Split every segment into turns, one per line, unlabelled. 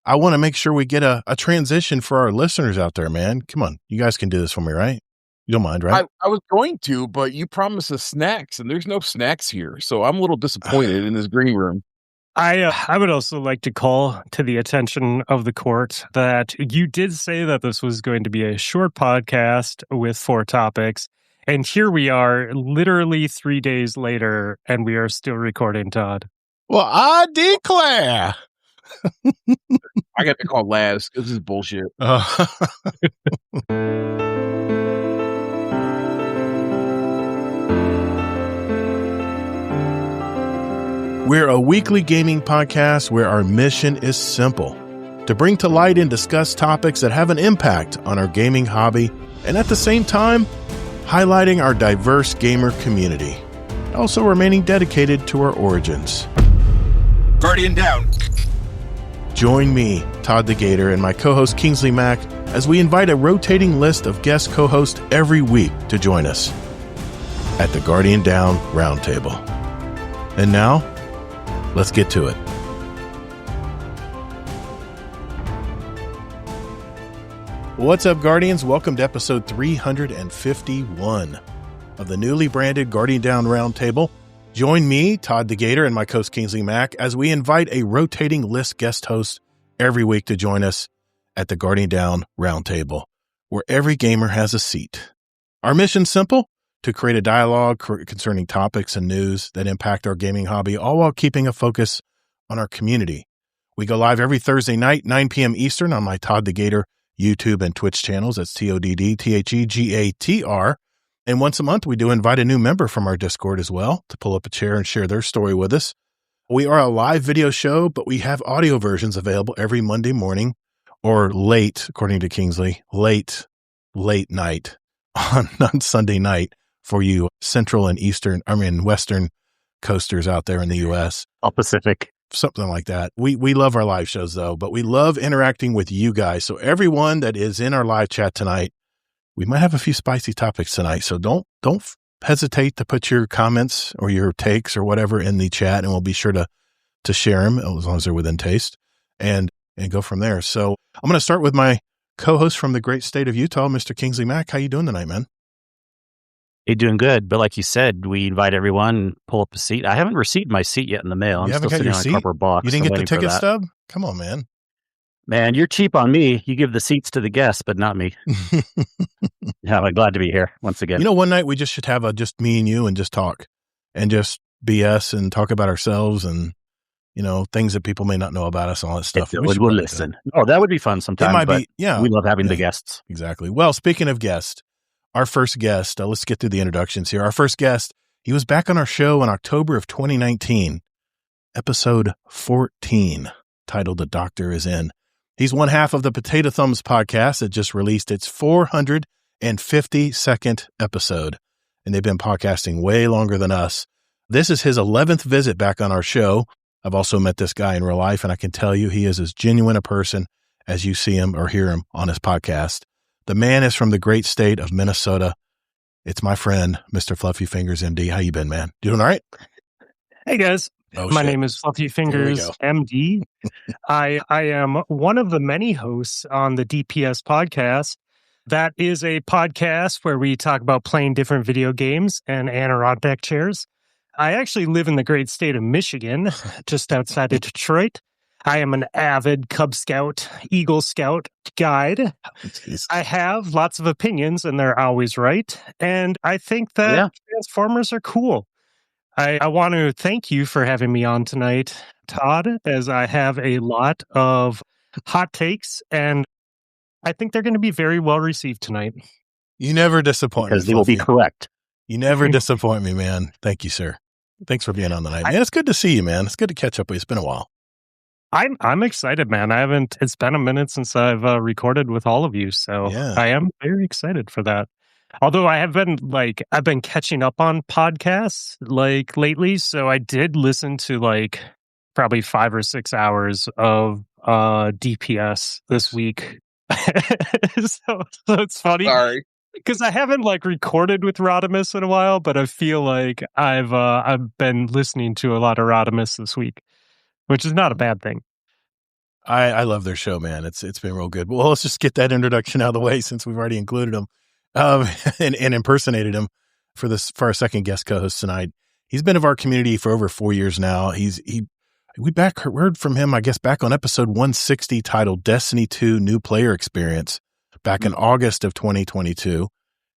I want to make sure we get a transition for our listeners out there, man. Come on. You guys can do this for me, right? You don't mind, right?
I was going to, but you promised us snacks, and there's no snacks here. So I'm a little disappointed in this green room.
I would also like to call to the attention of the court that you did say that this was going to be a short podcast with 4 topics. And here we are literally 3 days later, and we are still recording, Todd.
Well, I declare.
I got to call Laz. This is bullshit.
We're a weekly gaming podcast where our mission is simple: to bring to light and discuss topics that have an impact on our gaming hobby, and at the same time, highlighting our diverse gamer community, also remaining dedicated to our origins.
Guardian down.
Join me, Todd the Gator, and my co-host Kingsley Mack as we invite a rotating list of guest co-hosts every week to join us at the Guardian Down Roundtable. And now, let's get to it. What's up, Guardians? Welcome to episode 351 of the newly branded Guardian Down Roundtable. Join me, Todd the Gator, and my co-host Kingsley Mack as we invite a rotating list guest host every week to join us at the Guardian Down Roundtable, where every gamer has a seat. Our mission's simple: to create a dialogue concerning topics and news that impact our gaming hobby, all while keeping a focus on our community. We go live every Thursday night, 9 p.m. Eastern on my Todd the Gator YouTube and Twitch channels. That's TODDTHEGATR. And once a month, we do invite a new member from our Discord as well to pull up a chair and share their story with us. We are a live video show, but we have audio versions available every Monday morning, or late, according to Kingsley, late night on Sunday night for you Central and Western coasters out there in the U.S.
All Pacific.
Something like that. We love our live shows, though, but we love interacting with you guys. So everyone that is in our live chat tonight, we might have a few spicy topics tonight. So don't hesitate to put your comments or your takes or whatever in the chat, and we'll be sure to share them as long as they're within taste and go from there. So I'm going to start with my co-host from the great state of Utah, Mr. Kingsley Mack. How you doing tonight, man?
Hey, doing good. But like you said, we invite everyone, pull up a seat. I haven't received my seat yet in the mail. I'm still sitting on a cardboard box.
You didn't get the ticket stub? Come on, man.
Man, you're cheap on me. You give the seats to the guests, but not me. Yeah, I'm glad to be here once again.
You know, one night we just should have just me and you and just talk and just BS and talk about ourselves and, you know, things that people may not know about us and all that stuff.
We'll listen. Oh, that would be fun sometime.
It might be, yeah.
We love having the guests.
Exactly. Well, speaking of guests, our first guest, let's get through the introductions here. Our first guest, he was back on our show in October of 2019, episode 14, titled The Doctor Is In. He's one half of the Potato Thumbs podcast that just released its 452nd episode, and they've been podcasting way longer than us. This is his 11th visit back on our show. I've also met this guy in real life, and I can tell you he is as genuine a person as you see him or hear him on his podcast. The man is from the great state of Minnesota. It's my friend, Mr. Fluffy Fingers, MD. How you been, man? Doing all right?
Hey, guys. My name is Fluffy Fingers, MD. I am one of the many hosts on the DPS podcast. That is a podcast where we talk about playing different video games and Adirondack chairs. I actually live in the great state of Michigan, just outside of Detroit. I am an avid Cub Scout, Eagle Scout guide.
Jeez.
I have lots of opinions, and they're always right. And I think that Transformers are cool. I want to thank you for having me on tonight, Todd, as I have a lot of hot takes, and I think they're going to be very well received tonight.
You never disappoint me.
Because they will be correct.
You never disappoint me, man. Thank you, sir. Thanks for being on tonight. Man, it's good to see you, man. It's good to catch up with you. It's been a while.
I'm excited, man. It's been a minute since I've recorded with all of you, so I am very excited for that. Although I've been catching up on podcasts lately, so I did listen to probably 5 or 6 hours of DPS this week. so it's funny.
Sorry.
Because I haven't recorded with Rodimus in a while, but I feel like I've been listening to a lot of Rodimus this week, which is not a bad thing.
I love their show, man. It's been real good. Well, let's just get that introduction out of the way since we've already included him and impersonated him for our second guest co-host tonight. He's been of our community for over 4 years now. We heard from him, I guess, back on episode 160 titled Destiny 2 New Player Experience back in August of 2022.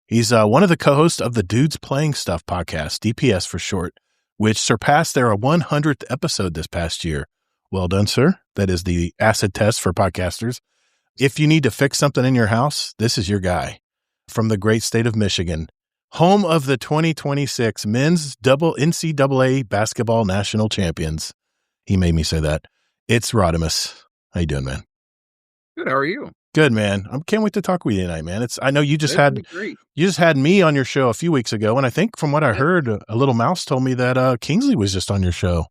He's one of the co-hosts of the Dudes Playing Stuff podcast, DPS for short, which surpassed their 100th episode this past year. Well done, sir. That is the acid test for podcasters. If you need to fix something in your house, this is your guy. From the great state of Michigan, home of the 2026 men's double NCAA basketball national champions. He made me say that. It's Rodimus. How you doing, man?
Good. How are you?
Good, man. I can't wait to talk with you tonight, man. I know you just had me on your show a few weeks ago, and I think from what I heard, a little mouse told me that Kingsley was just on your show.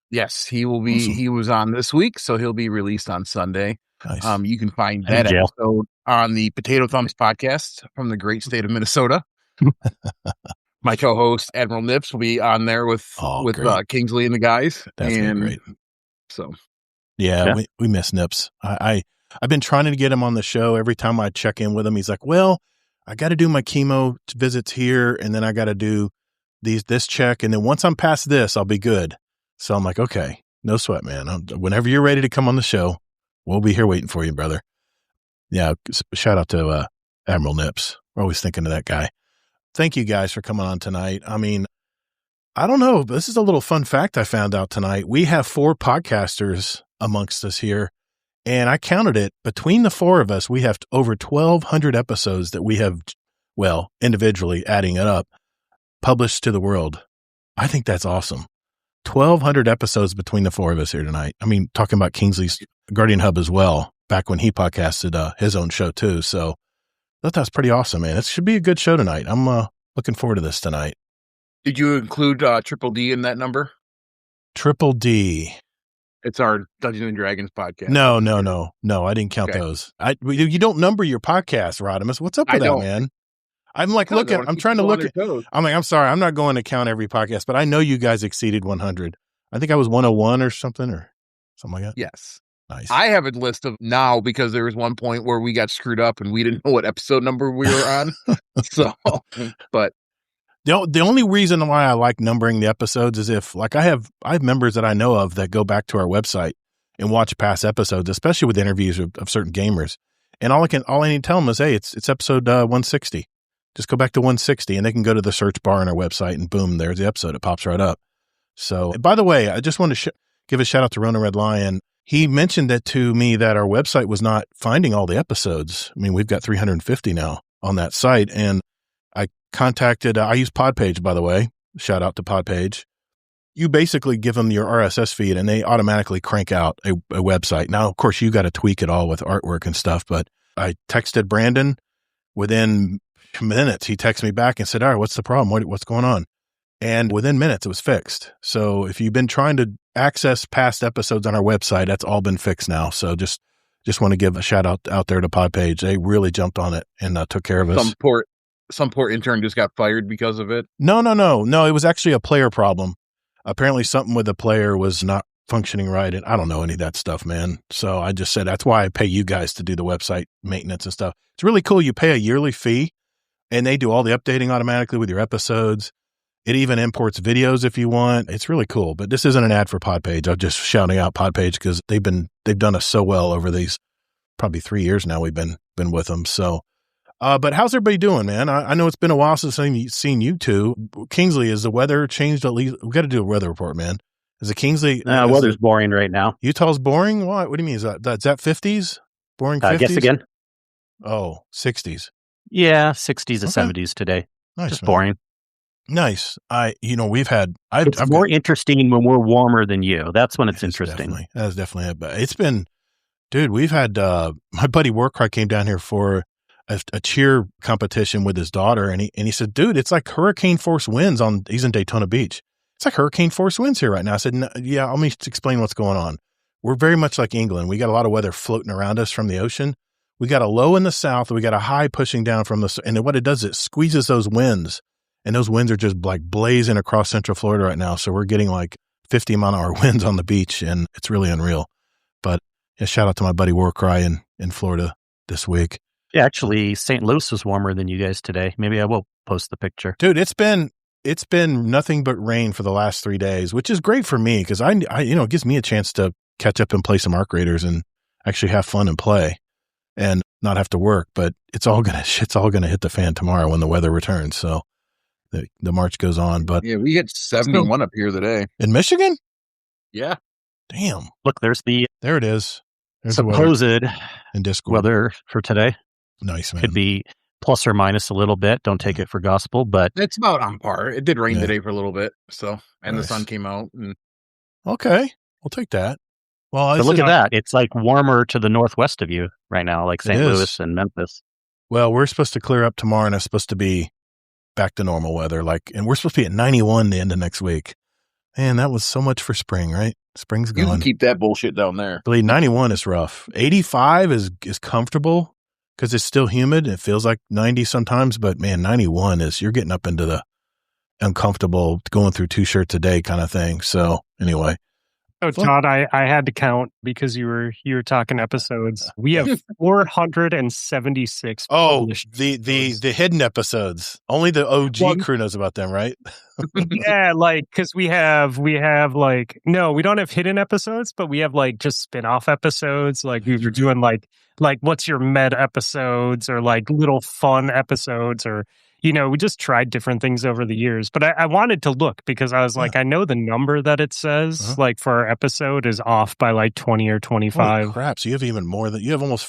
Yes, he will be. Awesome. He was on this week, so he'll be released on Sunday.
Nice.
You can find that episode on the Potato Thumbs podcast from the great state of Minnesota. My co-host Admiral Nips will be on there with Kingsley and the guys.
That's great.
So,
yeah. We miss Nips. I've been trying to get him on the show. Every time I check in with him, he's like, "Well, I got to do my chemo visits here, and then I got to do this check, and then once I'm past this, I'll be good." So I'm like, okay, no sweat, man. Whenever you're ready to come on the show, we'll be here waiting for you, brother. Yeah, shout out to Admiral Nips. We're always thinking of that guy. Thank you guys for coming on tonight. I mean, I don't know. This is a little fun fact I found out tonight. We have 4 podcasters amongst us here, and I counted it. Between the 4 of us, we have over 1,200 episodes that we have, well, individually adding it up, published to the world. I think that's awesome. 1,200 episodes between the 4 of us here tonight. I mean, talking about Kingsley's Guardian Hub as well, back when he podcasted his own show too. So I thought that's pretty awesome, man. It should be a good show tonight. I'm looking forward to this tonight.
Did you include Triple D in that number?
Triple D.
It's our Dungeons and Dragons podcast.
No. I didn't count those. You don't number your podcast, Rodimus. What's up with that, man? I'm like, I'm trying to look at, I'm like, I'm sorry, I'm not going to count every podcast, but I know you guys exceeded 100. I think I was 101 or something like that.
Yes.
Nice.
I have a list of now because there was one point where we got screwed up and we didn't know what episode number we were on. So, but
the only reason why I like numbering the episodes is if like I have members that I know of that go back to our website and watch past episodes, especially with interviews of certain gamers. And all I need to tell them is, hey, it's episode 160. Just go back to 160 and they can go to the search bar on our website and boom, there's the episode. It pops right up. So, by the way, I just want to give a shout out to Rona Red Lion. He mentioned that to me that our website was not finding all the episodes. I mean, we've got 350 now on that site. And I contacted, I use Podpage, by the way. Shout out to Podpage. You basically give them your RSS feed and they automatically crank out a website. Now, of course, you got to tweak it all with artwork and stuff, but I texted Brandon within minutes. He texted me back and said, all right, what's the problem? What's going on? And within minutes, it was fixed. So if you've been trying to access past episodes on our website, that's all been fixed now. So just want to give a shout out there to Podpage. They really jumped on it and took care of us.
Some poor intern just got fired because of it.
No. It was actually a player problem. Apparently something with the player was not functioning right. And I don't know any of that stuff, man. So I just said, that's why I pay you guys to do the website maintenance and stuff. It's really cool. You pay a yearly fee and they do all the updating automatically with your episodes. It even imports videos if you want. It's really cool. But this isn't an ad for Podpage. I'm just shouting out Podpage because they've done us so well over these probably 3 years now. We've been with them. So, but how's everybody doing, man? I know it's been a while since I've seen you two. Kingsley, has the weather changed at least? We've got to do a weather report, man. Is it Kingsley?
Weather's boring right now.
Utah's boring? What do you mean? Is that 50s? Boring 50s?
Guess again.
Oh, 60s.
Yeah, 60s to 70s today.
Nice,
just
man.
boring.
Nice. It's
more interesting when we're warmer than you. That's when it's interesting.
That's definitely it. But it's been, dude, we've had, my buddy Warcry came down here for a cheer competition with his daughter. And he said, dude, it's like hurricane force winds he's in Daytona Beach. It's like hurricane force winds here right now. I said, no, yeah, let me explain what's going on. We're very much like England. We got a lot of weather floating around us from the ocean. We got a low in the south. We got a high pushing down from and then what it does, it squeezes those winds. And those winds are just like blazing across Central Florida right now. So we're getting like 50-mile-an-hour winds on the beach, and it's really unreal. But shout out to my buddy Warcry in Florida this week.
Yeah, actually, St. Louis was warmer than you guys today. Maybe I will post the picture.
Dude, it's been nothing but rain for the last 3 days, which is great for me because I it gives me a chance to catch up and play some Arc Raiders and actually have fun and play and not have to work. But it's all gonna hit the fan tomorrow when the weather returns. So the march goes on. But
yeah, we hit 71 up here today
in Michigan.
Yeah,
damn.
Look, there
it is. There's
supposed
in Discord
weather for today.
Nice, man.
Could be plus or minus a little bit. Don't take it for gospel, but
it's about on par. It did rain today for a little bit, and the sun came out. And...
Okay, we'll take that. Well,
look at that. It's like warmer to the northwest of you right now, like St. Louis and Memphis.
Well, we're supposed to clear up tomorrow, and it's supposed to be back to normal weather. And we're supposed to be at 91 the end of next week. Man, that was so much for spring, right? Spring's gone.
You can keep that bullshit down there.
Believe 91 is rough. 85 is comfortable because it's still humid. It feels like 90 sometimes, but man, 91 you're getting up into the uncomfortable going through 2 shirts a day kind of thing. So anyway.
Oh, Todd, I had to count because you were talking episodes. We have 476.
Oh, the hidden episodes. Only the OG crew knows about them, right?
Yeah, because we have no, we don't have hidden episodes, but we have just spin-off episodes. Like we were doing like what's your med episodes or little fun episodes or. We just tried different things over the years, but I wanted to look because I was I know the number that it says for our episode is off by 20 or 25.
Holy crap. So you have even more you have almost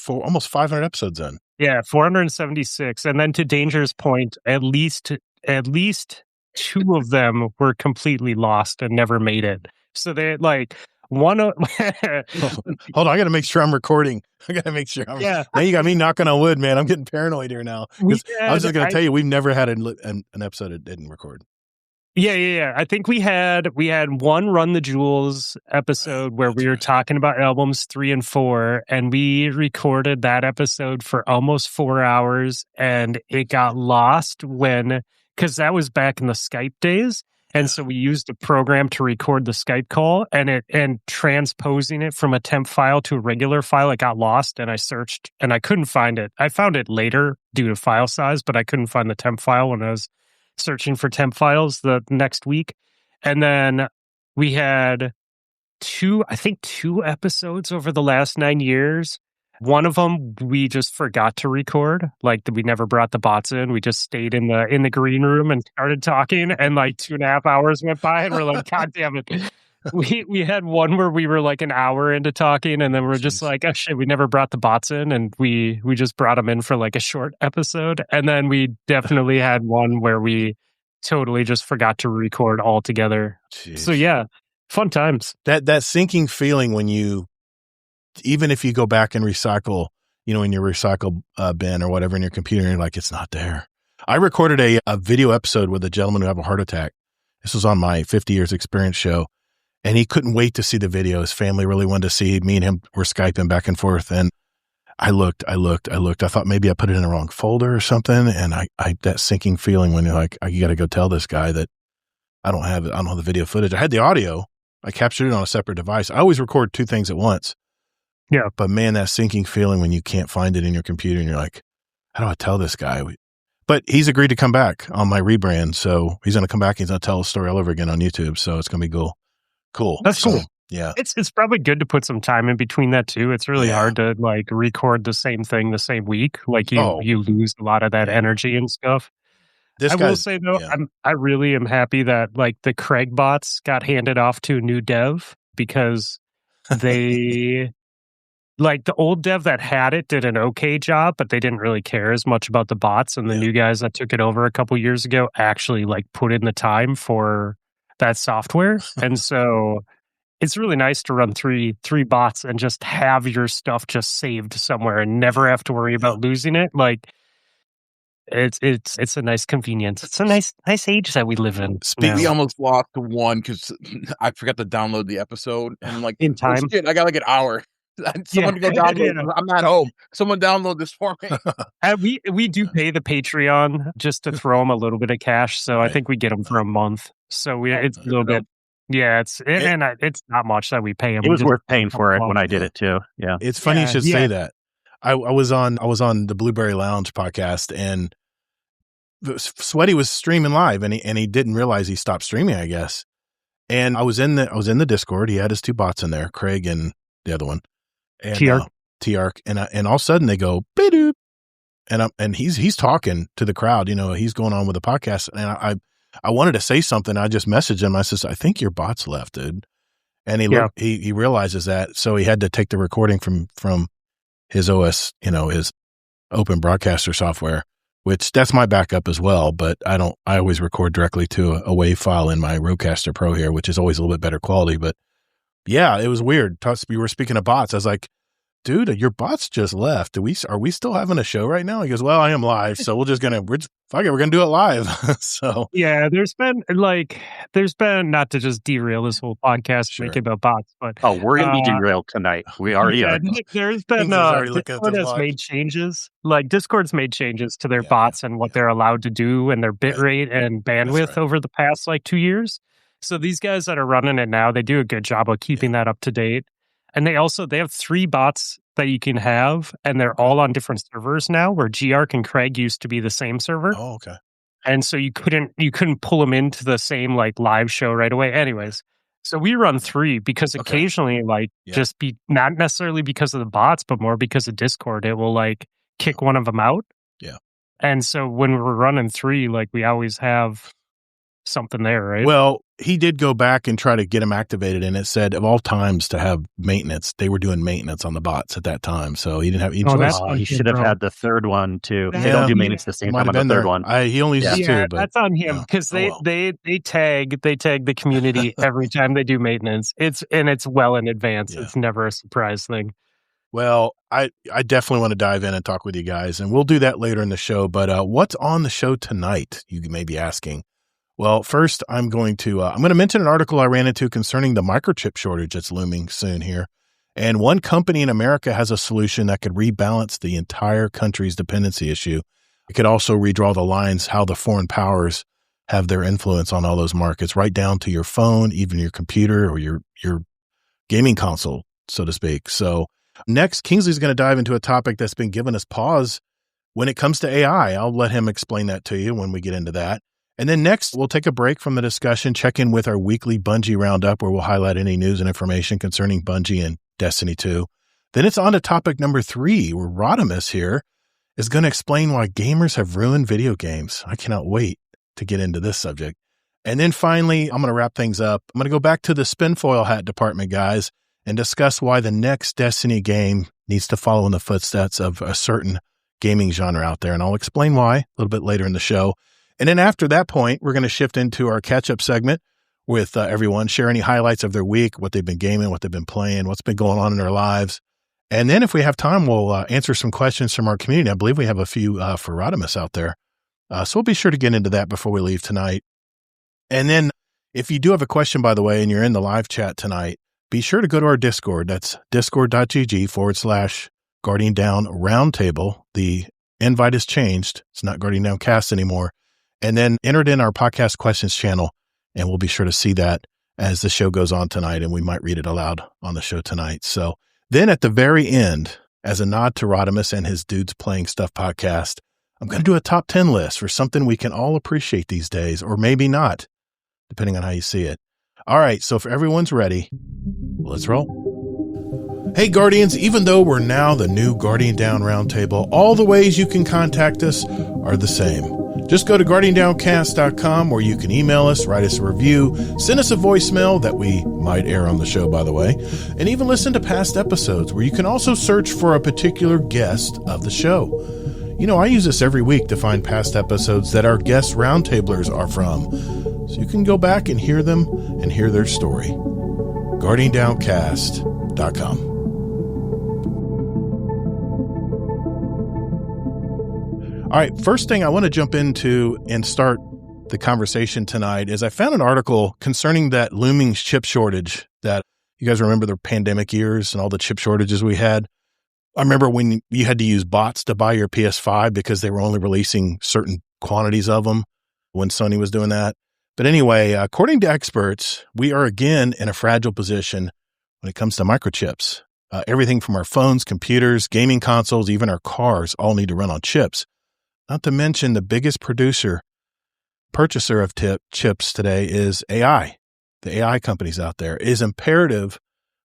500 episodes in.
Yeah, 476. And then to Danger's point, at least 2 of them were completely lost and never made it. So they one of
hold on, I got to make sure I'm recording. I got to make sure. Now you got me knocking on wood, man. I'm getting paranoid here now. I was just going to tell you, we've never had an episode that didn't record.
Yeah. I think we had one Run the Jewels episode where we were talking about albums 3 and 4, and we recorded that episode for almost 4 hours, and it got lost because that was back in the Skype days. And so we used a program to record the Skype call and transposing it from a temp file to a regular file. It got lost and I searched and I couldn't find it. I found it later due to file size, but I couldn't find the temp file when I was searching for temp files the next week. And then we had 2 episodes over the last 9 years. One of them we just forgot to record. We never brought the bots in. We just stayed in the green room and started talking. And 2.5 hours went by, and we're like, God damn it! We had one where we were an hour into talking, and then we're just oh shit, we never brought the bots in, and we just brought them in for a short episode. And then we definitely had one where we totally just forgot to record altogether. Jeez. So yeah, fun times.
That sinking feeling when you. Even if you go back and recycle, in your recycle bin or whatever in your computer, and you're it's not there. I recorded a video episode with a gentleman who had a heart attack. This was on my 50 years experience show, and he couldn't wait to see the video. His family really wanted to see. Me and him were Skyping back and forth, and I looked. I thought maybe I put it in the wrong folder or something, and I that sinking feeling when you're you got to go tell this guy that I don't have the video footage. I had the audio. I captured it on a separate device. I always record 2 things at once.
Yeah.
But man, that sinking feeling when you can't find it in your computer and you're how do I tell this guy? But he's agreed to come back on my rebrand. So he's going to come back. He's going to tell the story all over again on YouTube. So it's going to be cool.
That's cool.
Yeah.
It's probably good to put some time in between that too. It's really hard to record the same thing the same week. You lose a lot of that energy and stuff. I will say though, I really am happy that the Craig bots got handed off to a new dev because they the old dev that had it did an okay job, but they didn't really care as much about the bots. And the new guys that took it over a couple years ago actually put in the time for that software. And so it's really nice to run three bots and just have your stuff just saved somewhere and never have to worry about losing it. It's a nice convenience. It's a nice age that we live in.
We almost lost one because I forgot to download the episode and
in time.
Oh, shit, I got an hour. Someone to go download. Yeah. I'm not home. Someone download this for
me. We do pay the Patreon just to throw them a little bit of cash, so I think we get them for a month. So it's a little bit. Yeah, it's not much that we pay him.
It was worth paying for it when I did it too. Yeah,
it's funny you should say that. I was on the Blueberry Lounge podcast, and Sweaty was streaming live, and he didn't realize he stopped streaming, I guess. And I was in the Discord. He had his two bots in there, Craig and the other one, and T-Arc, and all of a sudden they go beep, and he's talking to the crowd. He's going on with the podcast, and I wanted to say something. I just messaged him. I says, "I think your bot's left, dude." And he realizes that, so he had to take the recording from his OS, his Open Broadcaster software, which that's my backup as well. But I always record directly to a WAV file in my Rodecaster Pro here, which is always a little bit better quality. But yeah, it was weird. We were speaking of bots. I was like, dude, your bots just left. Are we still having a show right now? He goes, well, I am live. So we're going to do it live. So
yeah, there's been not to just derail this whole podcast making about bots, but
we're going to be derailed tonight. We already are.
There's been Discord has made changes. Like Discord's made changes to their bots and what they're allowed to do and their bit rate and bandwidth over the past 2 years. So these guys that are running it now, they do a good job of keeping that up to date. And they have 3 bots that you can have, and they're all on different servers now, where G-Arc and Craig used to be the same server.
Oh, okay.
And so you couldn't pull them into the same live show right away. Anyways, so we run 3 because occasionally just be not necessarily because of the bots, but more because of Discord, it will kick one of them out.
Yeah.
And so when we're running 3, we always have something there, right?
Well, he did go back and try to get them activated, and it said of all times to have maintenance, they were doing maintenance on the bots at that time, so he didn't have any choice.
He should have had the third one too. They don't do maintenance the same time on the third one.
He only uses 2, but
that's on him because they tag the community every time they do maintenance. It's well in advance. It's never a surprise thing.
Well, I definitely want to dive in and talk with you guys, and we'll do that later in the show. But what's on the show tonight? You may be asking. Well, first, I'm going to mention an article I ran into concerning the microchip shortage that's looming soon here. And one company in America has a solution that could rebalance the entire country's dependency issue. It could also redraw the lines how the foreign powers have their influence on all those markets, right down to your phone, even your computer or your gaming console, so to speak. So next, Kingsley's going to dive into a topic that's been giving us pause when it comes to AI. I'll let him explain that to you when we get into that. And then next, we'll take a break from the discussion, check in with our weekly Bungie Roundup, where we'll highlight any news and information concerning Bungie and Destiny 2. Then it's on to topic number 3, where Rodimus here is going to explain why gamers have ruined video games. I cannot wait to get into this subject. And then finally, I'm going to wrap things up. I'm going to go back to the spinfoil hat department, guys, and discuss why the next Destiny game needs to follow in the footsteps of a certain gaming genre out there. And I'll explain why a little bit later in the show. And then after that point, we're going to shift into our catch-up segment with everyone, share any highlights of their week, what they've been gaming, what they've been playing, what's been going on in their lives. And then if we have time, we'll answer some questions from our community. I believe we have a few for Rodimus out there. So we'll be sure to get into that before we leave tonight. And then if you do have a question, by the way, and you're in the live chat tonight, be sure to go to our Discord. That's discord.gg/Guardian Down Roundtable. The invite has changed. It's not Guardian Down Cast anymore. And then enter it in our podcast questions channel, and we'll be sure to see that as the show goes on tonight, and we might read it aloud on the show tonight. So then at the very end, as a nod to Rodimus and his Dudes Playing Stuff podcast, I'm going to do a top 10 list for something we can all appreciate these days, or maybe not, depending on how you see it. All right, so if everyone's ready, let's roll. Hey, Guardians, even though we're now the new Guardian Down Roundtable, all the ways you can contact us are the same. Just go to GuardianDownCast.com, where you can email us, write us a review, send us a voicemail that we might air on the show, by the way, and even listen to past episodes, where you can also search for a particular guest of the show. I use this every week to find past episodes that our guest roundtablers are from, so you can go back and hear them and hear their story. GuardianDownCast.com. All right, first thing I want to jump into and start the conversation tonight is I found an article concerning that looming chip shortage that you guys remember the pandemic years and all the chip shortages we had. I remember when you had to use bots to buy your PS5 because they were only releasing certain quantities of them when Sony was doing that. But anyway, according to experts, we are again in a fragile position when it comes to microchips. Everything from our phones, computers, gaming consoles, even our cars all need to run on chips. Not to mention the biggest purchaser of chips today is AI. The AI companies out there. It is imperative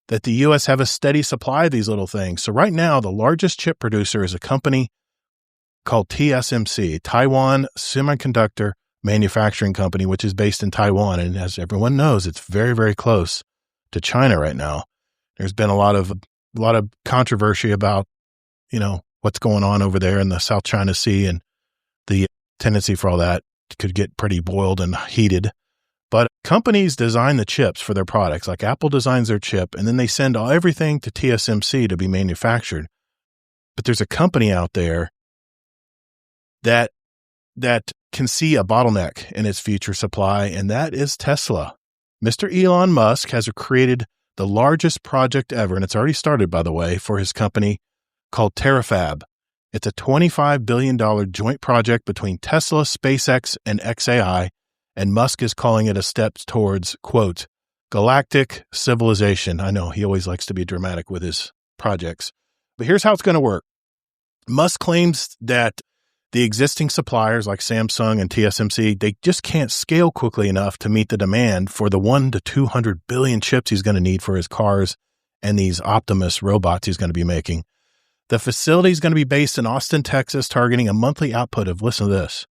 that the U.S. have a steady supply of these little things. So right now, the largest chip producer is a company called TSMC, Taiwan Semiconductor Manufacturing Company, which is based in Taiwan. And as everyone knows, it's very, very close to China right now. There's been a lot of controversy about, what's going on over there in the South China Sea, and the tendency for all that could get pretty boiled and heated. But companies design the chips for their products, like Apple designs their chip, and then they send everything to TSMC to be manufactured. But there's a company out there that can see a bottleneck in its future supply, and that is Tesla. Mr. Elon Musk has created the largest project ever, and it's already started, by the way, for his company called Terafab. It's a $25 billion joint project between Tesla, SpaceX, and xAI, and Musk is calling it a step towards, quote, galactic civilization. I know he always likes to be dramatic with his projects, but here's how it's going to work. Musk claims that the existing suppliers like Samsung and TSMC, they just can't scale quickly enough to meet the demand for the 1 to 200 billion chips he's going to need for his cars and these Optimus robots he's going to be making. The facility is going to be based in Austin, Texas, targeting a monthly output of, listen to this,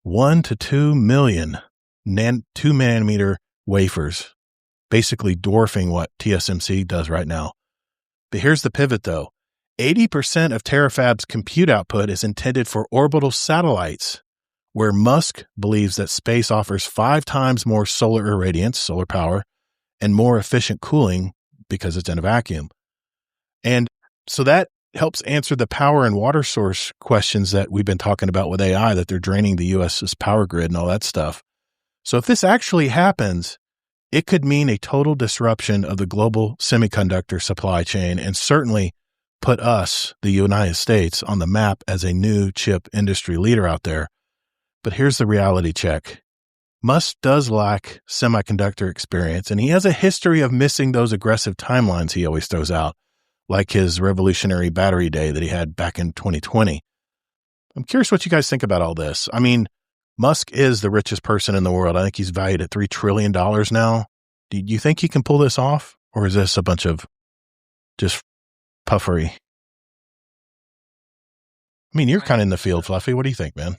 1 to 2 million 2-nanometer wafers, basically dwarfing what TSMC does right now. But here's the pivot, though. 80% of Terafab's compute output is intended for orbital satellites, where Musk believes that space offers 5 times more solar irradiance, solar power, and more efficient cooling because it's in a vacuum. And so that helps answer the power and water source questions that we've been talking about with AI, that they're draining the U.S.'s power grid and all that stuff. So if this actually happens, it could mean a total disruption of the global semiconductor supply chain, and certainly put us, the United States, on the map as a new chip industry leader out there. But here's the reality check. Musk does lack semiconductor experience, and he has a history of missing those aggressive timelines he always throws out, like his revolutionary battery day that he had back in 2020. I'm curious what you guys think about all this. I mean, Musk is the richest person in the world. I think he's valued at $3 trillion now. Do you think he can pull this off? Or is this a bunch of just puffery? I mean, you're kind of in the field, Fluffy. What do you think, man?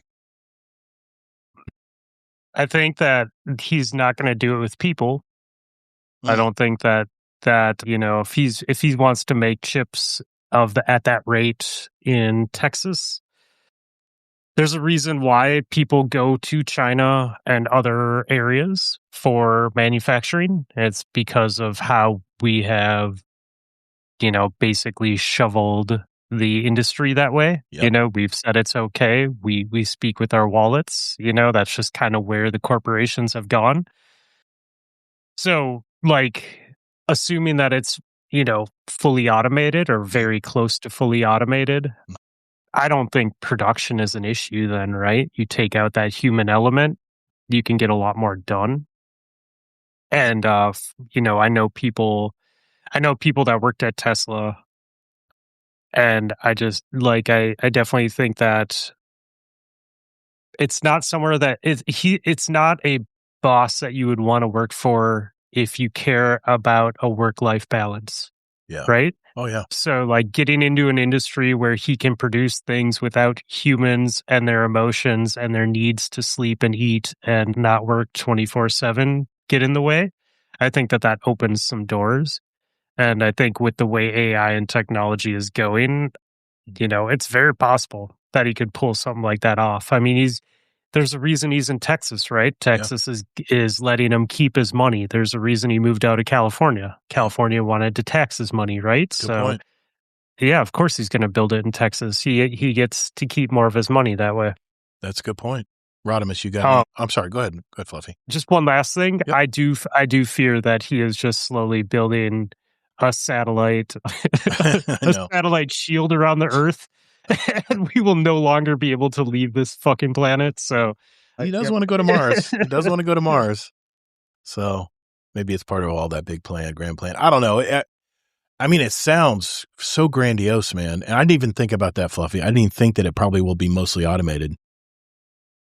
I think that he's not going to do it with people. I don't think that if he wants to make chips at that rate in Texas, there's a reason why people go to China and other areas for manufacturing. It's because of how we have, basically shoveled the industry that way. Yep. We've said it's okay. We speak with our wallets. That's just kind of where the corporations have gone. So, assuming that it's, fully automated or very close to fully automated, I don't think production is an issue then, right? You take out that human element, you can get a lot more done. And, I know people that worked at Tesla, and I just, I definitely think that it's not somewhere that it's not a boss that you would want to work for if you care about a work-life balance.
Yeah.
Right?
Oh, yeah.
So, getting into an industry where he can produce things without humans and their emotions and their needs to sleep and eat and not work 24/7 get in the way, I think that opens some doors. And I think with the way AI and technology is going, it's very possible that he could pull something like that off. I mean, there's a reason he's in Texas, right? Texas is letting him keep his money. There's a reason he moved out of California. California wanted to tax his money, right?
Good point.
Yeah, of course he's going to build it in Texas. He gets to keep more of his money that way.
That's a good point. Rodimus, you got I'm sorry, go ahead. Go ahead, Fluffy.
Just one last thing.
Yep.
I do fear that he is just slowly building a satellite satellite shield around the Earth, and we will no longer be able to leave this fucking planet. So
He does want to go to Mars. He does want to go to Mars. So maybe it's part of all that big plan, grand plan. I don't know. I mean, it sounds so grandiose, man. And I didn't even think about that, Fluffy. I didn't even think that it probably will be mostly automated.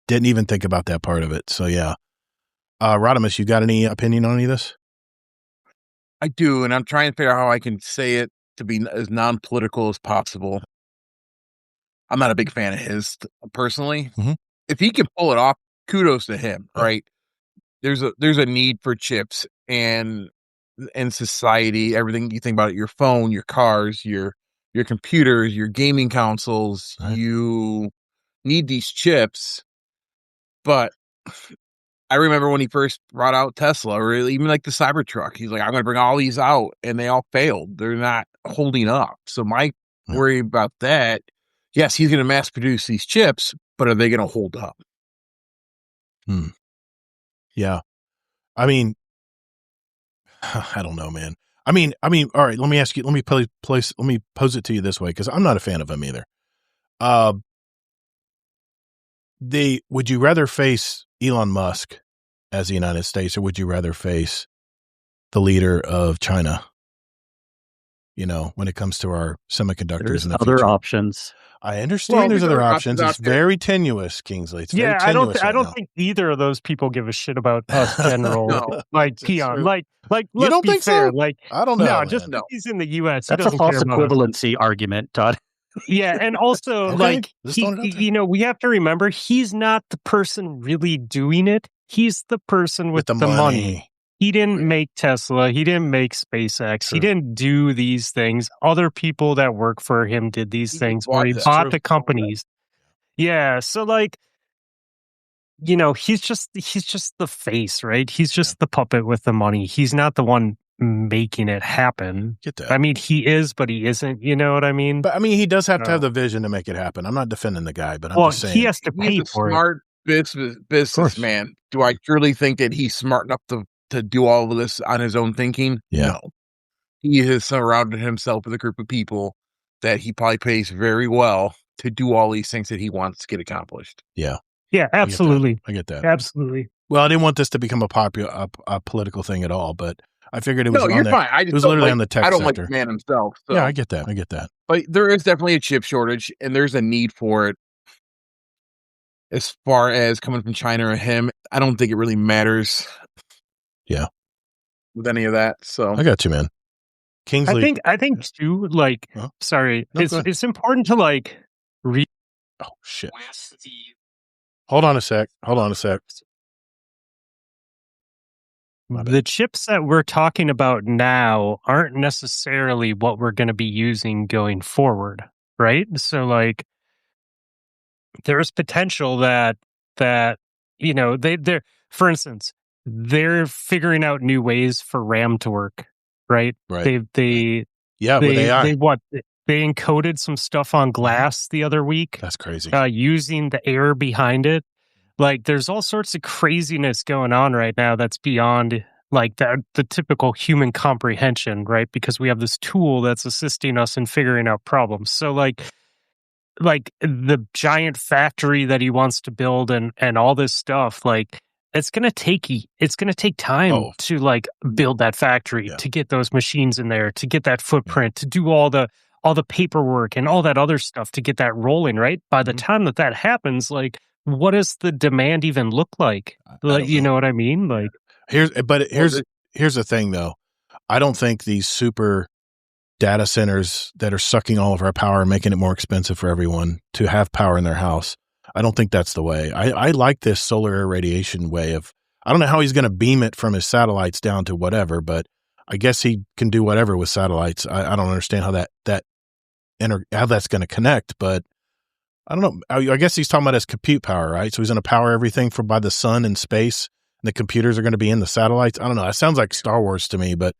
Didn't even think about that part of it. So yeah. Rodimus, you got any opinion on any of this?
I do, and I'm trying to figure out how I can say it to be as non-political as possible. I'm not a big fan of his personally.
Mm-hmm.
If he can pull it off, kudos to him, right? There's a need for chips and society, everything you think about it, your phone, your cars, your computers, your gaming consoles, right. You need these chips. But I remember when he first brought out Tesla, or even like the Cybertruck, he's like, I'm going to bring all these out, and they all failed. They're not holding up. So my worry about that, yes, he's going to mass produce these chips, but are they going to hold up?
Yeah. I mean, I don't know, man. I mean, all right, let me ask you, let me pose it to you this way, because I'm not a fan of him either. Would you rather face Elon Musk as the United States, or would you rather face the leader of China? You know, when it comes to our semiconductors,
there's
and
other options.
I understand there's other options. It's very tenuous, Kingsley. It's very tenuous.
I don't think either of those people give a shit about us general.
No,
like Keon, like
you don't think
fair.
so?
Like
I don't know.
No, just he's in the U.S.
That's a false equivalency argument, Todd.
Yeah, and also like we have to remember he's not the person really doing it. He's the person with the money. He didn't make Tesla. He didn't make SpaceX. True. He didn't do these things. Other people that work for him did these things where he bought the companies. Yeah. So like, he's just the face, right? He's just the puppet with the money. He's not the one making it happen.
Get that.
I mean, he is, but he isn't. You know what I mean?
But I mean, he does have to have the vision to make it happen. I'm not defending the guy, but I'm just saying.
He has to pay for it.
Smart businessman. Do I truly think that he's smart enough to do all of this on his own thinking?
Yeah.
No. He has surrounded himself with a group of people that he probably pays very well to do all these things that he wants to get accomplished.
Yeah.
Yeah, absolutely.
I get that.
Absolutely.
Well, I didn't want this to become a political thing at all, but I figured it was
you're fine.
It was literally on the tech sector.
I don't like the man himself. So.
Yeah, I get that.
But there is definitely a chip shortage, and there's a need for it. As far as coming from China or him, I don't think it really matters.
Yeah.
With any of that. So
I got you, man. Kingsley.
I think too, like, sorry, it's important to like read.
Oh, shit. Hold on a sec.
The chips that we're talking about now aren't necessarily what we're going to be using going forward, right? So like, there's potential that they're, for instance, they're figuring out new ways for RAM to work, right?
Right.
With AI. They encoded some stuff on glass the other week.
That's crazy.
Using the air behind it. Like, there's all sorts of craziness going on right now that's beyond like the typical human comprehension, right? Because we have this tool that's assisting us in figuring out problems. So like the giant factory that he wants to build and all this stuff, like it's going to take time to like build that factory, to get those machines in there, to get that footprint, to do all the paperwork and all that other stuff to get that rolling, right? By the time that happens, like, what does the demand even look like? Like, you know what I mean? Like,
here's the thing though. I don't think these super data centers that are sucking all of our power and making it more expensive for everyone to have power in their house, I don't think that's the way. I like this solar irradiation way of, I don't know how he's going to beam it from his satellites down to whatever, but I guess he can do whatever with satellites. I don't understand how how that's going to connect, but I don't know. I guess he's talking about his compute power, right? So he's going to power everything by the sun and space, and the computers are going to be in the satellites. I don't know. It sounds like Star Wars to me, but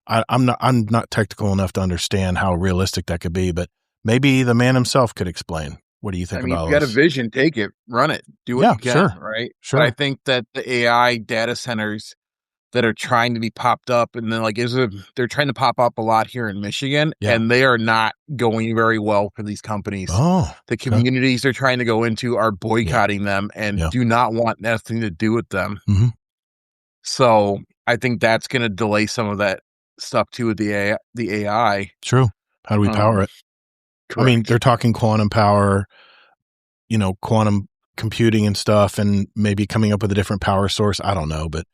I'm not technical enough to understand how realistic that could be. But maybe the man himself could explain. What do you think about this?
If you got a vision, take it, run it, do what you can, right?
Sure.
But I think that the AI data centers that are trying to be popped up, and then they're trying to pop up a lot here in Michigan, and they are not going very well for these companies. The communities they're trying to go into are boycotting them and do not want nothing to do with them.
Mm-hmm.
So I think that's going to delay some of that stuff too with the AI.
True. How do we power it?
Correct.
I mean, they're talking quantum power, quantum computing and stuff, and maybe coming up with a different power source. I don't know, but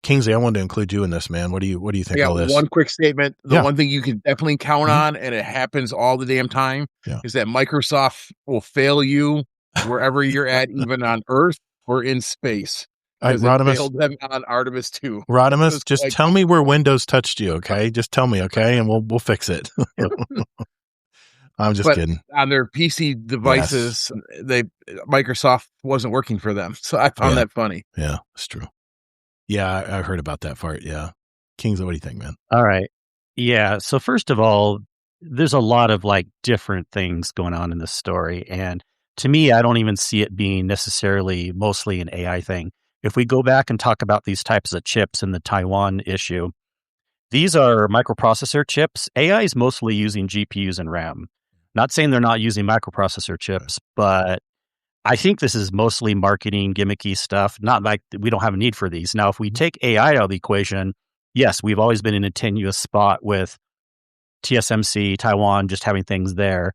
Kingsley, I wanted to include you in this, man. What do you think of all this?
One quick statement. The one thing you can definitely count on, and it happens all the damn time, is that Microsoft will fail you wherever you're at, even on Earth or in space.
Rodimus,
failed them on Artemis 2.
Rodimus, just tell me where Windows touched you, okay? Just tell me, okay, and we'll fix it. I'm just kidding.
On their PC devices, Microsoft wasn't working for them, so I found that funny.
Yeah, it's true. Yeah, I heard about that part. Yeah. Kingsley, what do you think, man?
All right. Yeah. So first of all, there's a lot of different things going on in this story. And to me, I don't even see it being necessarily mostly an AI thing. If we go back and talk about these types of chips in the Taiwan issue, these are microprocessor chips. AI is mostly using GPUs and RAM. Not saying they're not using microprocessor chips, but I think this is mostly marketing, gimmicky stuff. Not like we don't have a need for these. Now, if we take AI out of the equation, yes, we've always been in a tenuous spot with TSMC, Taiwan, just having things there.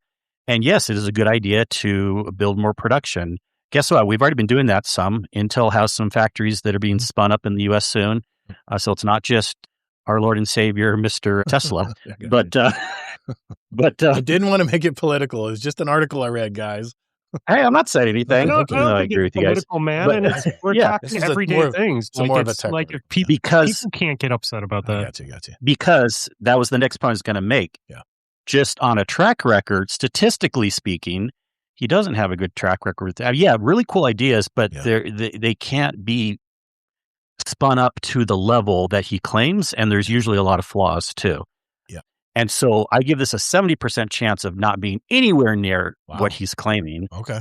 And yes, it is a good idea to build more production. Guess what? We've already been doing that some. Intel has some factories that are being spun up in the U.S. soon. So it's not just our Lord and Savior, Mr. Tesla. But
I didn't want to make it political. It's just an article I read, guys.
Hey, I'm not saying anything.
I
agree with you guys.
Man, and we're talking everyday things. If people can't get upset about that.
Gotcha.
Because that was the next point I was going to make.
Yeah.
Just on a track record, statistically speaking, he doesn't have a good track record. Really cool ideas, but they can't be spun up to the level that he claims, and there's usually a lot of flaws too. And so I give this a 70% chance of not being anywhere near what he's claiming.
Okay.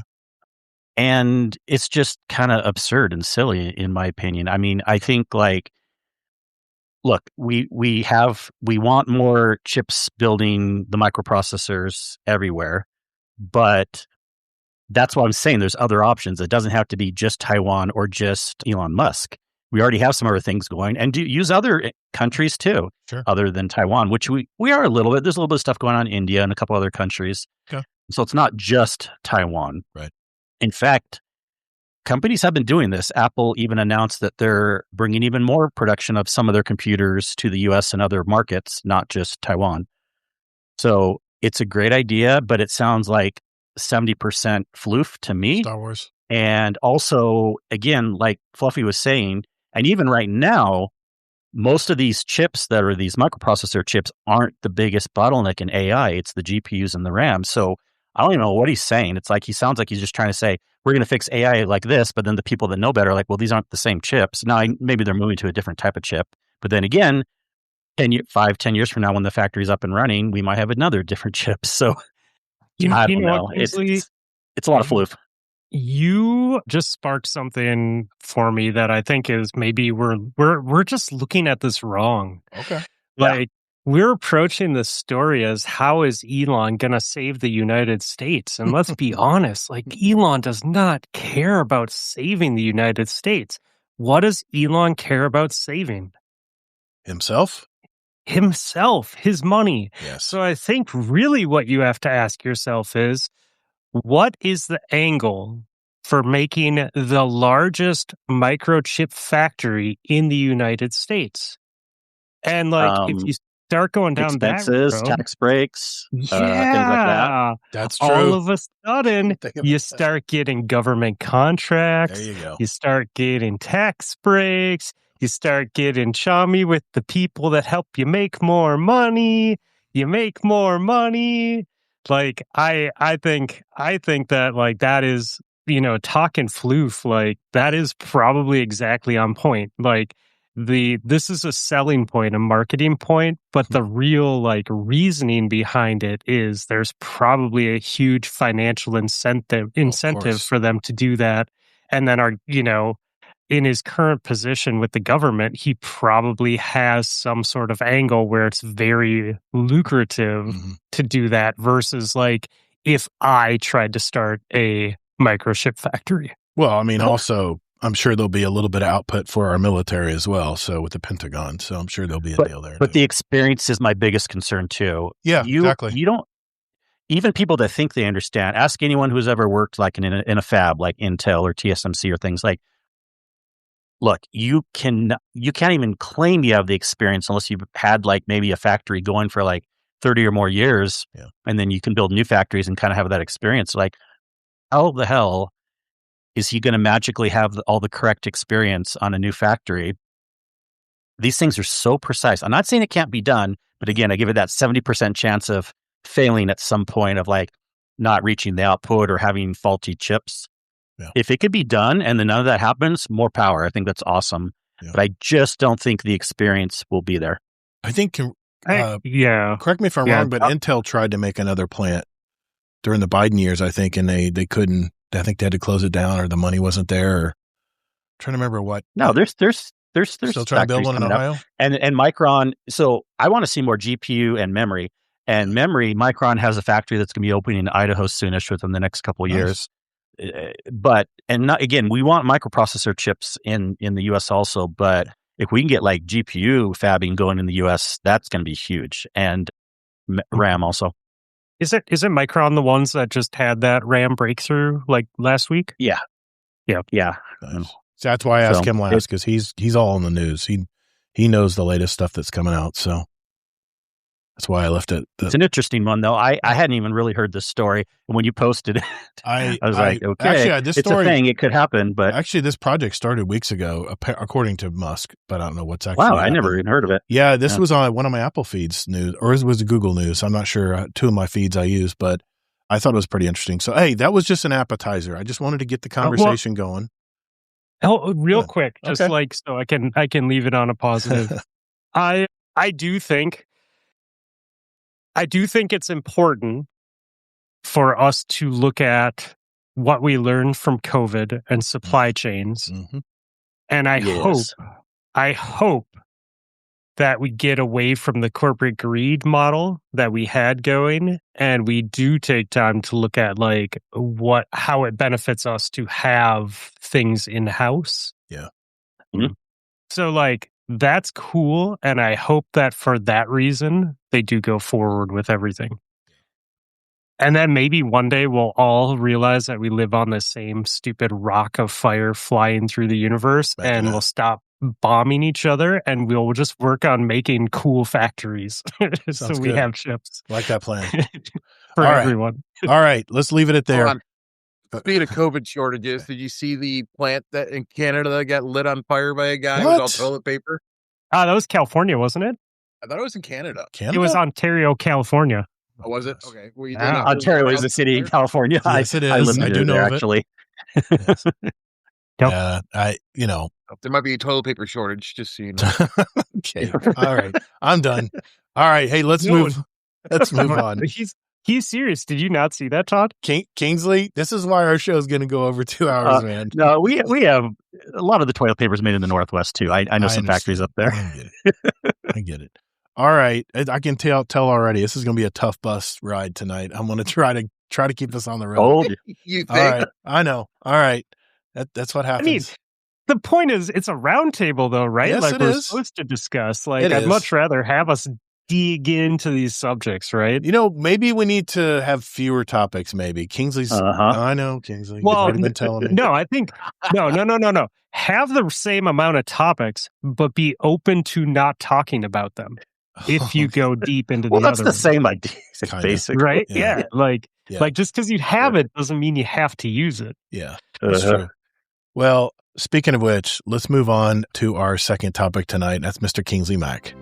And it's just kind of absurd and silly, in my opinion. I mean, I think look, we want more chips building the microprocessors everywhere, but that's what I'm saying. There's other options. It doesn't have to be just Taiwan or just Elon Musk. We already have some other things going, and use other countries too, other than Taiwan, which we are a little bit. There's a little bit of stuff going on in India and a couple other countries.
Okay.
So it's not just Taiwan.
Right.
In fact, companies have been doing this. Apple even announced that they're bringing even more production of some of their computers to the U.S. and other markets, not just Taiwan. So it's a great idea, but it sounds like 70% floof to me.
Star Wars.
And also, again, like Fluffy was saying, and even right now, most of these chips that are these microprocessor chips aren't the biggest bottleneck in AI. It's the GPUs and the RAM. So I don't even know what he's saying. It's like he sounds like he's just trying to say, we're going to fix AI like this, but then the people that know better are like, well, these aren't the same chips. Now, maybe they're moving to a different type of chip. But then again, 10 years from now, when the factory's up and running, we might have another different chip. So I don't know. It's a lot of floof.
You just sparked something for me that I think is maybe we're just looking at this wrong.
Okay.
We're approaching this story as, how is Elon going to save the United States? And let's be honest, Elon does not care about saving the United States. What does Elon care about saving?
Himself,
his money.
Yes.
So I think really what you have to ask yourself is, what is the angle for making the largest microchip factory in the United States? And if you start going down
expenses,
that road,
tax breaks, things like that.
That's true.
All of a sudden, you start getting government contracts.
There you go.
You start getting tax breaks. You start getting chummy with the people that help you make more money. You make more money. I think that that is, talking floof, that is probably exactly on point. This is a selling point, a marketing point, but the real reasoning behind it is there's probably a huge financial incentive for them to do that. And then in his current position with the government, he probably has some sort of angle where it's very lucrative to do that versus like if I tried to start a microchip factory.
Well, I mean, also, I'm sure there'll be a little bit of output for our military as well. So with the Pentagon, so I'm sure there'll be a deal there.
But the experience is my biggest concern too.
Yeah, exactly.
You don't, even people that think they understand, ask anyone who's ever worked like in a fab like Intel or TSMC or things like, look, you can't even claim you have the experience unless you've had like maybe a factory going for like 30 or more years.
Yeah.
And then you can build new factories and kind of have that experience. Like, how the hell is he going to magically have all the correct experience on a new factory? These things are so precise. I'm not saying it can't be done, but again, I give it that 70% chance of failing at some point of like not reaching the output or having faulty chips.
Yeah.
If it could be done and then none of that happens, more power. I think that's awesome. Yeah. But I just don't think the experience will be there.
I think, correct me if I'm wrong, but Intel tried to make another plant during the Biden years, I think, and they couldn't. I think they had to close it down or the money wasn't there. Or, I'm trying to remember what.
No, there's
still trying to build one in Ohio?
And Micron, so I want to see more GPU and memory. And memory, Micron has a factory that's going to be opening in Idaho soonish within the next couple of years. But, and not, again, we want microprocessor chips in the US also, but if we can get like GPU fabbing going in the US, that's going to be huge. And RAM also.
Is it Micron the ones that just had that RAM breakthrough like last week?
Yeah.
Nice. So that's why I asked him last, because he's all in the news. He knows the latest stuff that's coming out. So that's why I left it.
It's an interesting one, though. I hadn't even really heard this story. And when you posted it, I was like, okay, actually, it's a thing. It could happen. But
actually, this project started weeks ago, according to Musk, but I don't know what's actually
happened. I never even heard of it.
Yeah, this was on one of my Apple feeds news, or it was Google News. I'm not sure. Two of my feeds I use, but I thought it was pretty interesting. So, hey, that was just an appetizer. I just wanted to get the conversation going.
Oh, real quick, just like so I can leave it on a positive. I do think it's important for us to look at what we learned from COVID and supply chains. Mm-hmm. And I hope that we get away from the corporate greed model that we had going, and we do take time to look at like how it benefits us to have things in-house.
Yeah.
Mm-hmm.
So like, that's cool, and I hope that for that reason, they do go forward with everything. And then maybe one day we'll all realize that we live on the same stupid rock of fire flying through the universe, and we'll stop bombing each other, and we'll just work on making cool factories so we have chips.
Like that plan.
For everyone.
All right, let's leave it at there.
Speaking of COVID shortages, did you see the plant that in Canada that got lit on fire by a guy with all toilet paper?
That was California, wasn't it?
I thought it was in Canada.
It was Ontario, California.
Oh, was it? Okay. Well, you
Ontario is a city in California.
Yes, it is.
I live
do know
there,
of it.
actually.
Yes.
There might be a toilet paper shortage, just so you know.
Okay. All right. I'm done. All right. Hey, let's move on.
He's serious. Did you not see that, Todd?
Kingsley, this is why our show is going to go over 2 hours, man.
No, we have a lot of the toilet papers made in the Northwest, too. I know some factories up there.
I get it. All right. I can tell already. This is going to be a tough bus ride tonight. I'm going to try to keep us on the road.
Oh, you think?
All right. I know. All right. That's what happens.
I mean, the point is, it's a round table, though, right?
Yes,
like
it
we're
is.
supposed to discuss. Like, I'd much rather have us dig into these subjects, right?
Maybe we need to have fewer topics. Maybe Kingsley's. I know Kingsley.
Well,
you've been telling me.
No, I think no. Have the same amount of topics, but be open to not talking about them. If you go deep into the
that's
other
the
ones.
same idea. It's basic,
right? Yeah. Like just because you have it doesn't mean you have to use it.
Yeah, that's true. Well, speaking of which, let's move on to our second topic tonight. That's Mr. Kingsley Mack.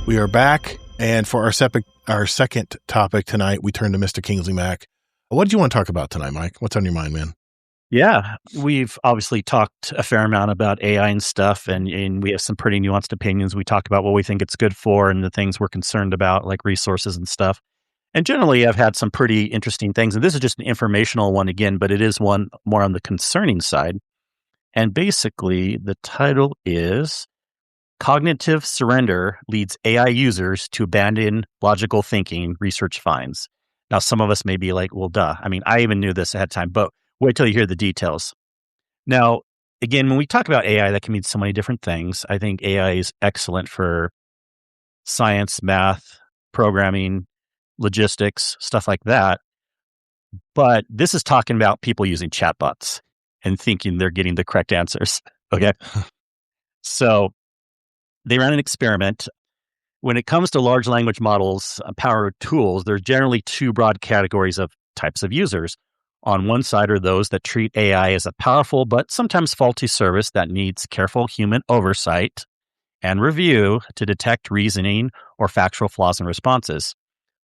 We are back, and for our second topic tonight, we turn to Mr. Kingsley Mack. What do you want to talk about tonight, Mike? What's on your mind, man?
Yeah, we've obviously talked a fair amount about AI and stuff, and we have some pretty nuanced opinions. We talk about what we think it's good for and the things we're concerned about, like resources and stuff. And generally, I've had some pretty interesting things. And this is just an informational one again, but it is one more on the concerning side. And basically, the title is Cognitive Surrender Leads AI Users to Abandon Logical Thinking, Research Finds. Now, some of us may be like, well, duh. I mean, I even knew this ahead of time, but wait till you hear the details. Now, again, when we talk about AI, that can mean so many different things. I think AI is excellent for science, math, programming, logistics, stuff like that. But this is talking about people using chatbots and thinking they're getting the correct answers. Okay. So they ran an experiment. When it comes to large language models, powered tools, there's generally two broad categories of types of users. On one side are those that treat AI as a powerful but sometimes faulty service that needs careful human oversight and review to detect reasoning or factual flaws in responses.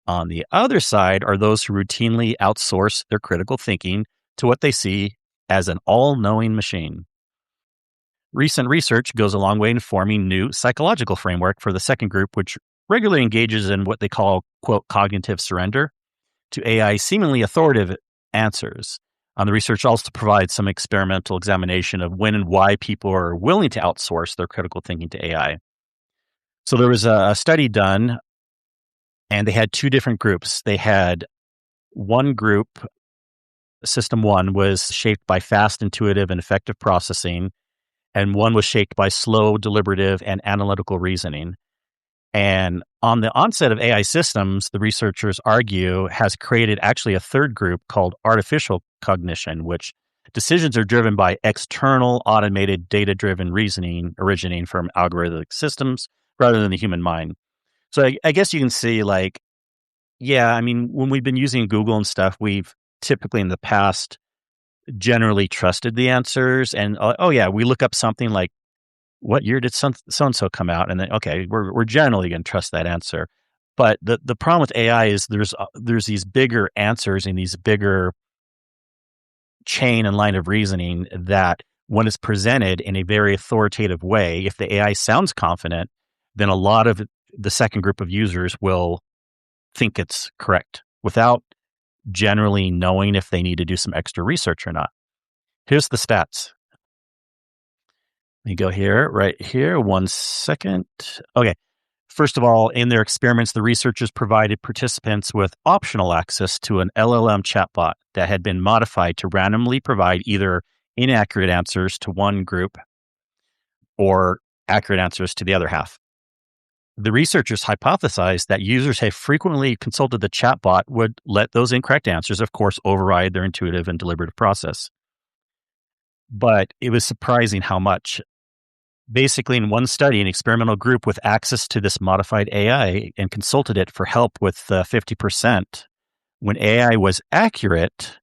On the other side are those who routinely outsource their critical thinking to what they see as an all-knowing machine. Recent research goes a long way in forming new psychological framework for the second group, which regularly engages in what they call, quote, cognitive surrender to AI seemingly authoritative answers. The research also provides some experimental examination of when and why people are willing to outsource their critical thinking to AI. So there was a study done, and they had two different groups. They had one group, system one, was shaped by fast, intuitive, and effective processing, and one was shaped by slow, deliberative, and analytical reasoning. And on the onset of AI systems, the researchers argue has created actually a third group called artificial cognition, which decisions are driven by external, automated, data-driven reasoning originating from algorithmic systems rather than the human mind. So I guess you can see, like, yeah, I mean, when we've been using Google and stuff, we've typically in the past generally trusted the answers. And, oh yeah, we look up something like, what year did so-and-so come out? And then, okay, we're generally going to trust that answer. But the problem with AI is there's these bigger answers and these bigger chain and line of reasoning that when it's presented in a very authoritative way, if the AI sounds confident, then a lot of the second group of users will think it's correct without generally knowing if they need to do some extra research or not. Here's the stats. Let me go here, right here. 1 second. Okay. First of all, in their experiments, the researchers provided participants with optional access to an LLM chatbot that had been modified to randomly provide either inaccurate answers to one group or accurate answers to the other half. The researchers hypothesized that users who frequently consulted the chatbot would let those incorrect answers, of course, override their intuitive and deliberative process. But it was surprising how much. Basically, in one study, an experimental group with access to this modified AI and consulted it for help with 50%. When AI was accurate,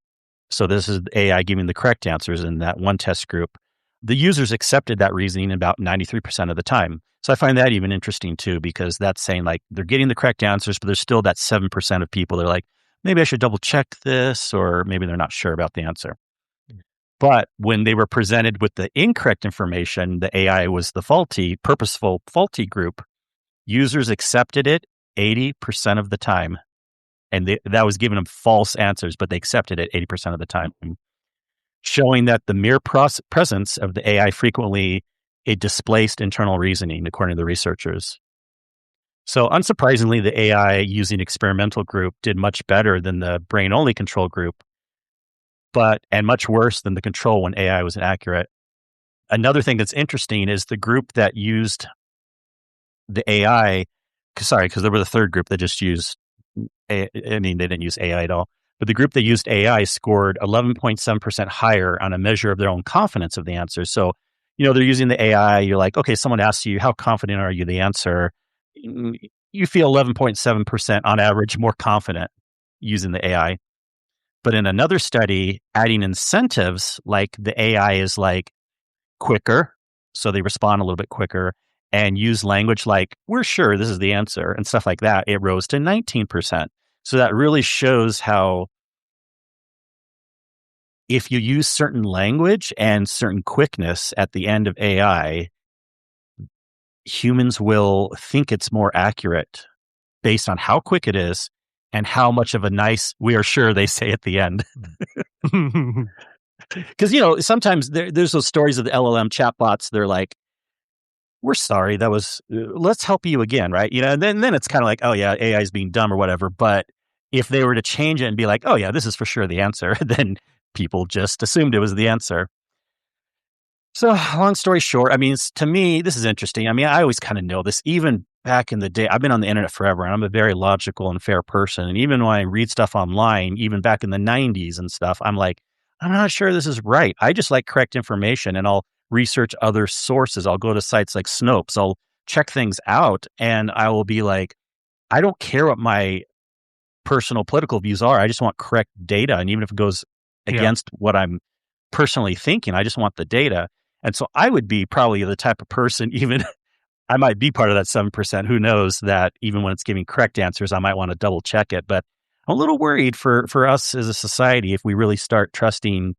so this is AI giving the correct answers in that one test group, the users accepted that reasoning about 93% of the time. So I find that even interesting too, because that's saying like they're getting the correct answers, but there's still that 7% of people that are like, maybe I should double check this, or maybe they're not sure about the answer. But when they were presented with the incorrect information, the AI was the purposeful faulty group, users accepted it 80% of the time. And that was giving them false answers, but they accepted it 80% of the time, showing that the mere presence of the AI frequently, it displaced internal reasoning, according to the researchers. So unsurprisingly, the AI using experimental group did much better than the brain-only control group, and much worse than the control when AI was inaccurate. Another thing that's interesting is the group that used the AI, because there was a third group that just used, they didn't use AI at all, but the group that used AI scored 11.7% higher on a measure of their own confidence of the answer. So, they're using the AI, you're like, okay, someone asks you, how confident are you the answer? You feel 11.7% on average more confident using the AI. But in another study, adding incentives, like the AI is like quicker, so they respond a little bit quicker, and use language like, we're sure this is the answer, and stuff like that, it rose to 19%. So that really shows how if you use certain language and certain quickness at the end of AI, humans will think it's more accurate based on how quick it is and how much of a nice we are sure they say at the end. Because, sometimes there's those stories of the LLM chatbots. They're like, we're sorry, that was, let's help you again, right? And then it's kind of like, oh yeah, AI is being dumb or whatever. But if they were to change it and be like, oh yeah, this is for sure the answer, then people just assumed it was the answer. So long story short, to me, this is interesting. I always kind of know this, even back in the day. I've been on the internet forever, and I'm a very logical and fair person. And even when I read stuff online, even back in the 90s and stuff, I'm like, I'm not sure this is right. I just like correct information, and I'll research other sources. I'll go to sites like Snopes. I'll check things out, and I will be like, I don't care what my personal political views are. I just want correct data. And even if it goes against what I'm personally thinking, I just want the data. And so I would be probably the type of person, even I might be part of that 7%, who knows, that even when it's giving correct answers, I might want to double check it. But I'm a little worried for us as a society if we really start trusting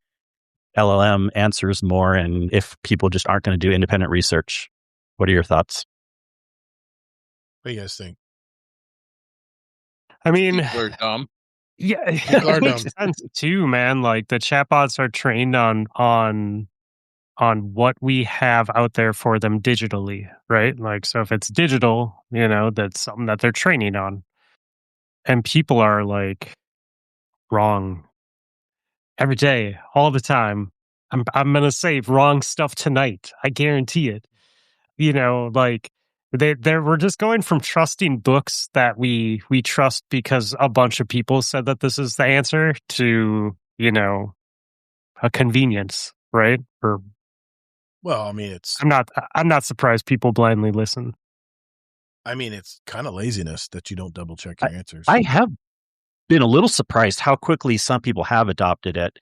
LLM answers more, and if people just aren't going to do independent research. What are your thoughts?
What do you guys think?
People are dumb.
Yeah, it makes sense too, man. Like the chatbots are trained on what we have out there for them digitally, right? Like, so if it's digital, that's something that they're training on. And people are like wrong every day, all the time. I'm going to say wrong stuff tonight. I guarantee it. Like we're just going from trusting books that we trust because a bunch of people said that this is the answer to, a convenience, right?
It's...
I'm not surprised people blindly listen.
It's kind of laziness that you don't double check your answers.
I have been a little surprised how quickly some people have adopted it,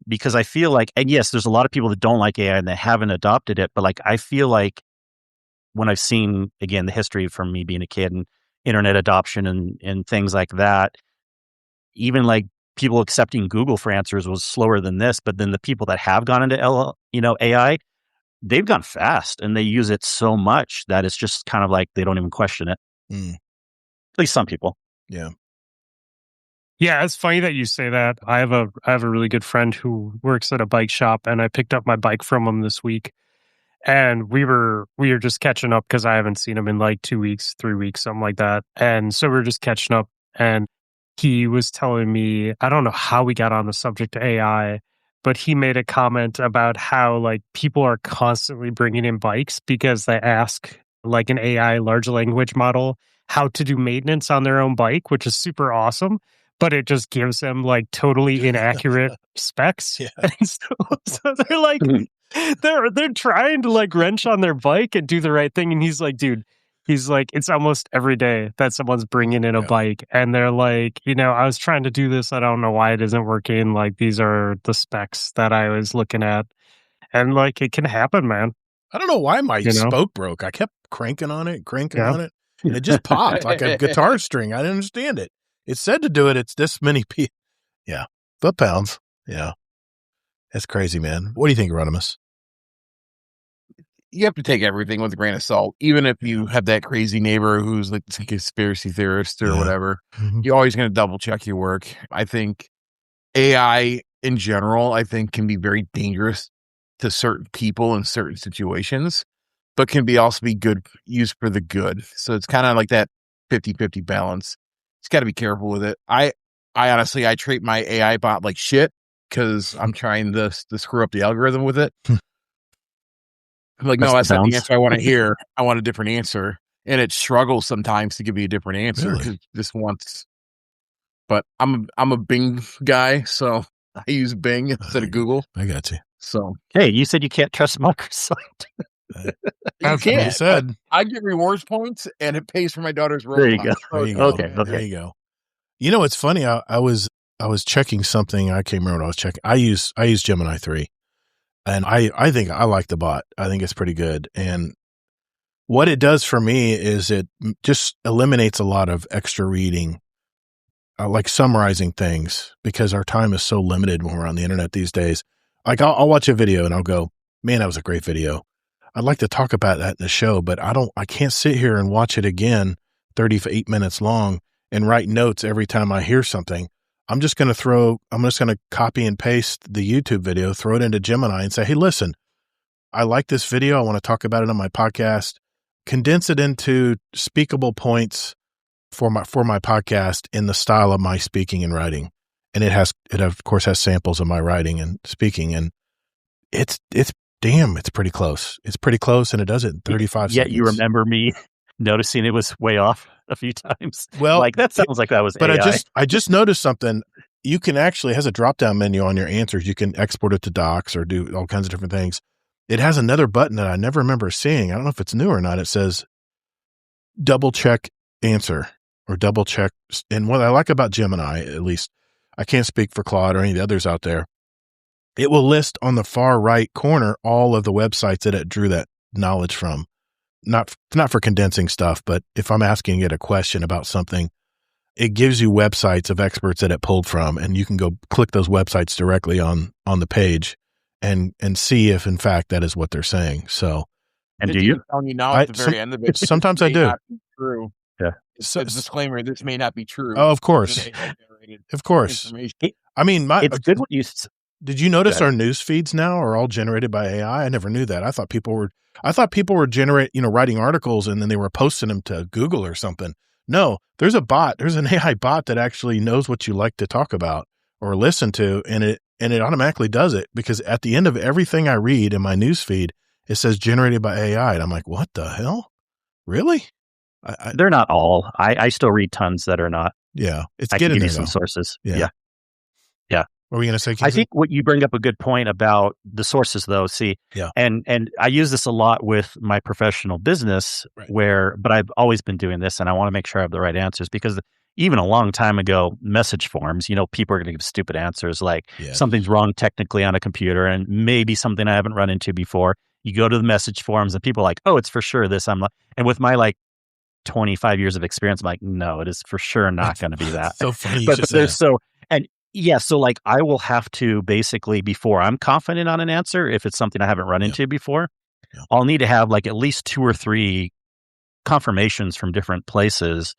because I feel like, and yes, there's a lot of people that don't like AI and they haven't adopted it, but like, I feel like when I've seen, again, the history from me being a kid and internet adoption and things like that, even like people accepting Google for answers was slower than this. But then the people that have gone into AI, they've gone fast, and they use it so much that it's just kind of like they don't even question it. At least some people.
Yeah.
Yeah, it's funny that you say that. I have a really good friend who works at a bike shop, and I picked up my bike from him this week. And we were just catching up because I haven't seen him in like 2 weeks, 3 weeks, something like that. And so we were just catching up, and he was telling me, I don't know how we got on the subject of AI, but he made a comment about how like people are constantly bringing in bikes because they ask like an AI large language model how to do maintenance on their own bike, which is super awesome. But it just gives them like totally inaccurate specs.
Yeah.
And so they're like, they're trying to like wrench on their bike and do the right thing. And he's like, dude, it's almost every day that someone's bringing in a bike, and they're like, I was trying to do this. I don't know why it isn't working. Like, these are the specs that I was looking at. And like, it can happen, man.
I don't know why my spoke broke. I kept cranking on it, on it, and it just popped like a guitar string. I didn't understand it. It said to do it. It's this many people. Yeah. Foot-pounds. Yeah. That's crazy, man. What do you think, Rodimus?
You have to take everything with a grain of salt, even if you have that crazy neighbor who's like a conspiracy theorist or whatever. Mm-hmm. You're always going to double check your work. I think AI in general, can be very dangerous to certain people in certain situations, but can also be good, used for the good. So it's kind of like that 50-50 balance. It's got to be careful with it. I honestly, I treat my AI bot like shit because I'm trying to screw up the algorithm with it. I'm like, no, that's not the answer I want to hear. I want a different answer. And it struggles sometimes to give me a different answer. Really? It just wants, but I'm a Bing guy, so I use Bing instead of Google.
I got you.
So,
hey, you said you can't trust Microsoft.
That's what you said. I get rewards points, and it pays for my daughter's Roblox.
There you go.
There you go.
Okay.
There you go. You know, it's funny. I was checking something. I can't remember what I was checking. I use Gemini 3, and I think I like the bot. I think it's pretty good. And what it does for me is it just eliminates a lot of extra reading, like summarizing things, because our time is so limited when we're on the internet these days. Like I'll watch a video and I'll go, man, that was a great video. I'd like to talk about that in the show, but I can't sit here and watch it again, 38 minutes long, and write notes every time I hear something. I'm just going to copy and paste the YouTube video, throw it into Gemini and say, hey, listen, I like this video. I want to talk about it on my podcast. Condense it into speakable points for my podcast in the style of my speaking and writing. And it of course has samples of my writing and speaking, and it's pretty close. It's pretty close, and it does it in 35 seconds.
Yet you remember me noticing it was way off a few times.
Well,
like that sounds like that was
but
AI.
I just noticed something. You can actually, it has a drop-down menu on your answers. You can export it to docs or do all kinds of different things. It has another button that I never remember seeing. I don't know if it's new or not. It says double check answer or double check. And what I like about Gemini, at least, I can't speak for Claude or any of the others out there. It will list on the far right corner all of the websites that it drew that knowledge from. Not for condensing stuff, but if I'm asking it a question about something, it gives you websites of experts that it pulled from, and you can go click those websites directly on the page and see if in fact that is what they're saying. So,
and do you?
Telling you now at the very end of it.
Sometimes I do.
True.
Yeah.
So, a disclaimer: this may not be true.
Oh, of course, of course. I mean,
it's good when you.
Did you notice our news feeds now are all generated by AI? I never knew that. I thought people were writing articles and then they were posting them to Google or something. No, there's an AI bot that actually knows what you like to talk about or listen to, and it automatically does it, because at the end of everything I read in my news feed, it says generated by AI. And I'm like, what the hell? Really?
They're not all. I still read tons that are not.
Yeah.
I can give you some sources. Yeah.
What were we going to say, Kingsley?
I think what you bring up a good point about the sources, though. See, and I use this a lot with my professional business, but I've always been doing this, and I want to make sure I have the right answers, because even a long time ago, message forms, people are going to give stupid answers like something's wrong technically on a computer, and maybe something I haven't run into before. You go to the message forums, and people are like, "Oh, it's for sure this." I'm like, and with my 25 years of experience, I'm like, no, it is for sure not going to be that.
So funny.
But there's so I will have to basically, before I'm confident on an answer, if it's something I haven't run into before, I'll need to have at least 2 or 3 confirmations from different places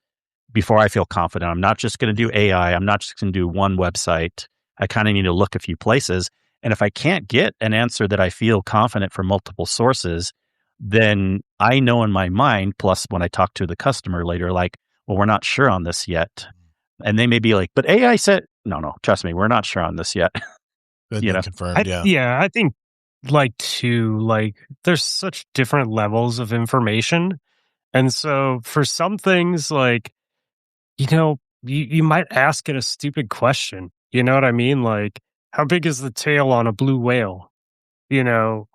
before I feel confident. I'm not just going to do AI. I'm not just going to do one website. I kind of need to look a few places. And if I can't get an answer that I feel confident from multiple sources, then I know in my mind, plus when I talk to the customer later, well, we're not sure on this yet. And they may be like, but AI said, no, trust me, we're not sure on this yet.
Confirmed,
I think there's such different levels of information. And so for some things, you might ask it a stupid question. You know what I mean? Like, how big is the tail on a blue whale? Or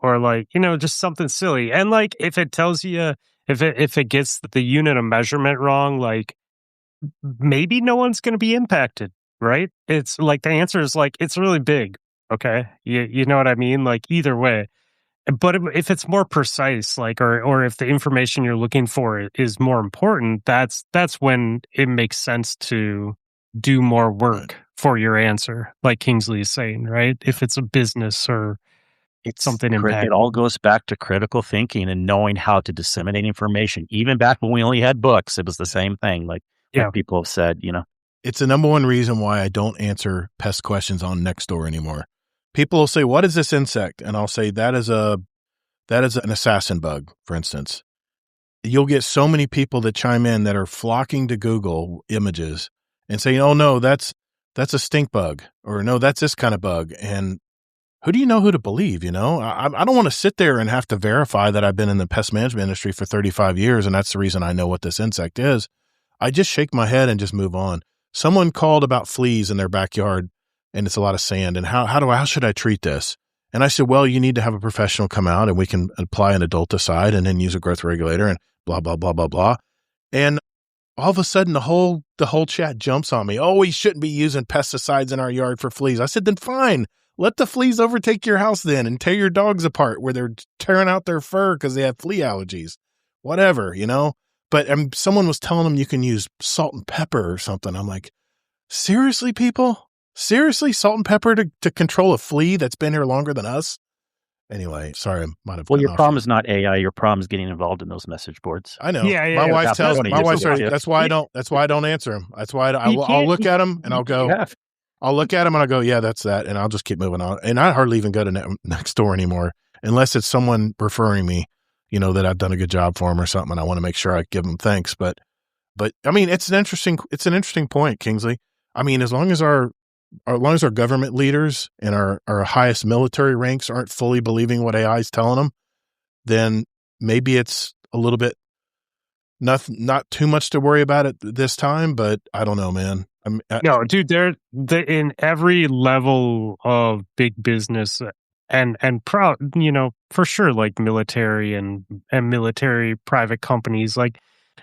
just something silly. And if it tells you, if it gets the unit of measurement wrong, maybe no one's going to be impacted, right? It's the answer is it's really big. Okay. You know what I mean? Either way. But if it's more precise, or if the information you're looking for is more important, that's when it makes sense to do more work for your answer, like Kingsley is saying, right? If it's a business or it's something impactful.
It all goes back to critical thinking and knowing how to disseminate information. Even back when we only had books, it was the same thing. Like people have said,
It's the number one reason why I don't answer pest questions on Nextdoor anymore. People will say, what is this insect? And I'll say, that is an assassin bug, for instance. You'll get so many people that chime in that are flocking to Google images and saying, oh, no, that's a stink bug, or no, that's this kind of bug. And who do you know who to believe? I don't want to sit there and have to verify that I've been in the pest management industry for 35 years, and that's the reason I know what this insect is. I just shake my head and just move on. Someone called about fleas in their backyard, and it's a lot of sand. And how should I treat this? And I said, well, you need to have a professional come out, and we can apply an adulticide and then use a growth regulator and blah, blah, blah, blah, blah. And all of a sudden, the whole chat jumps on me. Oh, we shouldn't be using pesticides in our yard for fleas. I said, then fine. Let the fleas overtake your house then and tear your dogs apart where they're tearing out their fur because they have flea allergies. Whatever, But someone was telling them you can use salt and pepper or something. I'm like, seriously, people? Seriously? Salt and pepper to control a flea that's been here longer than us? Anyway, sorry, I might have.
Well, your problem is not AI. Your problem is getting involved in those message boards.
I know. My wife tells me. That's why I don't. That's why I don't answer them. That's why I'll look at them and I'll go. I'll look at them and I'll go, yeah, that's that, and I'll just keep moving on. And I hardly even go to Nextdoor anymore, unless it's someone referring me, that I've done a good job for them or something, and I want to make sure I give them thanks. But I mean, it's an interesting point, Kingsley. I mean, as long as our government leaders and our highest military ranks aren't fully believing what AI is telling them, then maybe it's a little bit not too much to worry about at this time. But I don't know, man.
No, dude, they're in every level of big business and proud, for sure, like military and military private companies, like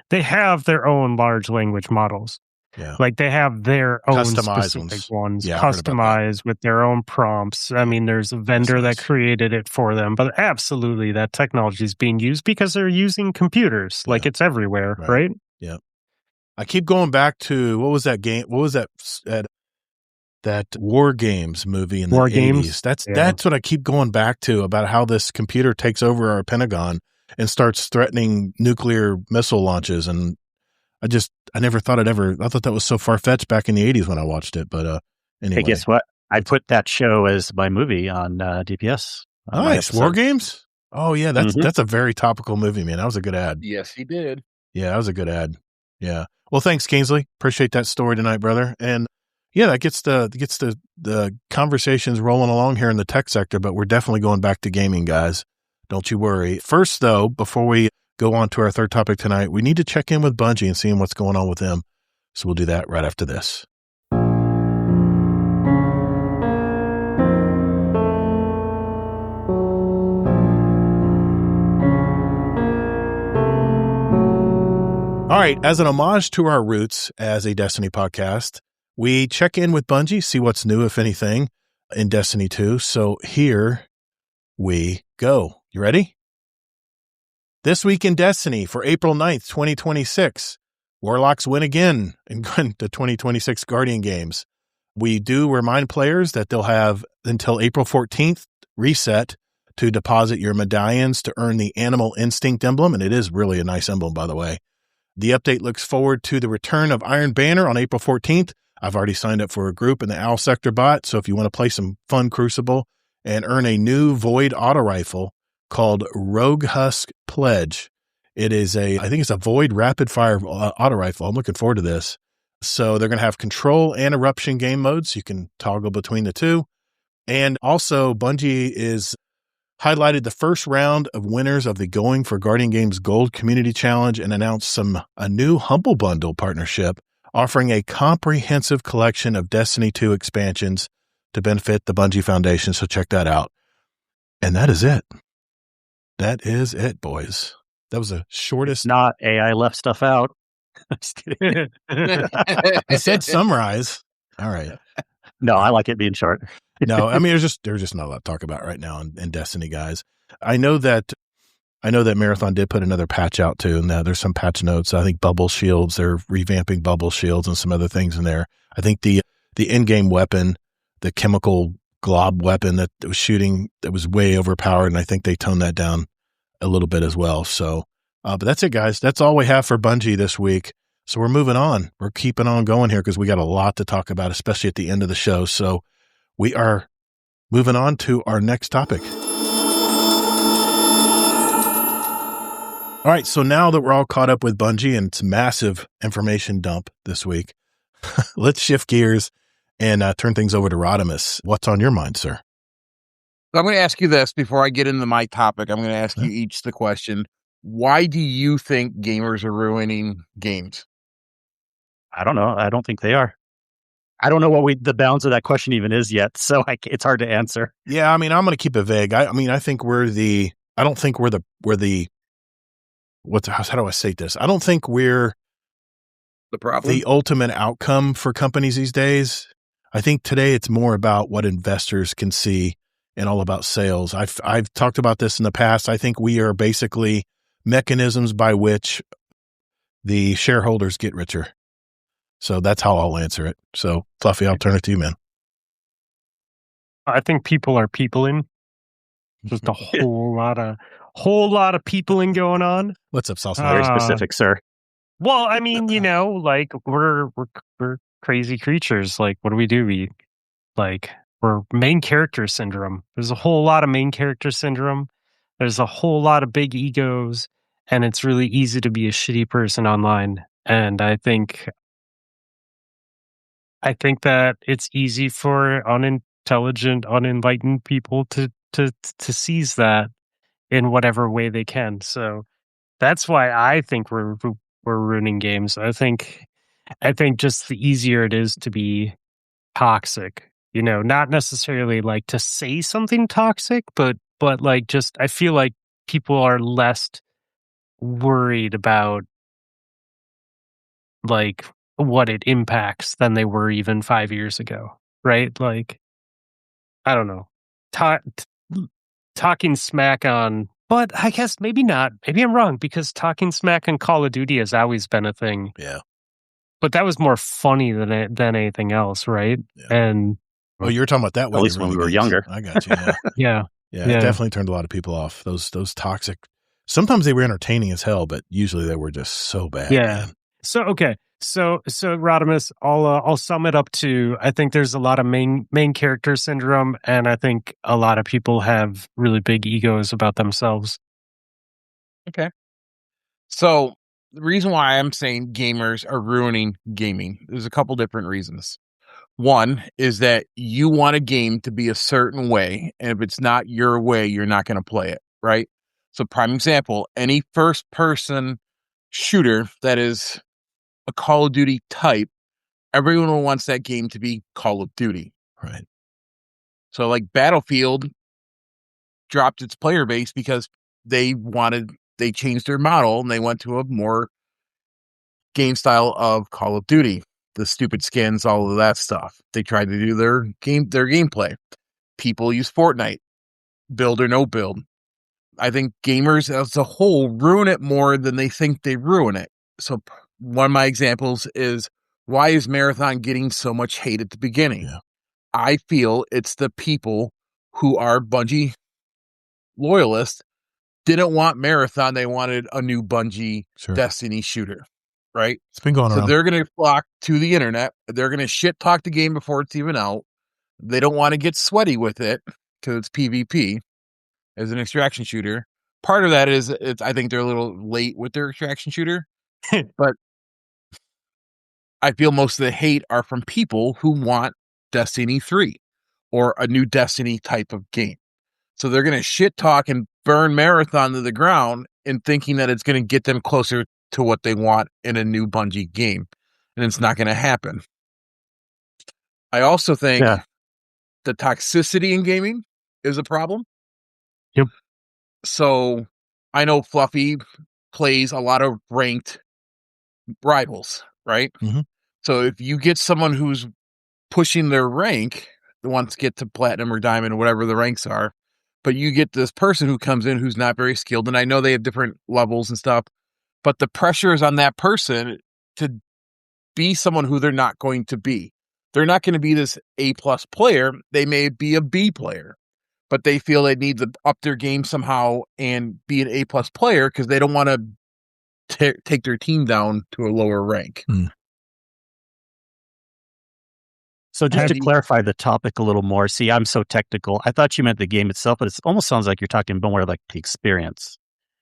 they have their own large language models.
Yeah.
Like they have their own
customized
specific ones
yeah,
customized with their own prompts. I mean, there's a vendor that created it for them, but absolutely that technology is being used because they're using computers. Yeah. Like it's everywhere, right?
Yeah. I keep going back to, what was that game? What was that War Games movie in the 80s? That's what I keep going back to, about how this computer takes over our Pentagon and starts threatening nuclear missile launches. And I never thought I thought that was so far-fetched back in the 80s when I watched it. But anyway.
Hey, guess what? I put that show as my movie on DPS.
Nice. War Games? Oh, yeah. That's a very topical movie, man. That was a good ad.
Yes, he did.
Yeah, that was a good ad. Yeah. Well, thanks, Kingsley. Appreciate that story tonight, brother. And yeah, that gets the conversations rolling along here in the tech sector, but we're definitely going back to gaming, guys. Don't you worry. First, though, before we go on to our third topic tonight, we need to check in with Bungie and see what's going on with them. So we'll do that right after this. All right, as an homage to our roots as a Destiny podcast, we check in with Bungie, see what's new, if anything, in Destiny 2. So here we go. You ready? This week in Destiny for April 9th, 2026, Warlocks win again in the 2026 Guardian Games. We do remind players that they'll have until April 14th reset to deposit your medallions to earn the Animal Instinct emblem, and it is really a nice emblem, by the way. The update looks forward to the return of Iron Banner on April 14th. I've already signed up for a group in the Owl Sector bot, so if you want to play some fun Crucible and earn a new Void auto rifle called Rogue Husk Pledge, I think it's a Void rapid fire auto rifle. I'm looking forward to this. So they're going to have Control and Eruption game modes. You can toggle between the two. And also Bungie is highlighted the first round of winners of the Going for Guardian Games Gold Community Challenge and announced a new Humble Bundle partnership offering a comprehensive collection of Destiny 2 expansions to benefit the Bungie Foundation. So check that out. And that is it. That is it, boys. That was the shortest.
Not AI left stuff out. I'm just kidding.
I said summarize. All right.
No, I like it being short.
No, I mean, there's just not a lot to talk about right now in Destiny, guys. I know that Marathon did put another patch out too, and there's some patch notes. I think bubble shields, they're revamping bubble shields and some other things in there. I think the in-game weapon, the chemical glob weapon that was shooting, that was way overpowered, and I think they toned that down a little bit as well. So, but that's it, guys. That's all we have for Bungie this week. So we're moving on. We're keeping on going here because we got a lot to talk about, especially at the end of the show. So we are moving on to our next topic. All right. So now that we're all caught up with Bungie and its massive information dump this week, let's shift gears and turn things over to Rodimus. What's on your mind, sir?
I'm going to ask you this before I get into my topic. I'm going to ask you each the question. Why do you think gamers are ruining games?
I don't know. I don't think they are. I don't know what the balance of that question even is yet, so it's hard to answer.
Yeah, I mean, I'm going to keep it vague. I think how do I say this? I don't think we're
the problem,
the ultimate outcome for companies these days. I think today it's more about what investors can see and all about sales. I've talked about this in the past. I think we are basically mechanisms by which the shareholders get richer. So that's how I'll answer it. So, Fluffy, I'll turn it to you, man.
I think people are peopling. Just a whole lot of peopling going on.
What's up, Salsa?
Very specific, sir.
Well, I mean, like we're crazy creatures. Like, what do? We're main character syndrome. There's a whole lot of main character syndrome. There's a whole lot of big egos, and it's really easy to be a shitty person online. And I think that it's easy for unintelligent, unenlightened people to seize that in whatever way they can. So that's why I think we're ruining games. I think just the easier it is to be toxic, not necessarily like to say something toxic, but like just I feel like people are less worried about like what it impacts than they were even 5 years ago, right? Like, I don't know, talking smack on, but I guess maybe not. Maybe I'm wrong, because talking smack on Call of Duty has always been a thing.
Yeah.
But that was more funny than anything else, right?
Yeah.
And
you're talking about that
at least when we were younger.
I got you.
Yeah.
Yeah. It definitely turned a lot of people off. Those toxic. Sometimes they were entertaining as hell, but usually they were just so bad.
Yeah.
Man.
So okay. So Rodimus, I'll sum it up to, I think there's a lot of main character syndrome, and I think a lot of people have really big egos about themselves.
Okay. So the reason why I'm saying gamers are ruining gaming, there's a couple different reasons. One is that you want a game to be a certain way, and if it's not your way, you're not going to play it, right? So prime example, any first-person shooter that is a Call of Duty type, everyone wants that game to be Call of Duty.
Right.
So like Battlefield dropped its player base because they changed their model and they went to a more game style of Call of Duty. The stupid skins, all of that stuff. They tried to do their gameplay. People use Fortnite, build or no build. I think gamers as a whole ruin it more than they think they ruin it. So one of my examples is, why is Marathon getting so much hate at the beginning?
Yeah.
I feel it's the people who are Bungie loyalists didn't want Marathon. They wanted a new Bungie Destiny shooter, right?
It's been going around.
So they're going to flock to the internet. They're going to shit talk the game before it's even out. They don't want to get sweaty with it because it's PvP as an extraction shooter. Part of that is I think they're a little late with their extraction shooter, but I feel most of the hate are from people who want Destiny 3 or a new Destiny type of game. So they're going to shit talk and burn Marathon to the ground in thinking that it's going to get them closer to what they want in a new Bungie game. And it's not going to happen. I also think the toxicity in gaming is a problem.
Yep.
So I know Fluffy plays a lot of ranked rivals, right?
Mm-hmm.
So if you get someone who's pushing their rank, that wants to get to platinum or diamond or whatever the ranks are, but you get this person who comes in who's not very skilled, and I know they have different levels and stuff, but the pressure is on that person to be someone who they're not going to be. They're not going to be this A+ player. They may be a B player, but they feel they need to up their game somehow and be an A+ player because they don't want to take their team down to a lower rank.
So just to clarify the topic a little more, see, I'm so technical. I thought you meant the game itself, but it almost sounds like you're talking more like the experience.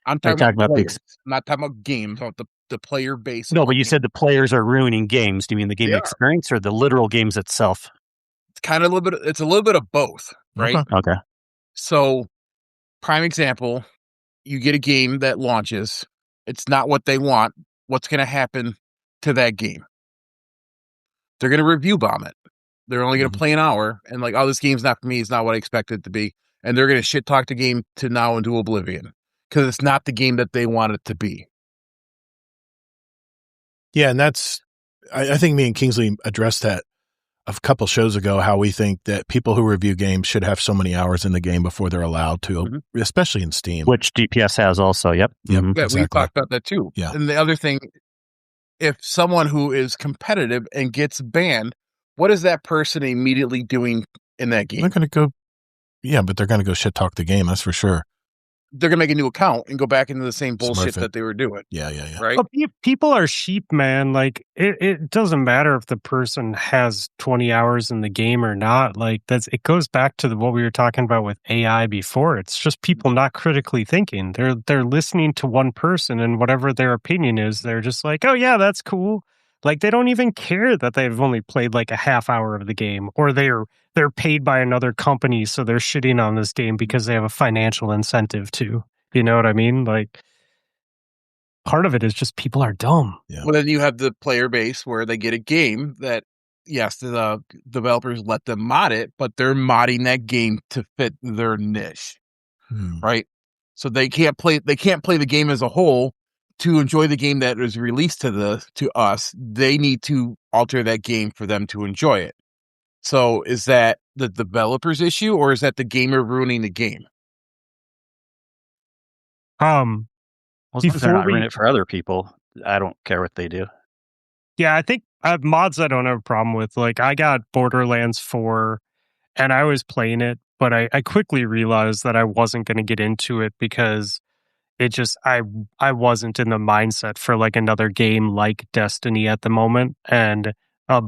I'm talking about players. I'm not talking about games, about the player base.
No, but you said the players are ruining games. Do you mean the game experience or the literal games itself?
It's kind of it's a little bit of both, right?
Okay.
So, prime example, you get a game that launches. It's not what they want. What's going to happen to that game? They're going to review bomb it. They're only going to play an hour and like, oh, this game's not for me. It's not what I expected it to be. And they're going to shit talk the game to now into oblivion because it's not the game that they want it to be.
Yeah. And I think me and Kingsley addressed that a couple shows ago, how we think that people who review games should have so many hours in the game before they're allowed to, especially in Steam.
Which DPS has also. Yep.
Yeah, exactly. We talked about that too.
Yeah.
And the other thing, if someone who is competitive and gets banned, what is that person immediately doing in that game?
They're going to go Yeah, but they're going to go shit talk the game. That's for sure.
They're going to make a new account and go back into the same bullshit that they were doing.
Yeah.
Right?
But people are sheep, man. Like, it doesn't matter if the person has 20 hours in the game or not. Like, it goes back to what we were talking about with AI before. It's just people not critically thinking. They're listening to one person, and whatever their opinion is, they're just like, oh yeah, that's cool. Like, they don't even care that they've only played like a half hour of the game, or they're paid by another company, so they're shitting on this game because they have a financial incentive to. You know what I mean? Like, part of it is just people are dumb.
Yeah.
Well, then you have the player base where they get a game that, yes, the developers let them mod it, but they're modding that game to fit their niche, right? So they can't play the game as a whole to enjoy the game that was released to us. They need to alter that game for them to enjoy it. So is that the developer's issue, or is that the gamer ruining the game?
Well, as long as they're not ruining it for other people, I don't care what they do.
Yeah, I think mods I don't have a problem with. Like, I got Borderlands 4, and I was playing it, but I quickly realized that I wasn't going to get into it because it just, I wasn't in the mindset for like another game like Destiny at the moment. And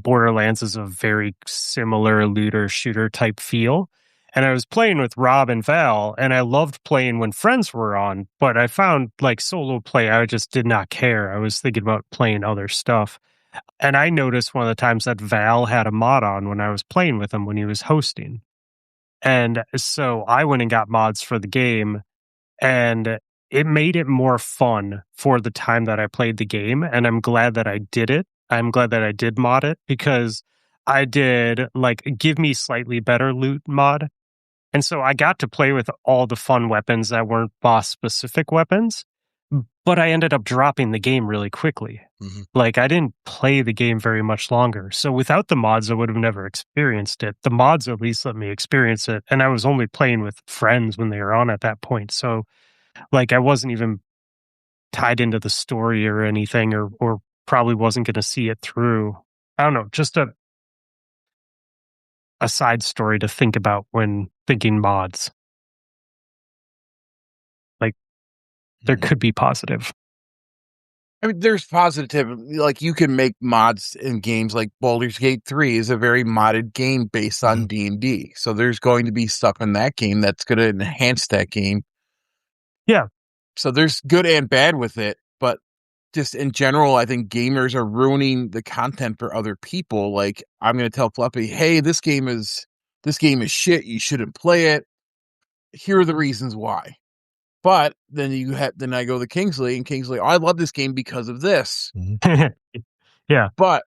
Borderlands is a very similar looter shooter type feel. And I was playing with Rob and Val, and I loved playing when friends were on, but I found like solo play, I just did not care. I was thinking about playing other stuff. And I noticed one of the times that Val had a mod on when I was playing with him when he was hosting. And so I went and got mods for the game, and it made it more fun for the time that I played the game. And I'm glad that I did it. I'm glad that I did mod it, because I did like give me slightly better loot mod. And so I got to play with all the fun weapons that weren't boss specific weapons, but I ended up dropping the game really quickly.
Mm-hmm.
Like, I didn't play the game very much longer. So without the mods, I would have never experienced it. The mods at least let me experience it. And I was only playing with friends when they were on at that point. So like, I wasn't even tied into the story or anything, or probably wasn't going to see it through. I don't know, just a side story to think about when thinking mods. Like, there could be positive.
I mean, there's positive. Like, you can make mods in games like Baldur's Gate 3 is a very modded game based on D&D. So there's going to be stuff in that game that's going to enhance that game.
Yeah.
So there's good and bad with it, but just in general, I think gamers are ruining the content for other people. Like, I'm going to tell Fluffy, hey, this game is shit. You shouldn't play it. Here are the reasons why. But then then I go to Kingsley, and Kingsley, I love this game because of this.
Yeah.
But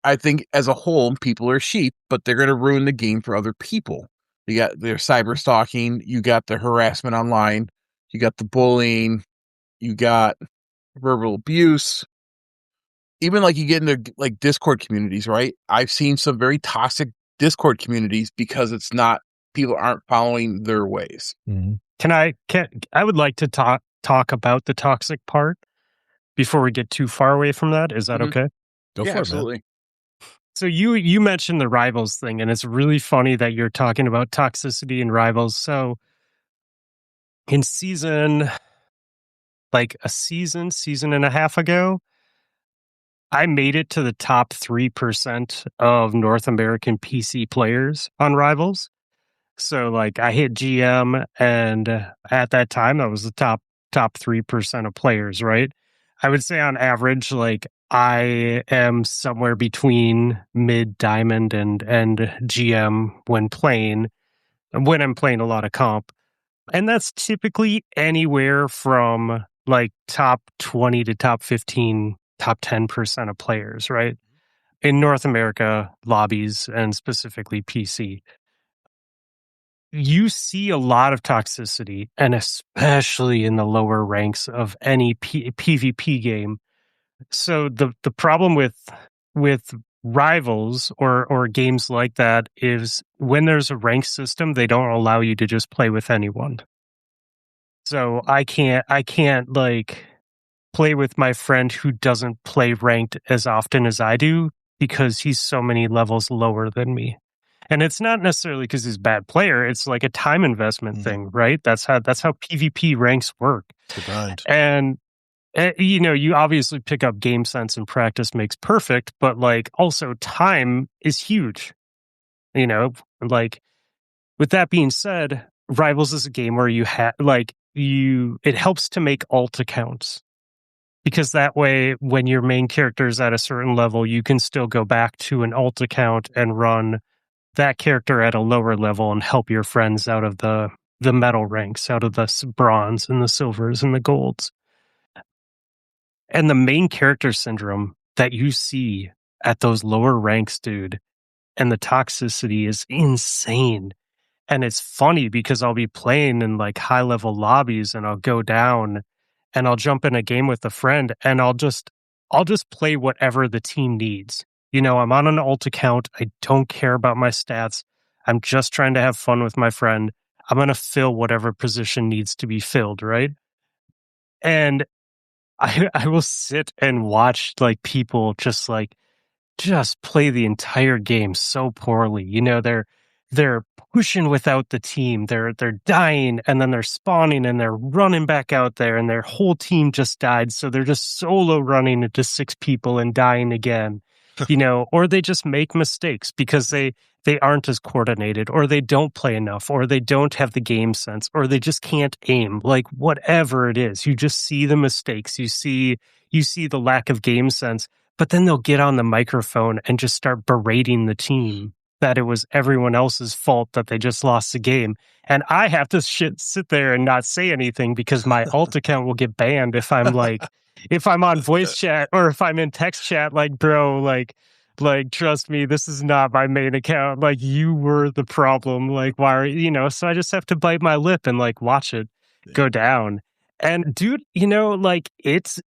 I think as a whole, people are sheep, but they're going to ruin the game for other people. You got their cyber stalking, you got the harassment online, you got the bullying, you got verbal abuse. Even like you get into like Discord communities, right? I've seen some very toxic Discord communities because people aren't following their ways.
Mm-hmm.
I would like to talk about the toxic part before we get too far away from that. Is that okay?
Go for it,
absolutely.
man.
So you mentioned the Rivals thing, and it's really funny that you're talking about toxicity in Rivals. So in season and a half ago, I made it to the top 3% of North American PC players on Rivals. So like, I hit GM, and at that time that was the top 3% of players, right? I would say on average, like, I am somewhere between mid diamond and GM when I'm playing a lot of comp. And that's typically anywhere from like top 20 to top 15, top 10% of players, right? In North America lobbies, and specifically PC. You see a lot of toxicity, and especially in the lower ranks of any PvP game. So the problem with Rivals or games like that is when there's a rank system, they don't allow you to just play with anyone. So I can't like play with my friend who doesn't play ranked as often as I do, because he's so many levels lower than me. And it's not necessarily because he's a bad player. It's like a time investment thing, right? That's how PvP ranks work.
It's a grind.
And you know, you obviously pick up game sense and practice makes perfect, but like also time is huge. You know, like with that being said, Rivals is a game where you have it helps to make alt accounts, because that way when your main character is at a certain level, you can still go back to an alt account and run that character at a lower level and help your friends out of the metal ranks, out of the bronze and the silvers and the golds. And the main character syndrome that you see at those lower ranks, dude, and the toxicity is insane. And it's funny because I'll be playing in like high level lobbies and I'll go down and I'll jump in a game with a friend and I'll just play whatever the team needs. You know, I'm on an alt account. I don't care about my stats. I'm just trying to have fun with my friend. I'm going to fill whatever position needs to be filled, right? And I will sit and watch like people just play the entire game so poorly. You know, they're pushing without the team. They're dying and then they're spawning and they're running back out there and their whole team just died. So they're just solo running into 6 people and dying again, you know, or they just make mistakes because they aren't as coordinated, or they don't play enough, or they don't have the game sense, or they just can't aim. Like whatever it is, you just see the mistakes. You see the lack of game sense, but then they'll get on the microphone and just start berating the team that it was everyone else's fault that they just lost the game. And I have to sit there and not say anything because my alt account will get banned if I'm if I'm on voice chat or if I'm in text chat, like, bro, like, trust me, this is not my main account. Like, you were the problem. Like, why are you know? So I just have to bite my lip and like watch it go down. And dude, you know, like it's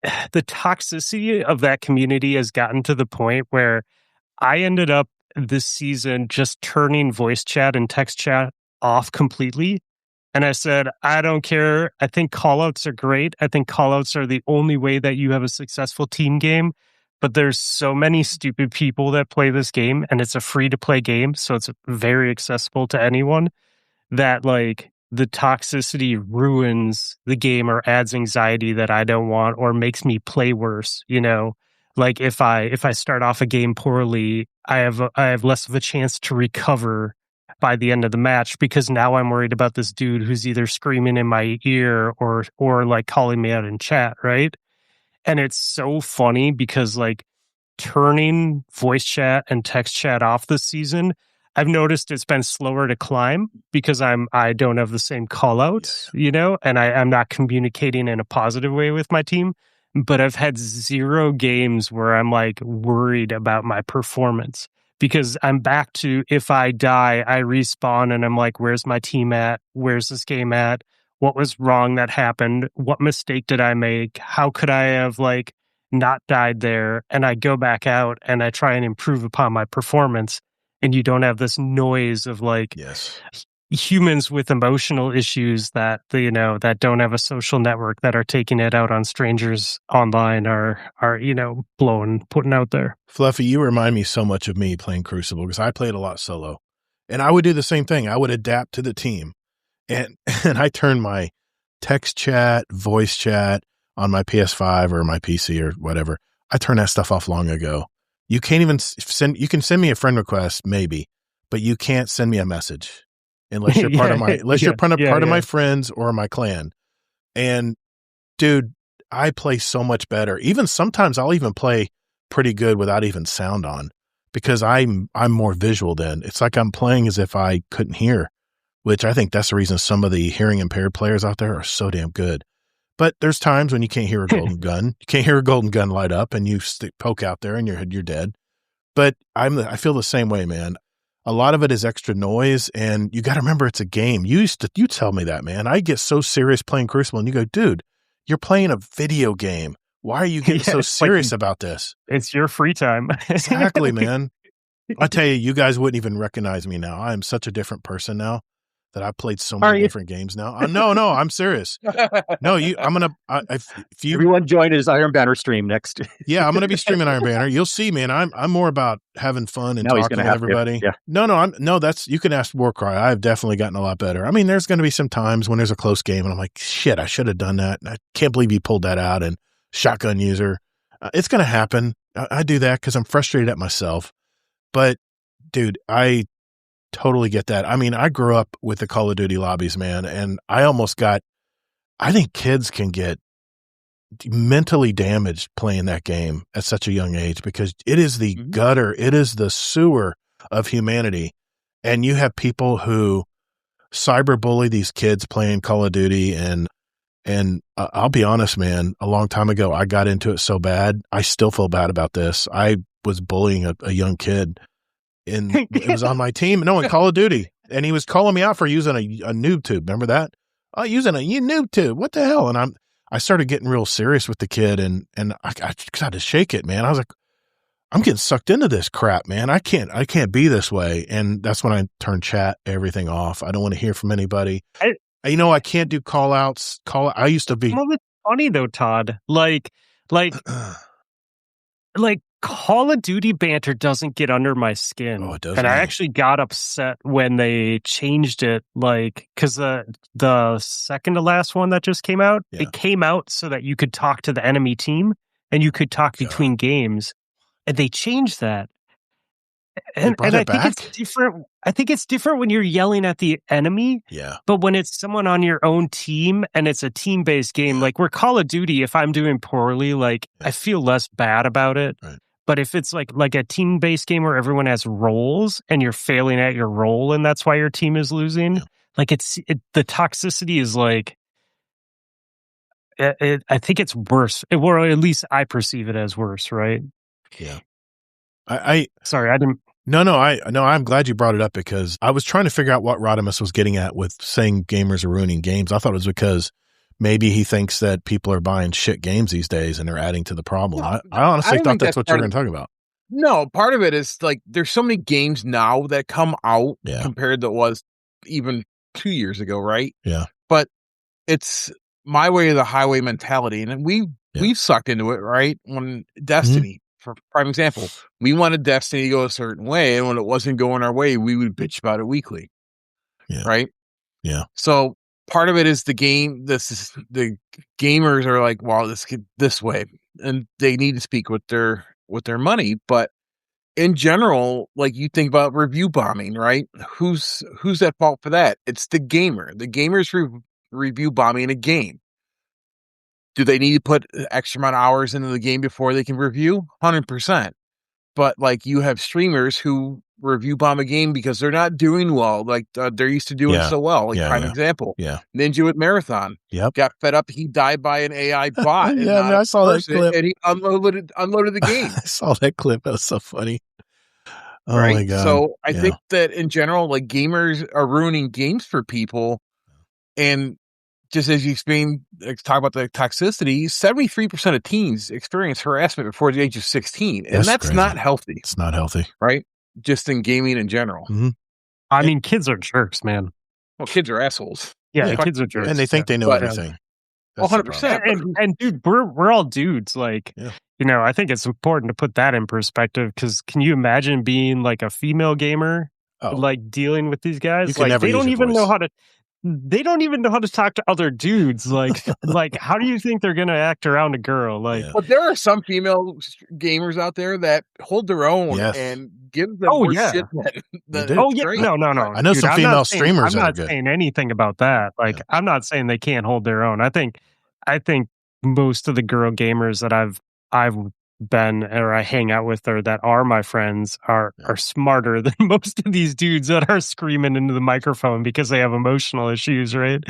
the toxicity of that community has gotten to the point where I ended up this season just turning voice chat and text chat off completely. And I said, I don't care. I think callouts are great. I think callouts are the only way that you have a successful team game. But there's so many stupid people that play this game, and it's a free-to-play game, so it's very accessible to anyone, that like the toxicity ruins the game or adds anxiety that I don't want or makes me play worse, you know? Like if I start off a game poorly, I have less of a chance to recover by the end of the match because now I'm worried about this dude who's either screaming in my ear or like calling me out in chat, right? And it's so funny because like turning voice chat and text chat off this season, I've noticed it's been slower to climb because I don't have the same call outs, you know, and I'm not communicating in a positive way with my team. But I've had 0 games where I'm like worried about my performance because I'm back to, if I die, I respawn and I'm like, where's my team at? Where's this game at? What was wrong that happened? What mistake did I make? How could I have like not died there? And I go back out and I try and improve upon my performance. And you don't have this noise of like humans with emotional issues that, you know, that don't have a social network, that are taking it out on strangers online, are you know, putting out there.
Fluffy, you remind me so much of me playing Crucible because I played a lot solo. And I would do the same thing. I would adapt to the team. And I turn my text chat, voice chat on my PS5 or my PC or whatever. I turned that stuff off long ago. You can't even you can send me a friend request maybe, but you can't send me a message unless you're part of my, part of my friends or my clan. And dude, I play so much better. Even sometimes I'll even play pretty good without even sound on because I'm more visual then. It's like I'm playing as if I couldn't hear, which I think that's the reason some of the hearing impaired players out there are so damn good. But there's times when you can't hear a golden gun. You can't hear a golden gun light up and you poke out there and you're dead. But I feel the same way, man. A lot of it is extra noise, and you got to remember it's a game. You tell me that, man. I get so serious playing Crucible, and you go, dude, you're playing a video game. Why are you getting so serious about this?
It's your free time.
Exactly, man. I tell you, you guys wouldn't even recognize me now. I am such a different person now. that I've played so many different games now. No, I'm serious. No, I'm gonna. If you
everyone join his Iron Banner stream next.
Yeah, I'm gonna be streaming Iron Banner. You'll see, man. I'm more about having fun and talking with everybody.
Yeah.
No, that's you can ask Warcry. I've definitely gotten a lot better. I mean, there's going to be some times when there's a close game and I'm like, shit, I should have done that. And I can't believe you pulled that out. And shotgun user, it's going to happen. I do that because I'm frustrated at myself. But dude, I totally get that. I mean, I grew up with the Call of Duty lobbies, man, and I think kids can get mentally damaged playing that game at such a young age because it is the gutter, it is the sewer of humanity. And you have people who cyberbully these kids playing Call of Duty. And I'll be honest, man, a long time ago, I got into it so bad. I still feel bad about this. I was bullying a young kid. It was on my team. No, in Call of Duty. And he was calling me out for using a noob tube. Remember that? Oh, using a noob tube. What the hell? And I started getting real serious with the kid and I had to shake it, man. I was like, I'm getting sucked into this crap, man. I can't be this way. And that's when I turned everything off. I don't want to hear from anybody. I can't do call outs. I used to be.
Well, it's funny though, Todd. Like Call of Duty banter doesn't get under my skin.
Oh, it doesn't.
And I actually got upset when they changed it, because the second to last one that just came out, it came out so that you could talk to the enemy team and you could talk between games. And they changed that. And I think it's different. I think it's different when you're yelling at the enemy.
Yeah.
But when it's someone on your own team and it's a team-based game, like where Call of Duty, if I'm doing poorly, I feel less bad about it.
Right.
But if it's like a team-based game where everyone has roles and you're failing at your role and that's why your team is losing, the toxicity is I think it's worse. Or at least I perceive it as worse, right?
Yeah.
Sorry, I didn't.
No, I'm glad you brought it up because I was trying to figure out what Rodimus was getting at with saying gamers are ruining games. I thought it was because maybe he thinks that people are buying shit games these days and they're adding to the problem. No, I honestly thought that's what you were going to talk about.
No, part of it is there's so many games now that come out compared to what was even 2 years ago, right?
Yeah.
But it's my way or the highway mentality. And we've sucked into it, right? When Destiny, for prime example, we wanted Destiny to go a certain way. And when it wasn't going our way, we would bitch about it weekly.
Yeah.
Right?
Yeah.
So part of it is the gamers are like, well, this way. And they need to speak with their money. But in general, you think about review bombing, right? Who's at fault for that? It's the gamer. The gamer's review bombing a game. Do they need to put extra amount of hours into the game before they can review? 100%. But you have streamers who review bomb a game because they're not doing well. They're used to doing so well. Prime example.
Yeah.
Ninja with Marathon.
Yep.
Got fed up. He died by an AI bot.
I saw that clip.
And he unloaded the game.
I saw that clip. That was so funny. Oh
right?
My God.
So I think that in general, gamers are ruining games for people. And just as you explained, talk about the toxicity, 73% of teens experience harassment before the age of 16. And that's not healthy.
It's not healthy.
Right? Just in gaming in general.
Mm-hmm.
I mean, kids are jerks, man.
Well, kids are assholes.
Yeah, kids are jerks.
And they think they know everything.
100%.
And dude, we're all dudes. I think it's important to put that in perspective because can you imagine being a female gamer, dealing with these guys? They don't even know how to. They don't even know how to talk to other dudes. How do you think they're going to act around a girl?
But there are some female gamers out there that hold their own and give them more shit.
No.
I know some female streamers.
I'm not saying anything about that. I'm not saying they can't hold their own. I think most of the girl gamers that I've been or I hang out with or that are my friends are smarter than most of these dudes that are screaming into the microphone because they have emotional issues, right?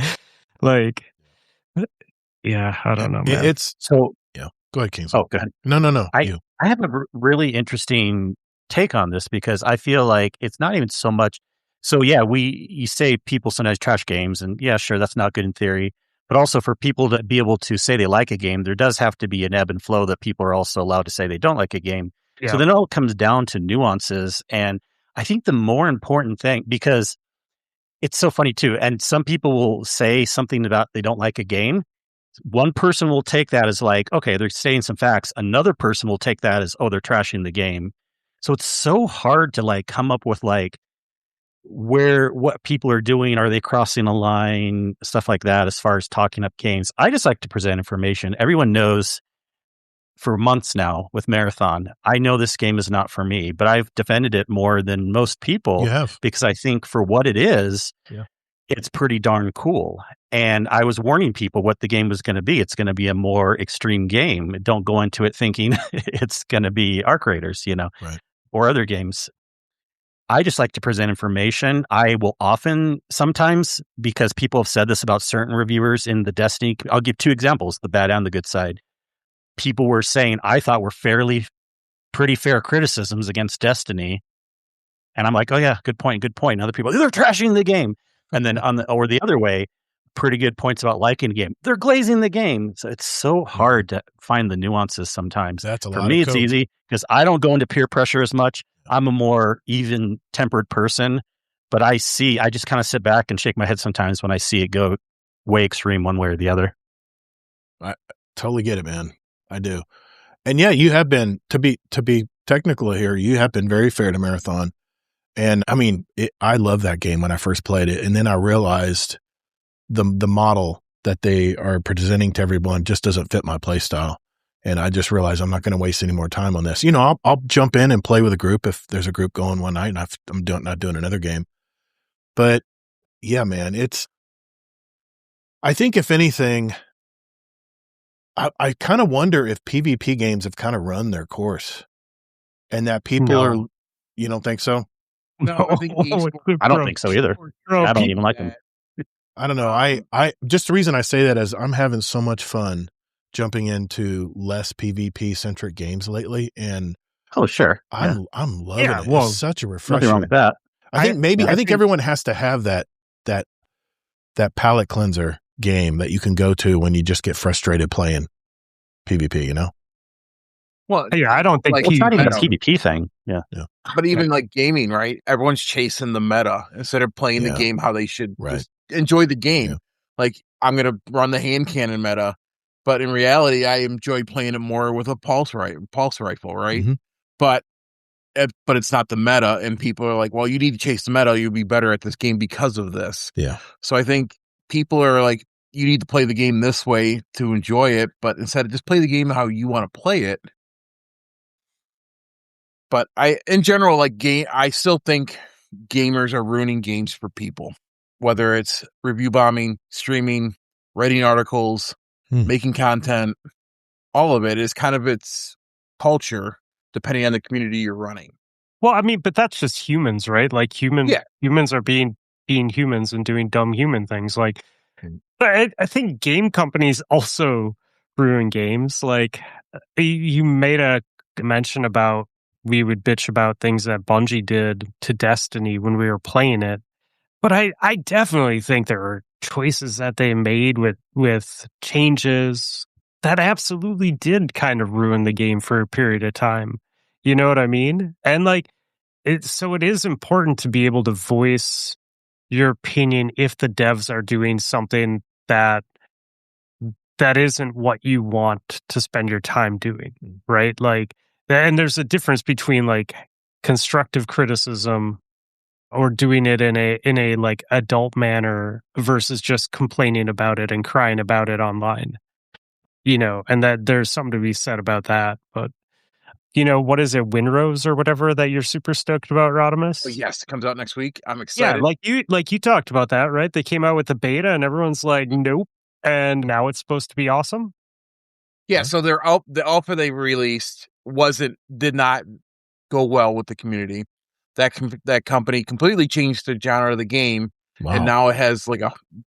I don't know, man.
It's so Go ahead, Kings.
Oh, go ahead.
No.
I have a really interesting take on this because I feel like it's not even so much. So you say people sometimes trash games, and sure, that's not good in theory. But also for people to be able to say they like a game, there does have to be an ebb and flow that people are also allowed to say they don't like a game. Yeah. So then it all comes down to nuances. And I think the more important thing, because it's so funny too. And some people will say something about they don't like a game. One person will take that as like, okay, they're stating some facts. Another person will take that as, oh, they're trashing the game. So it's so hard to like come up with like what people are doing. Are they crossing a line? Stuff like that as far as talking up games. I just like to present information. Everyone knows for months now with Marathon, I know this game is not for me, but I've defended it more than most people.
You have.
Because I think for what it is, it's pretty darn cool. And I was warning people what the game was going to be. It's going to be a more extreme game. Don't go into it thinking it's going to be Arc Raiders,
right,
or other games. I just like to present information. I will often, sometimes, because people have said this about certain reviewers in the Destiny, I'll give 2 examples, the bad and the good side. People were saying I thought were pretty fair criticisms against Destiny. And I'm like, oh yeah, good point. And other people, they're trashing the game. And then or the other way, pretty good points about liking the game. They're glazing the game. So it's so hard to find the nuances sometimes.
That's a lot.
For me, it's easy because I don't go into peer pressure as much. I'm a more even-tempered person, but I just kind of sit back and shake my head sometimes when I see it go way extreme one way or the other.
I totally get it, man. I do. And yeah, you have been, to be technical here, you have been very fair to Marathon. And I mean, I love that game when I first played it. And then I realized the model that they are presenting to everyone just doesn't fit my play style. And I just realized I'm not going to waste any more time on this. I'll jump in and play with a group if there's a group going one night and I'm not doing another game. But yeah, man, I think if anything, I kind of wonder if PvP games have kind of run their course and that people are, you don't think so?
No,
I don't think so either. I don't even like them.
I don't know. I just the reason I say that is I'm having so much fun jumping into less PvP centric games lately. And
oh, sure.
I'm loving it.
Well,
it's such a refreshing.
Nothing wrong with that.
I think everyone has to have that palate cleanser game that you can go to when you just get frustrated playing PvP,
Well, yeah, I don't think
it's not even a PvP thing. Yeah.
But even like gaming, right? Everyone's chasing the meta instead of playing the game how they should just enjoy the game.
Yeah.
Like, I'm going to run the hand cannon meta, but in reality, I enjoy playing it more with a pulse rifle, right?
Mm-hmm.
But it's not the meta, and people are like, well, you need to chase the meta. You'll be better at this game because of this.
Yeah.
So I think people are like, you need to play the game this way to enjoy it, but instead of just play the game how you want to play it. But in general, I still think gamers are ruining games for people, whether it's review bombing, streaming, writing articles, making content. All of it is kind of its culture, depending on the community you're running.
Well, I mean, but that's just humans, right? Like humans are being humans and doing dumb human things. Like, I think game companies also ruin games. Like, you made a mention about we would bitch about things that Bungie did to Destiny when we were playing it. But I definitely think there are choices that they made with changes that absolutely did kind of ruin the game for a period of time. You know what I mean? And it is important to be able to voice your opinion if the devs are doing something that isn't what you want to spend your time doing, right? And there's a difference between constructive criticism or doing it in a adult manner versus just complaining about it and crying about it online. And that there's something to be said about that. But what is it, Winrose or whatever that you're super stoked about, Rodimus?
Oh, yes, it comes out next week. I'm excited.
Yeah, you talked about that, right? They came out with the beta and everyone's like, nope. And now it's supposed to be awesome.
Yeah, so the alpha they released did not go well with the community. That company completely changed the genre of the game, and now it has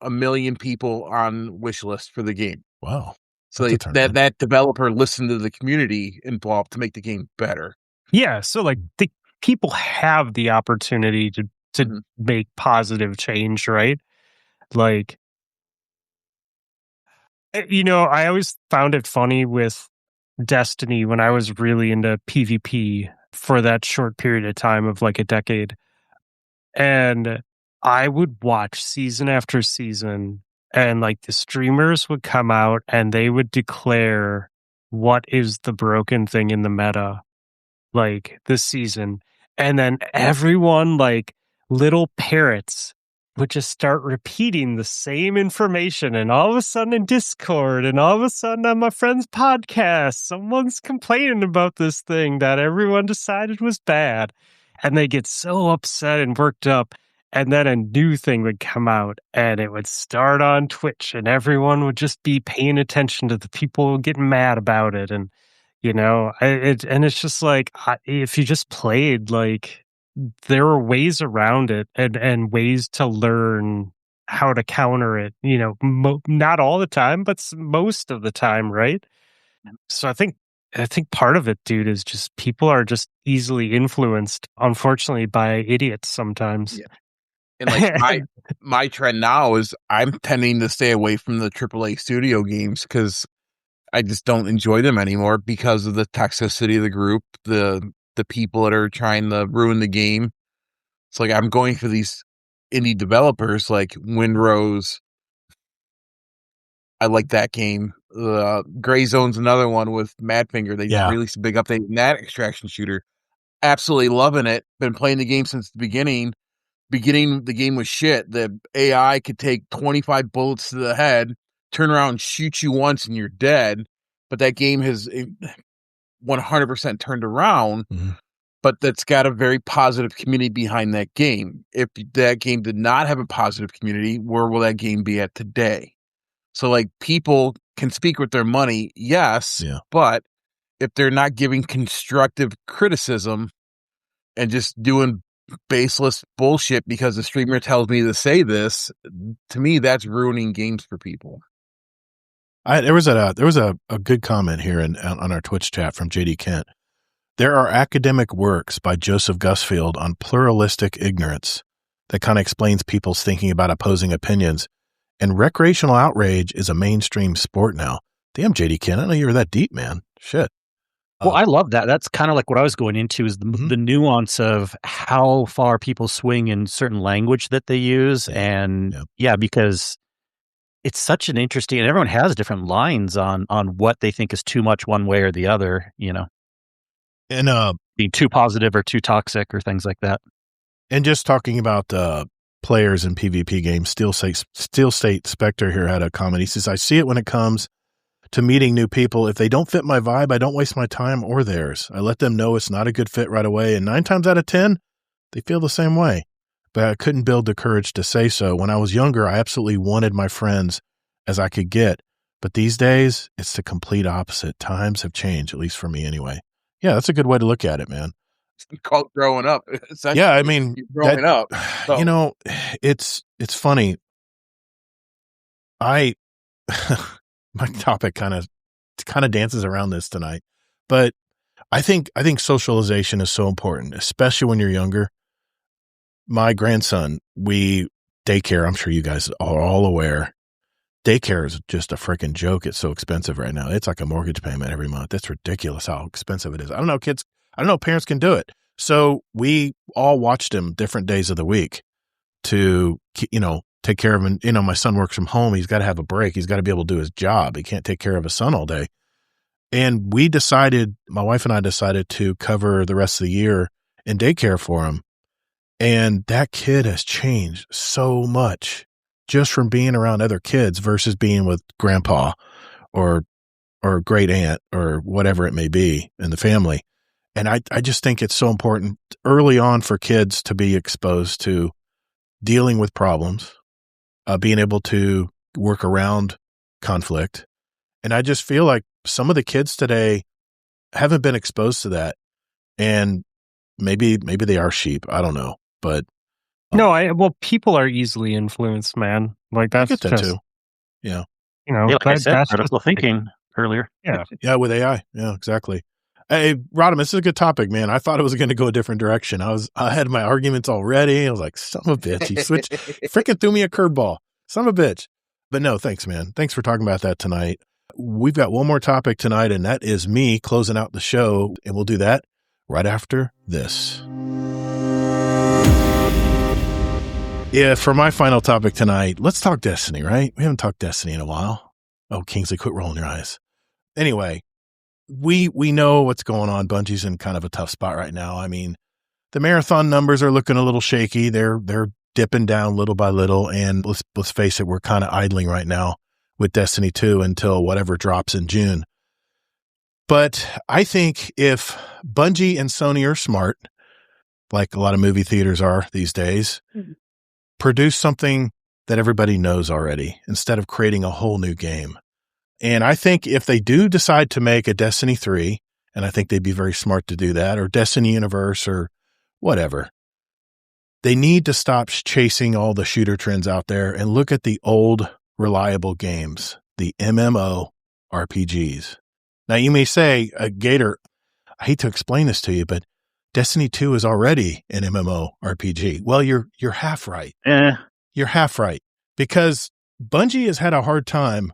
a million people on wish list for the game.
Wow!
So that developer listened to the community involved to make the game better.
Yeah, so the people have the opportunity to make positive change, right? I always found it funny with Destiny when I was really into PvP for that short period of time of a decade. And I would watch season after season, and like the streamers would come out and they would declare what is the broken thing in the meta, like this season. And then everyone, like little parrots, would just start repeating the same information. And all of a sudden in Discord, and all of a sudden on my friend's podcast, someone's complaining about this thing that everyone decided was bad. And they get so upset and worked up. And then a new thing would come out and it would start on Twitch and everyone would just be paying attention to the people getting mad about it. And, you know, it's just like, if you just played, like, there were ways around it and ways to learn how to counter it, you know, not all the time, but most of the time. Right. So I think part of it, dude, is just people are just easily influenced, unfortunately, by idiots sometimes.
Yeah. And like my trend now is I'm tending to stay away from the AAA studio games because I just don't enjoy them anymore because of the toxicity of the group, the people that are trying to ruin the game. It's like I'm going for these indie developers like Windrose. I like that game. Gray Zone's another one with Madfinger. They released a big update in that extraction shooter. Absolutely loving it. Been playing the game since the beginning. The game was shit. The AI could take 25 bullets to the head, turn around and shoot you once and you're dead. But that game has 100% turned around, but that's got a very positive community behind that game. If that game did not have a positive community, where will that game be at today? So like people can speak with their money, yes, but if they're not giving constructive criticism and just doing baseless bullshit because the streamer tells me to say this, to me that's ruining games for people.
There was a good comment here on our Twitch chat from JD Kent. There are academic works by Joseph Gusfield on pluralistic ignorance that kind of explains people's thinking about opposing opinions. And recreational outrage is a mainstream sport now. Damn, JD Kent, I didn't know you were that deep, man. Shit.
Well, I love that. That's kind of like what I was going into is the nuance of how far people swing in certain language that they use. And because it's such an interesting, and everyone has different lines on what they think is too much one way or the other, you know,
and
being too positive or too toxic or things like that.
And just talking about players in PvP games, Steel State Spectre here had a comment. He says, I see it when it comes to meeting new people. If they don't fit my vibe, I don't waste my time or theirs. I let them know it's not a good fit right away. And 9 times out of 10, they feel the same way. But I couldn't build the courage to say so. When I was younger, I absolutely wanted my friends as I could get. But these days, it's the complete opposite. Times have changed, at least for me anyway. Yeah, that's a good way to look at it, man.
It's called growing up.
Yeah, I mean,
growing up. So.
You know, it's funny. My topic kind of dances around this tonight, but I think socialization is so important, especially when you're younger. My grandson, daycare, I'm sure you guys are all aware. Daycare is just a freaking joke. It's so expensive right now. It's like a mortgage payment every month. It's ridiculous how expensive it is. I don't know parents can do it. So we all watched him different days of the week to, take care of him. My son works from home. He's got to have a break. He's got to be able to do his job. He can't take care of his son all day. And my wife and I decided to cover the rest of the year in daycare for him. And that kid has changed so much just from being around other kids versus being with grandpa or great aunt or whatever it may be in the family. And I just think it's so important early on for kids to be exposed to dealing with problems, being able to work around conflict. And I just feel like some of the kids today haven't been exposed to that. And maybe they are sheep. I don't know. But
people are easily influenced, man. Like that's
I get that too. Yeah.
Like I said, critical thinking earlier.
Yeah.
Yeah, with AI. Yeah, exactly. Hey, Rodham, this is a good topic, man. I thought it was going to go a different direction. I had my arguments already. I was like, son of a bitch. He freaking threw me a curveball. Son of a bitch. But no, thanks, man. Thanks for talking about that tonight. We've got one more topic tonight, and that is me closing out the show. And we'll do that right after this. Yeah, for my final topic tonight, let's talk Destiny, right? We haven't talked Destiny in a while. Oh, Kingsley, quit rolling your eyes. Anyway, we know what's going on. Bungie's in kind of a tough spot right now. I mean, the marathon numbers are looking a little shaky. They're dipping down little by little, and let's face it, we're kind of idling right now with Destiny 2 until whatever drops in June. But I think if Bungie and Sony are smart, like a lot of movie theaters are these days, produce something that everybody knows already instead of creating a whole new game. And I think if they do decide to make a Destiny 3, and I think they'd be very smart to do that, or Destiny Universe or whatever, they need to stop chasing all the shooter trends out there and look at the old, reliable games, the MMO RPGs. Now, you may say, Gator, I hate to explain this to you, but Destiny 2 is already an MMO RPG. Well, you're half right. You're half right, because Bungie has had a hard time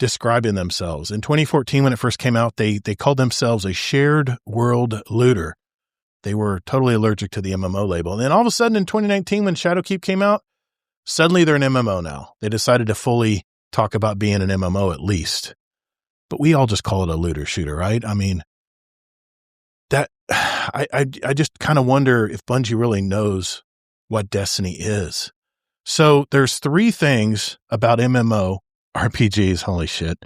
describing themselves. In 2014, when it first came out, they called themselves a shared world looter. They were totally allergic to the MMO label. And then all of a sudden in 2019, when Shadowkeep came out, suddenly they're an MMO now. They decided to fully talk about being an MMO at least. But we all just call it a looter shooter, right? I mean, that I just kind of wonder if Bungie really knows what Destiny is. So there's 3 things about MMO RPGs, holy shit,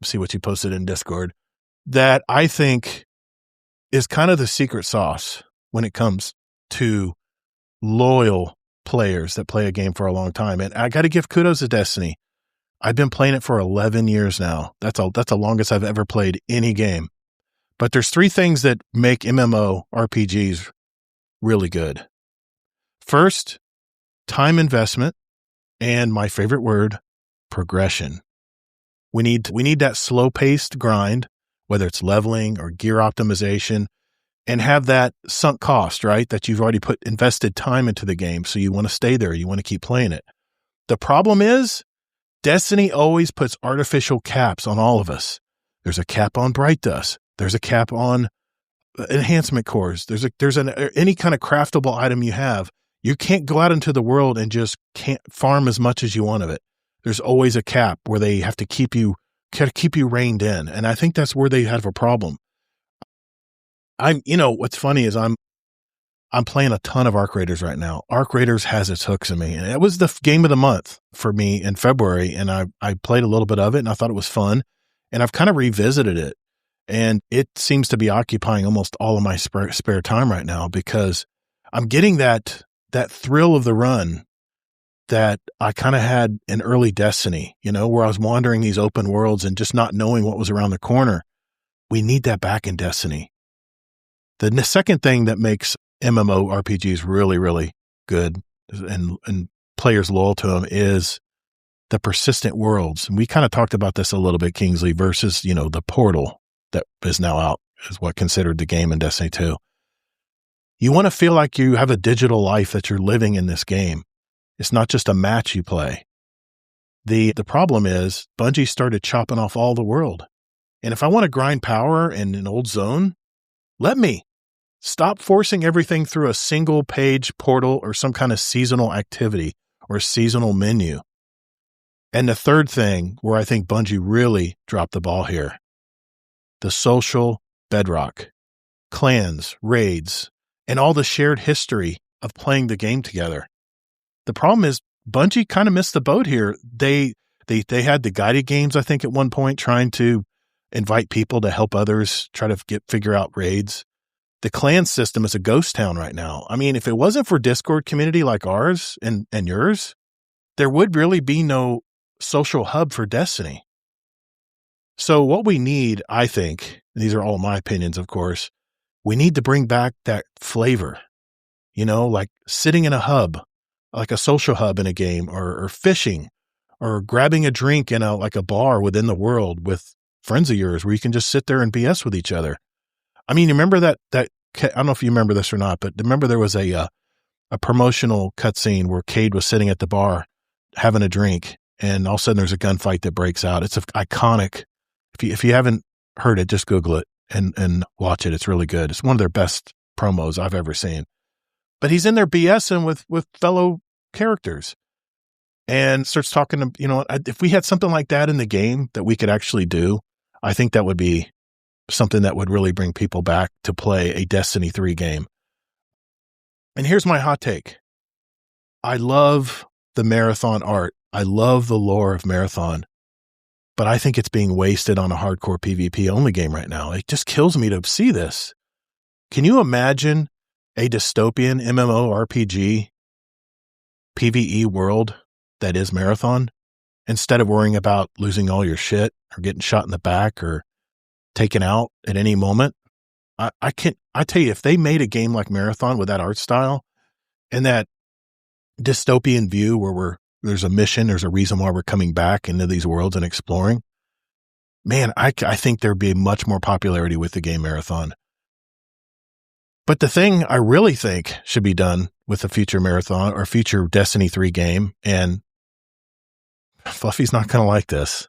see what you posted in Discord, that I think is kind of the secret sauce when it comes to loyal players that play a game for a long time. And I got to give kudos to Destiny. I've been playing it for 11 years now. That's the longest I've ever played any game. But there's 3 things that make MMO RPGs really good. First, time investment, and my favorite word, progression. We need that slow-paced grind, whether it's leveling or gear optimization, and have that sunk cost, right? That you've already invested time into the game, so you want to stay there. You want to keep playing it. The problem is, Destiny always puts artificial caps on all of us. There's a cap on Bright Dust. There's a cap on enhancement cores. There's any kind of craftable item you have. You can't go out into the world and just can't farm as much as you want of it. There's always a cap where they have to keep you reined in. And I think that's where they have a problem. What's funny is I'm playing a ton of Arc Raiders right now. Arc Raiders has its hooks in me. And it was the game of the month for me in February. And I played a little bit of it and I thought it was fun. And I've kind of revisited it. And it seems to be occupying almost all of my spare time right now, because I'm getting that thrill of the run that I kind of had in early Destiny, where I was wandering these open worlds and just not knowing what was around the corner. We need that back in Destiny. The second thing that makes MMO RPGs really, really good and players loyal to them is the persistent worlds. And we kind of talked about this a little bit, Kingsley, versus, the Portal that is now out is what considered the game in Destiny 2. You want to feel like you have a digital life that you're living in this game. It's not just a match you play. The problem is Bungie started chopping off all the world. And if I want to grind power in an old zone, let me. Stop forcing everything through a single page portal or some kind of seasonal activity or seasonal menu. And the third thing where I think Bungie really dropped the ball here, the social bedrock, clans, raids, and all the shared history of playing the game together. The problem is Bungie kind of missed the boat here. They had the guided games, I think, at one point, trying to invite people to help others try to figure out raids. The clan system is a ghost town right now. I mean, if it wasn't for Discord community like ours and yours, there would really be no social hub for Destiny. So what we need, I think, and these are all my opinions, of course, we need to bring back that flavor, like sitting in a hub, like a social hub in a game, or fishing, or grabbing a drink in a bar within the world with friends of yours where you can just sit there and BS with each other. I mean, remember that I don't know if you remember this or not, but remember there was a promotional cutscene where Cade was sitting at the bar having a drink, and all of a sudden there's a gunfight that breaks out. It's iconic. If you haven't heard it, just Google it and watch it. It's really good. It's one of their best promos I've ever seen. But he's in there BSing with fellow characters and starts talking to, if we had something like that in the game that we could actually do, I think that would be something that would really bring people back to play a Destiny 3 game. And here's my hot take. I love the Marathon art. I love the lore of Marathon, but I think it's being wasted on a hardcore PvP only game right now. It just kills me to see this. Can you imagine a dystopian MMORPG PvE world that is Marathon, instead of worrying about losing all your shit or getting shot in the back or taken out at any moment? I tell you, if they made a game like Marathon with that art style and that dystopian view where there's a mission, there's a reason why we're coming back into these worlds and exploring, man, I think there'd be much more popularity with the game Marathon. But the thing I really think should be done with a future Marathon or future Destiny 3 game, and Fluffy's not going to like this,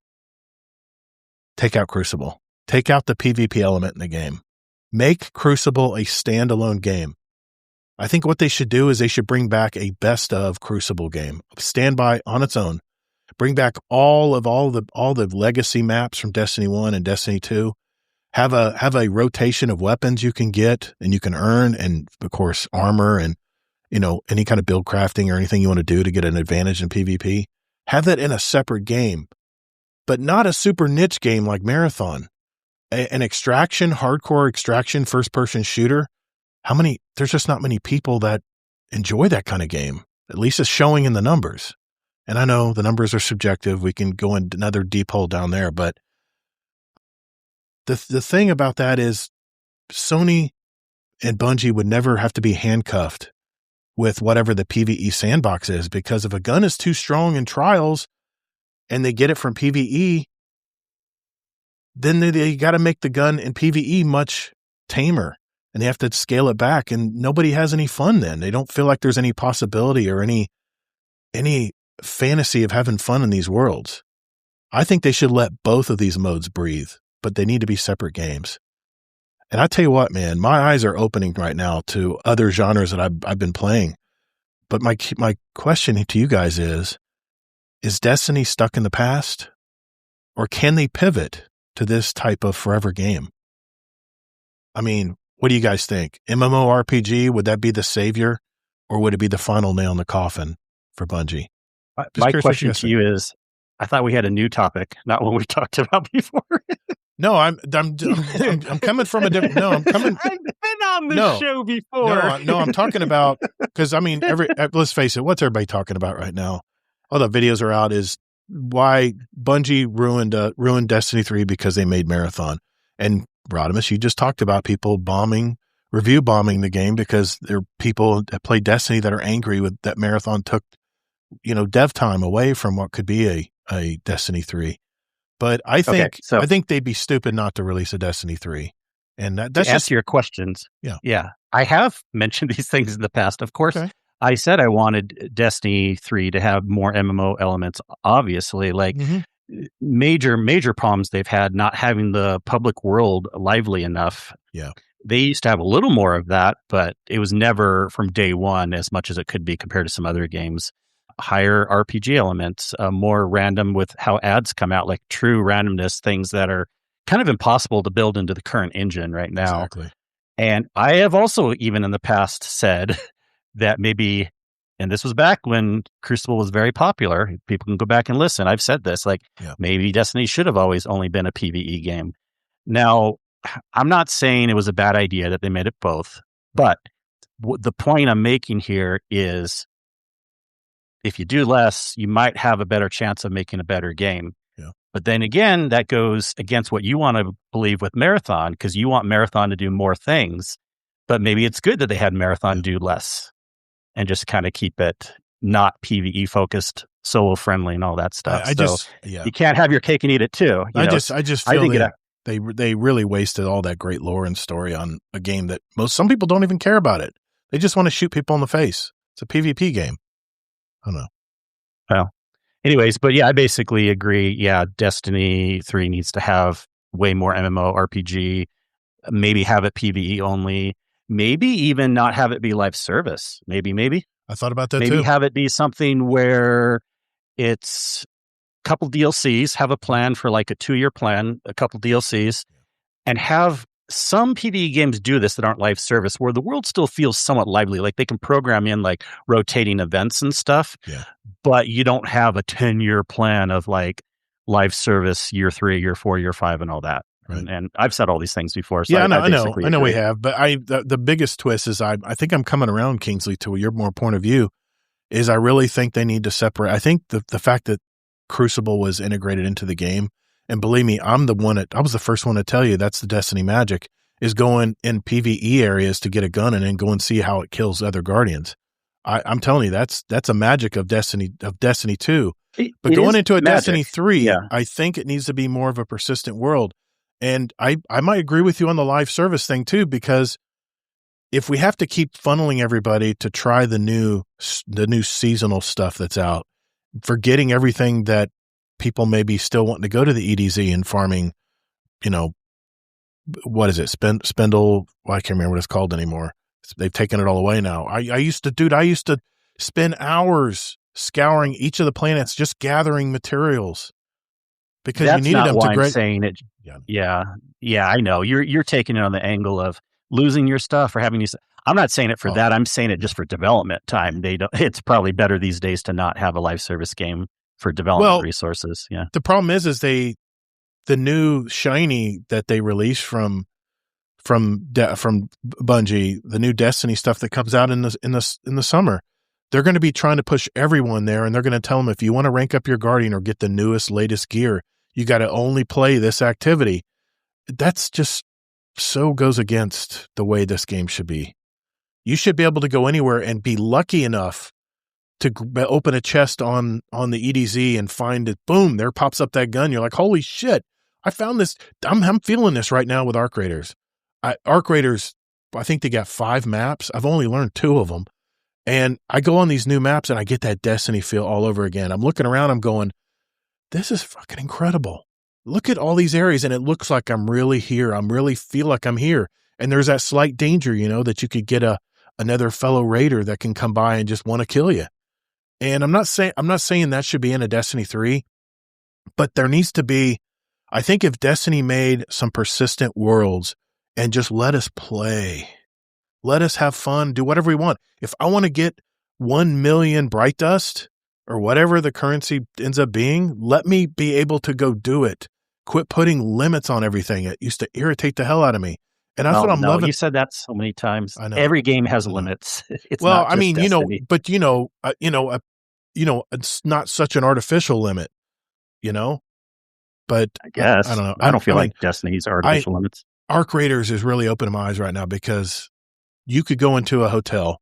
take out Crucible. Take out the PvP element in the game. Make Crucible a standalone game. I think what they should do is they should bring back a best of Crucible game. Stand by on its own. Bring back all the legacy maps from Destiny 1 and Destiny 2. Have a rotation of weapons you can get and you can earn, and of course armor and any kind of build crafting or anything you want to do to get an advantage in PvP. Have that in a separate game, but not a super niche game like Marathon. An extraction, hardcore extraction, first-person shooter. There's just not many people that enjoy that kind of game. At least it's showing in the numbers. And I know the numbers are subjective. We can go in another deep hole down there. But the thing about that is Sony and Bungie would never have to be handcuffed with whatever the PvE sandbox is, because if a gun is too strong in Trials and they get it from PvE, then they got to make the gun in PvE much tamer, and they have to scale it back, and nobody has any fun then. They don't feel like there's any possibility or any fantasy of having fun in these worlds. I think they should let both of these modes breathe, but they need to be separate games. And I tell you what, man, my eyes are opening right now to other genres that I've been playing. But my question to you guys is Destiny stuck in the past, or can they pivot to this type of forever game? I mean, what do you guys think? MMORPG, would that be the savior, or would it be the final nail in the coffin for Bungie?
My question to you is, I thought we had a new topic, not one we talked about before.
No, I'm coming from a different. No, I'm coming.
I've been on this show before.
No, I'm talking about, because I mean, let's face it, what's everybody talking about right now? All the videos are out is why Bungie ruined Destiny 3 because they made Marathon. And Rodimus, you just talked about people review bombing the game because there are people that play Destiny that are angry with that Marathon took, dev time away from what could be a Destiny 3. But I think they'd be stupid not to release a Destiny 3. And that's
to answer your questions. Yeah. I have mentioned these things in the past. Of course, okay. I said I wanted Destiny 3 to have more MMO elements. Obviously, major problems they've had not having the public world lively enough.
Yeah.
They used to have a little more of that, but it was never from day one as much as it could be compared to some other games. Higher RPG elements, more random with how ads come out, like true randomness, things that are kind of impossible to build into the current engine right now.
Exactly.
And I have also, even in the past, said that maybe, and this was back when Crucible was very popular, people can go back and listen. I've said this, maybe Destiny should have always only been a PvE game. Now, I'm not saying it was a bad idea that they made it both, but the point I'm making here is, if you do less, you might have a better chance of making a better game.
Yeah.
But then again, that goes against what you want to believe with Marathon, because you want Marathon to do more things. But maybe it's good that they had Marathon do less and just kind of keep it not PvE focused, solo friendly, and all that stuff. You can't have your cake and eat it too.
I just feel they really wasted all that great lore and story on a game that some people don't even care about it. They just want to shoot people in the face. It's a PvP game. I don't know.
Well, anyways, but yeah, I basically agree. Yeah, Destiny 3 needs to have way more MMORPG, maybe have it PvE only, maybe even not have it be live service. Maybe.
I thought about that
Maybe
too.
have it be something where it's a couple DLCs, have a plan for like a 2-year plan, a couple DLCs, and have some PvE games do this that aren't live service, where the world still feels somewhat lively. Like they can program in like rotating events and stuff, but you don't have a 10-year plan of like live service year 3, year 4, year 5, and all that. Right. And I've said all these things before. So
I know we have, but the biggest twist is I think I'm coming around, Kingsley, to your more point of view, is I really think they need to separate. I think the fact that Crucible was integrated into the game, and believe me, I was the first one to tell you that's the Destiny magic, is going in PvE areas to get a gun and then go and see how it kills other Guardians. I'm telling you, that's a magic of Destiny 2. But going into a magic. Destiny 3, I think it needs to be more of a persistent world. And I might agree with you on the live service thing too, because if we have to keep funneling everybody to try the new seasonal stuff that's out, forgetting everything that people may be still wanting to go to the EDZ and farming, what is it? Spindle. Well, I can't remember what it's called anymore. They've taken it all away now. I used to spend hours scouring each of the planets, just gathering materials because
that's
you needed them to
I'm saying it. Yeah, I know. You're taking it on the angle of losing your stuff or having these. I'm not saying it for that. I'm saying it just for development time. It's probably better these days to not have a live service game for development resources. Yeah.
The problem is the new shiny that they released from Bungie, the new Destiny stuff that comes out in the summer. They're going to be trying to push everyone there, and they're going to tell them if you want to rank up your Guardian or get the newest, latest gear, you got to only play this activity. That's just so goes against the way this game should be. You should be able to go anywhere and be lucky enough to open a chest on the EDZ and find it. Boom, there pops up that gun. You're like, holy shit, I found this. I'm feeling this right now with Arc Raiders. Arc Raiders, I think they got 5 maps. I've only learned 2 of them. And I go on these new maps and I get that Destiny feel all over again. I'm looking around, I'm going, this is fucking incredible. Look at all these areas and it looks like I'm really here. I really feel like I'm here. And there's that slight danger, that you could get another fellow raider that can come by and just want to kill you. And I'm not saying that should be in a Destiny 3, but there needs to be, I think if Destiny made some persistent worlds and just let us play, let us have fun, do whatever we want. If I want to get 1 million Bright Dust or whatever the currency ends up being, let me be able to go do it. Quit putting limits on everything. It used to irritate the hell out of me. And that's what I'm loving.
You said that so many times. I know. Every game has limits. It's
well,
not just Destiny.
But it's not such an artificial limit, But
I guess
I don't know.
I don't feel like Destiny's artificial limits.
Arc Raiders is really opening my eyes right now because you could go into a hotel,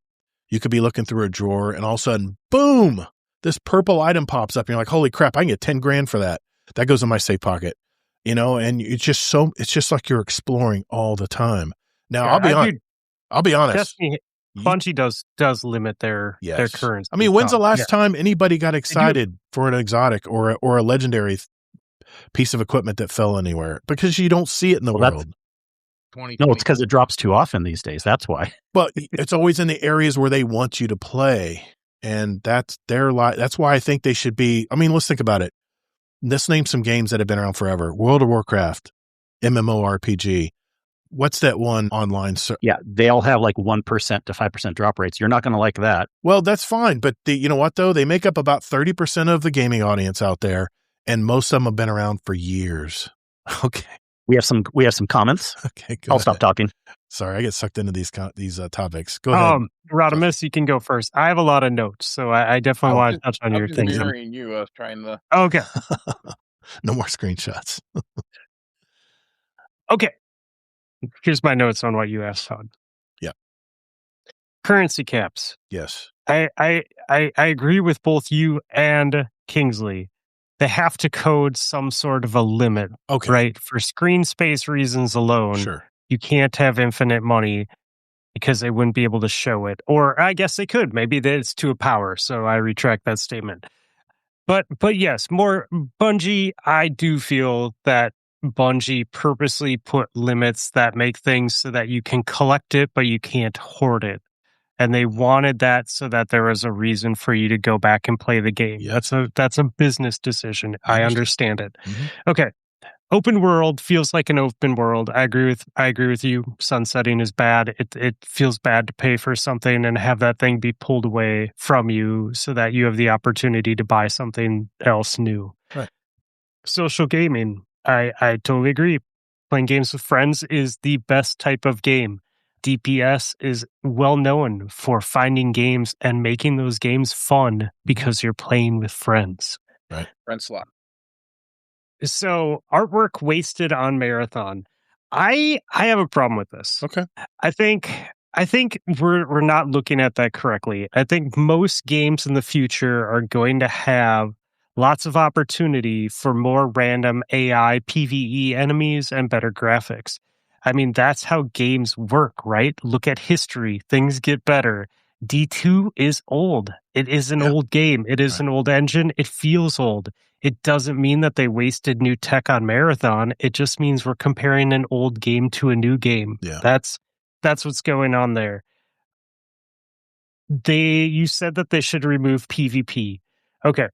you could be looking through a drawer, and all of a sudden, boom, this purple item pops up. And you're like, holy crap, I can get 10 grand for that. That goes in my safe pocket. And it's just like you're exploring all the time. Now, yeah, I'll be honest.
Bungie does limit their currency.
I mean, when's the last time anybody got excited for an exotic or a legendary piece of equipment that fell anywhere? Because you don't see it in the world.
No, it's because it drops too often these days. That's why.
But it's always in the areas where they want you to play. And that's why I think they should be. I mean, let's think about it. Let's name some games that have been around forever. World of Warcraft, MMORPG. What's that one online?
Yeah, they all have like 1% to 5% drop rates. You're not going to like that.
Well, that's fine. But you know what, though? They make up about 30% of the gaming audience out there, and most of them have been around for years. Okay.
We have some comments.
Okay,
I'll stop talking.
Sorry, I get sucked into these topics. Go ahead.
Rodimus, you can go first. I have a lot of notes, so I definitely want to touch on your things.
You, I was trying to.
Okay.
No more screenshots.
Okay. Here's my notes on what you asked, Todd.
Yeah.
Currency caps.
Yes.
I agree with both you and Kingsley. They have to code some sort of a limit.
Okay.
Right? For screen space reasons alone.
Sure.
You can't have infinite money because they wouldn't be able to show it. Or I guess they could. Maybe it's to a power. So I retract that statement. But yes, more Bungie, I do feel that Bungie purposely put limits that make things so that you can collect it, but you can't hoard it. And they wanted that so that there was a reason for you to go back and play the game.
Yep.
That's a business decision. I understand it.
Mm-hmm.
Okay. Open world feels like an open world. I agree with you. Sunsetting is bad. It feels bad to pay for something and have that thing be pulled away from you so that you have the opportunity to buy something else new.
Right.
Social gaming. I totally agree. Playing games with friends is the best type of game. DPS is well known for finding games and making those games fun because you're playing with friends.
Right.
Friend slot.
So artwork wasted on Marathon. I have a problem with this.
Okay.
I think we're not looking at that correctly. I think most games in the future are going to have lots of opportunity for more random AI PvE enemies and better graphics. I mean, that's how games work, right? Look at history. Things get better. D2 is old. It is an old game. It is an old engine. It feels old. It doesn't mean that they wasted new tech on Marathon. It just means we're comparing an old game to a new game.
Yeah.
That's what's going on there. You said that they should remove PvP. Okay.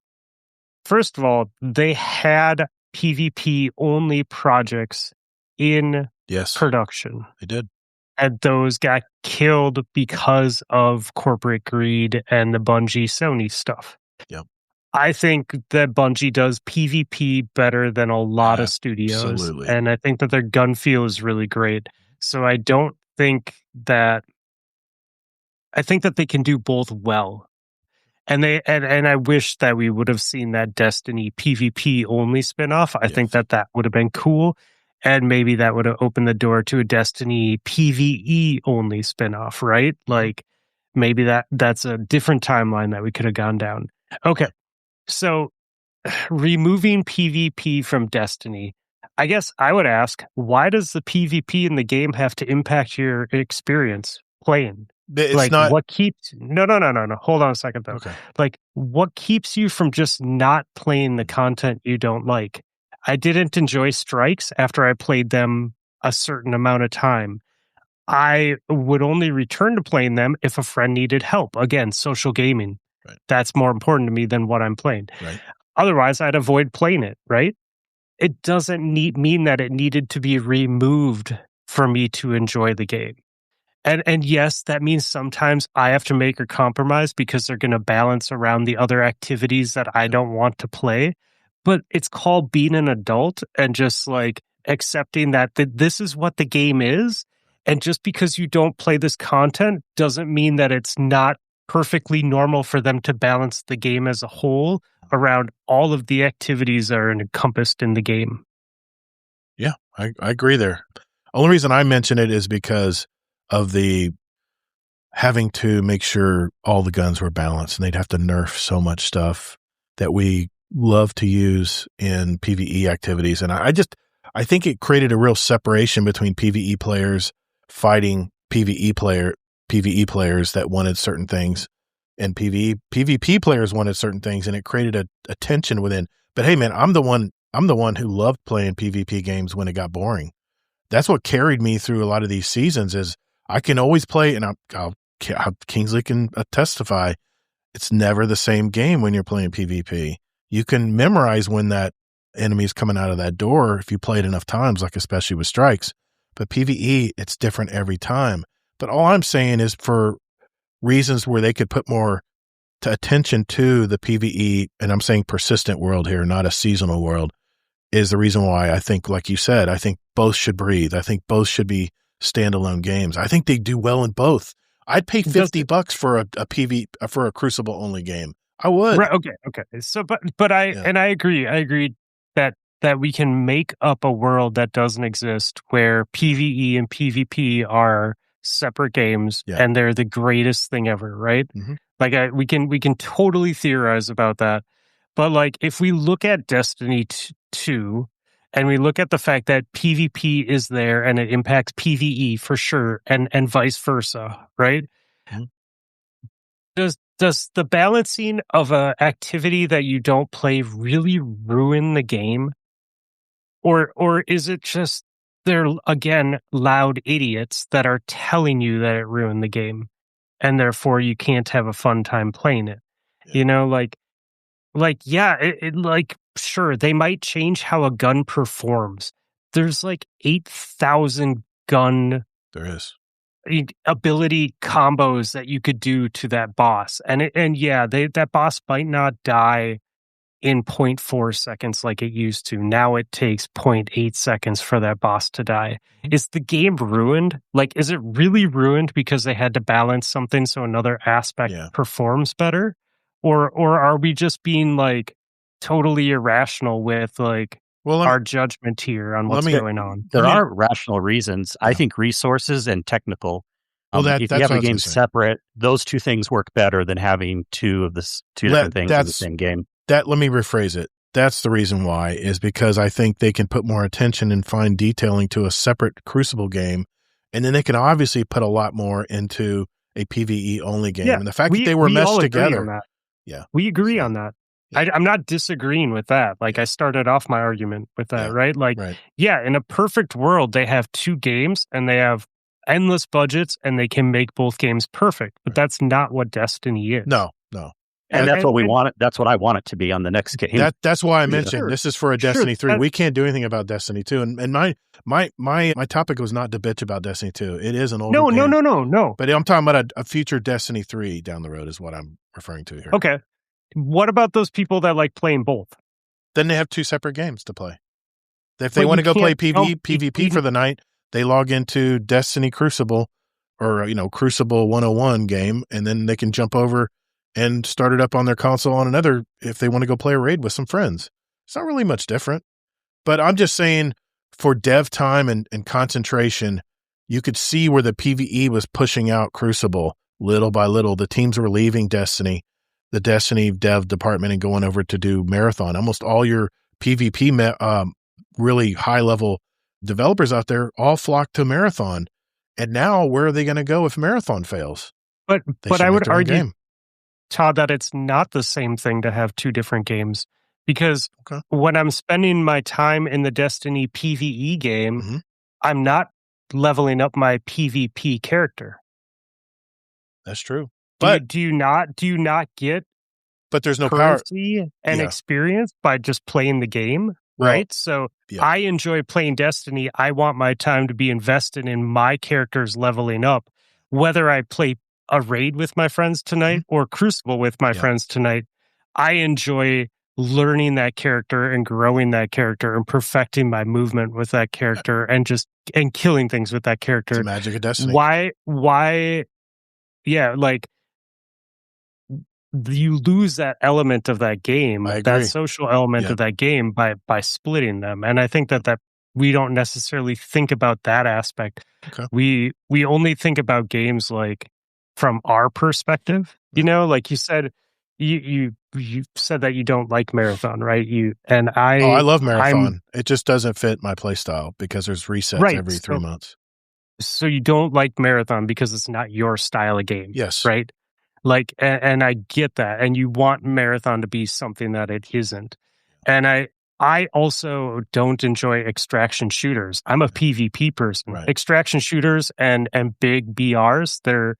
First of all, they had PvP only projects in production.
They did.
And those got killed because of corporate greed and the Bungie Sony stuff.
Yep.
I think that Bungie does PvP better than a lot of studios.
Absolutely.
And I think that their gun feel is really great. So I don't think that... I think that they can do both well. And I wish that we would have seen that Destiny PvP only spinoff. I think that would have been cool. And maybe that would have opened the door to a Destiny PvE only spinoff, right? Like maybe that's a different timeline that we could have gone down. Okay. So removing PvP from Destiny, I guess I would ask, why does the PvP in the game have to impact your experience playing?
It's
like
not...
what keeps... No. Hold on a second, though.
Okay.
Like, what keeps you from just not playing the content you don't like? I didn't enjoy strikes after I played them a certain amount of time. I would only return to playing them if a friend needed help. Again, social gaming.
Right.
That's more important to me than what I'm playing.
Right.
Otherwise, I'd avoid playing it, right? It doesn't mean that it needed to be removed for me to enjoy the game. And yes, that means sometimes I have to make a compromise because they're going to balance around the other activities that I don't want to play. But it's called being an adult and just like accepting that this is what the game is. And just because you don't play this content doesn't mean that it's not perfectly normal for them to balance the game as a whole around all of the activities that are encompassed in the game.
Yeah, I agree there. Only reason I mention it is because of the having to make sure all the guns were balanced, and they'd have to nerf so much stuff that we love to use in PvE activities. And I think it created a real separation between PvE players fighting PvE players that wanted certain things, and PvP players wanted certain things, and it created a tension within. But hey, man, I'm the one who loved playing PvP games when it got boring. That's what carried me through a lot of these seasons. Is I can always play, and Kingsley can testify, it's never the same game when you're playing PvP. You can memorize when that enemy is coming out of that door if you play it enough times, like especially with strikes. But PvE, it's different every time. But all I'm saying is for reasons where they could put more attention to the PvE, and I'm saying persistent world here, not a seasonal world, is the reason why I think, like you said, I think both should breathe. I think both should be standalone games. I think they do well in both. I'd pay $50 for a Crucible only game. I would.
Right, okay. So, but I agree. I agree that we can make up a world that doesn't exist where PvE and PvP are separate games and they're the greatest thing ever, right?
Mm-hmm.
Like we can totally theorize about that. But like if we look at Destiny 2 and we look at the fact that PvP is there and it impacts PvE for sure and vice versa, right?
Mm-hmm.
Does the balancing of a activity that you don't play really ruin the game? Or is it just they're, again, loud idiots that are telling you that it ruined the game? and therefore you can't have a fun time playing it.
Yeah.
You know, like sure, they might change how a gun performs. There's like 8,000 gun
There is
ability combos that you could do to that boss. And that boss might not die in 0.4 seconds like it used to. Now it takes 0.8 seconds for that boss to die. Is the game ruined? Like, is it really ruined because they had to balance something so another aspect performs better? Or are we just being like totally irrational with like our judgment here on what's going on?
There are rational reasons. I think resources and technical. If you have the game separate, those two things work better than having two different things in the same game.
Let me rephrase it. That's the reason why, is because I think they can put more attention and fine detailing to a separate Crucible game, and then they can obviously put a lot more into a PvE only game. And the fact that they were meshed together. Yeah,
we agree on that. Yeah. I'm not disagreeing with that. Like, I started off my argument with that, right? Like, in a perfect world, they have two games and they have endless budgets and they can make both games perfect. But that's not what Destiny is.
No.
And that's what we want it. That's what I want it to be on the next game.
That's why I mentioned this is for a Destiny 3. We can't do anything about Destiny 2. And my topic was not to bitch about Destiny 2. It is an older game.
No.
But I'm talking about a future Destiny 3 down the road is what I'm referring to here.
Okay. What about those people that like playing both?
Then they have two separate games to play. If they want to go play PvP for the night, they log into Destiny Crucible or, Crucible 101 game, and then they can jump over and start it up on their console on another if they want to go play a raid with some friends. It's not really much different. But I'm just saying, for dev time and concentration, you could see where the PvE was pushing out Crucible little by little. The teams were leaving Destiny, the Destiny dev department, and going over to do Marathon. Almost all your PvP really high-level developers out there all flocked to Marathon. And now, where are they going to go if Marathon fails?
But I would argue, Todd, that it's not the same thing to have two different games, because when I'm spending my time in the Destiny PvE game, I'm not leveling up my PvP character.
That's true.
But do you not get
but there's no
currency
power
and experience by just playing the game? Right? So I enjoy playing Destiny. I want my time to be invested in my characters leveling up, whether I play a raid with my friends tonight or Crucible with my friends tonight. I enjoy learning that character and growing that character and perfecting my movement with that character and killing things with that character.
It's the magic of Destiny.
Why like you lose that element of that game, that social element of that game by splitting them. And I think that we don't necessarily think about that aspect.
Okay.
We only think about games like from our perspective, like you said, you said that you don't like Marathon, right?
I love Marathon. It just doesn't fit my play style because there's resets every 3 months.
So you don't like Marathon because it's not your style of game.
Yes.
Right? Like, and I get that. And you want Marathon to be something that it isn't. And I also don't enjoy extraction shooters. I'm a PvP person.
Right.
Extraction shooters and big BRs, they're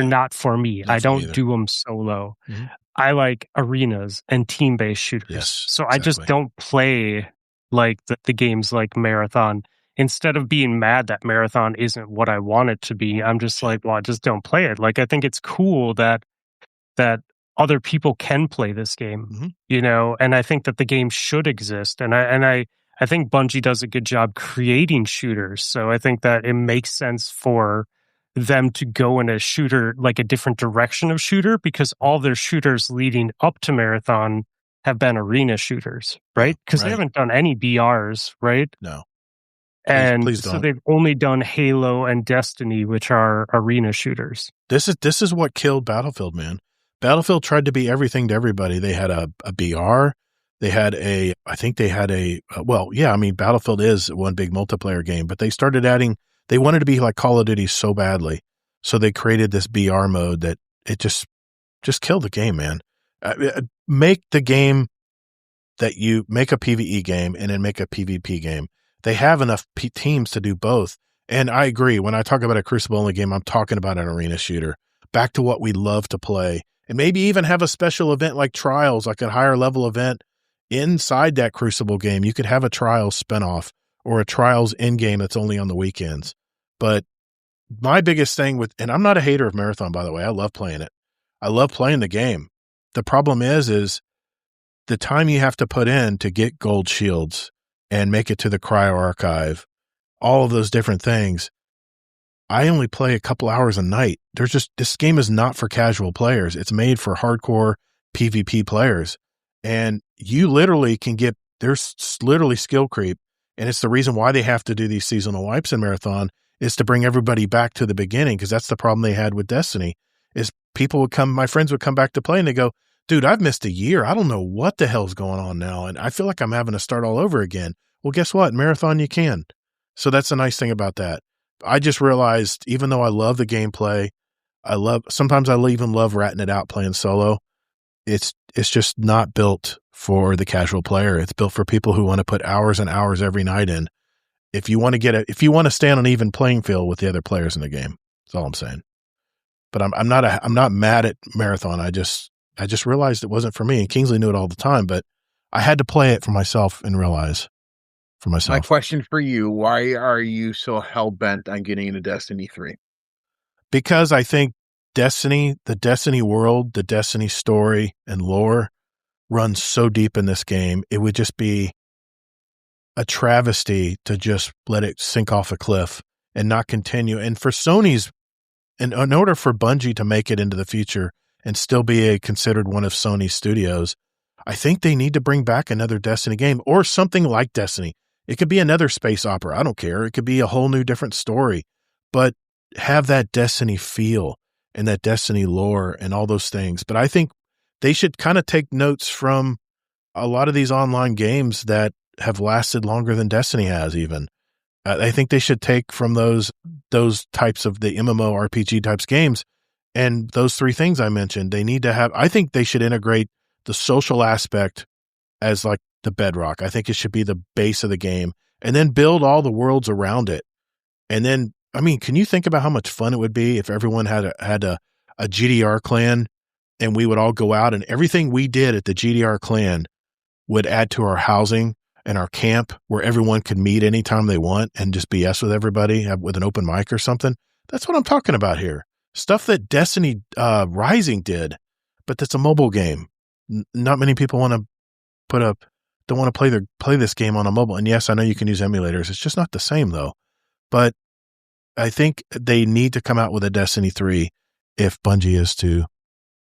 not for me. I don't do them solo. Mm-hmm. I like arenas and team-based shooters.
Yes,
so I just don't play like the games like Marathon. Instead of being mad that Marathon isn't what I want it to be, I'm just like, well, I just don't play it. Like, I think it's cool that other people can play this game, and I think that the game should exist. And I think Bungie does a good job creating shooters. So I think that it makes sense for them to go in a shooter, like a different direction of shooter, because all their shooters leading up to Marathon have been arena shooters, right? Because they haven't done any BRs, right?
No.
Please so they've only done Halo and Destiny, which are arena shooters.
This is what killed Battlefield, man. Battlefield tried to be everything to everybody. They had a BR. They had Battlefield is one big multiplayer game, but they started adding, they wanted to be like Call of Duty so badly. So they created this BR mode that it just killed the game, man. Make the game that you make a PvE game and then make a PvP game. They have enough teams to do both. And I agree. When I talk about a Crucible only game, I'm talking about an arena shooter. back to what we love to play, and maybe even have a special event like Trials, like a higher level event inside that Crucible game. You could have a Trials spinoff or a Trials end game that's only on the weekends. But my biggest thing and I'm not a hater of Marathon, by the way. I love playing it. I love playing the game. The problem is the time you have to put in to get gold shields and make it to the cryo archive, all of those different things. I only play a couple hours a night. This game is not for casual players. It's made for hardcore PvP players. And you literally there's literally skill creep. And it's the reason why they have to do these seasonal wipes in Marathon, is to bring everybody back to the beginning. Because that's the problem they had with Destiny, is my friends would come back to play and they go, dude, I've missed a year. I don't know what the hell's going on now. And I feel like I'm having to start all over again. Well, guess what? Marathon, you can. So that's the nice thing about that. I just realized, even though I love the gameplay, sometimes I even love ratting it out playing solo. It's just not built for the casual player. It's built for people who want to put hours and hours every night in. If you want to stay on an even playing field with the other players in the game, that's all I'm saying. But I'm not mad at Marathon. I just realized it wasn't for me. And Kingsley knew it all the time, but I had to play it for myself and realize for myself.
My question for you, why are you so hell-bent on getting into Destiny 3?
Because I think the Destiny world, the Destiny story and lore runs so deep in this game, it would just be a travesty to just let it sink off a cliff and not continue. And for Sony's, in order for Bungie to make it into the future and still be considered one of Sony's studios, I think they need to bring back another Destiny game or something like Destiny. It could be another space opera. I don't care. It could be a whole new different story, but have that Destiny feel and that Destiny lore and all those things. But I think they should kind of take notes from a lot of these online games that have lasted longer than Destiny has even. I think they should take from those types of the MMORPG types games, and those three things I mentioned, I think they should integrate the social aspect as like the bedrock. I think it should be the base of the game, and then build all the worlds around it. And then, I mean, can you think about how much fun it would be if everyone had a GDR clan, and we would all go out and everything we did at the GDR clan would add to our housing and our camp, where everyone could meet anytime they want and just BS with everybody with an open mic or something. That's what I'm talking about here. Stuff that Destiny Rising did, but that's a mobile game. Not many people want to play this game on a mobile. And yes, I know you can use emulators. It's just not the same though. But I think they need to come out with a Destiny 3 if Bungie is to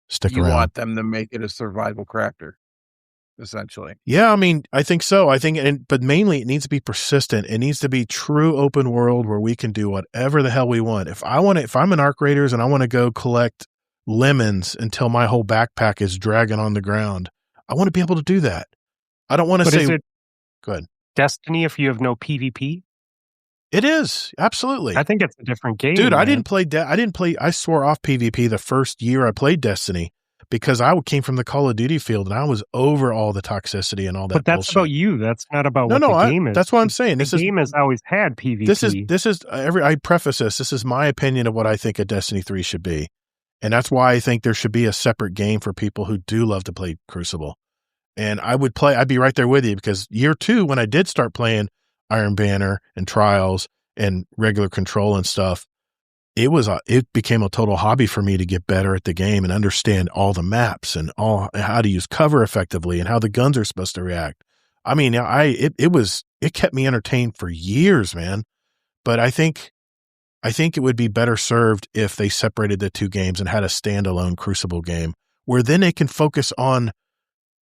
stick around.
You want them to make it a survival crafter, essentially.
Yeah, I mean, I think so. But mainly it needs to be persistent. It needs to be true open world where we can do whatever the hell we want. If I'm an Arc Raiders and I want to go collect lemons until my whole backpack is dragging on the ground, I want to be able to do that. I don't want to say, go ahead.
Destiny if you have no PvP?
It is, absolutely.
I think it's a different game.
Dude, man. I swore off PvP the first year I played Destiny because I came from the Call of Duty field and I was over all the toxicity and all that.
But that's
bullshit.
about you. That's not about the game is.
That's what I'm saying.
The game has always had PvP.
I preface this. This is my opinion of what I think a Destiny 3 should be. And that's why I think there should be a separate game for people who do love to play Crucible. And I'd be right there with you, because year 2, when I did start playing Iron Banner and Trials and regular Control and stuff, it became a total hobby for me to get better at the game and understand all the maps and how to use cover effectively and how the guns are supposed to react. I mean, it kept me entertained for years, man. But I think it would be better served if they separated the two games and had a standalone Crucible game where then they can focus on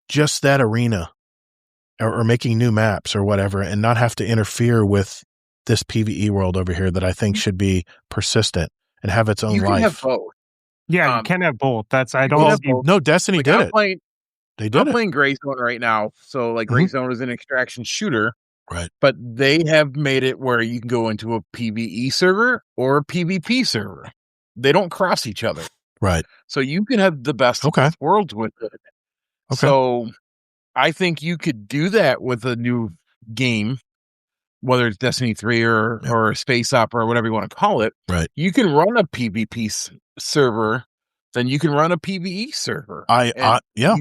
just that arena or making new maps or whatever, and not have to interfere with this PvE world over here that I think should be persistent and have its own life. You
can have both.
Yeah, you can have both.
No, Destiny did it. They did it.
I'm playing Greyzone right now. So like Greyzone is an extraction shooter.
Right.
But they have made it where you can go into a PvE server or a PvP server. They don't cross each other.
Right.
So you can have the best of both worlds with it. Okay. So I think you could do that with a new game, whether it's Destiny 3 or Space Opera or whatever you want to call it.
Right.
You can run a PvP server then you can run a PvE server.
Yeah.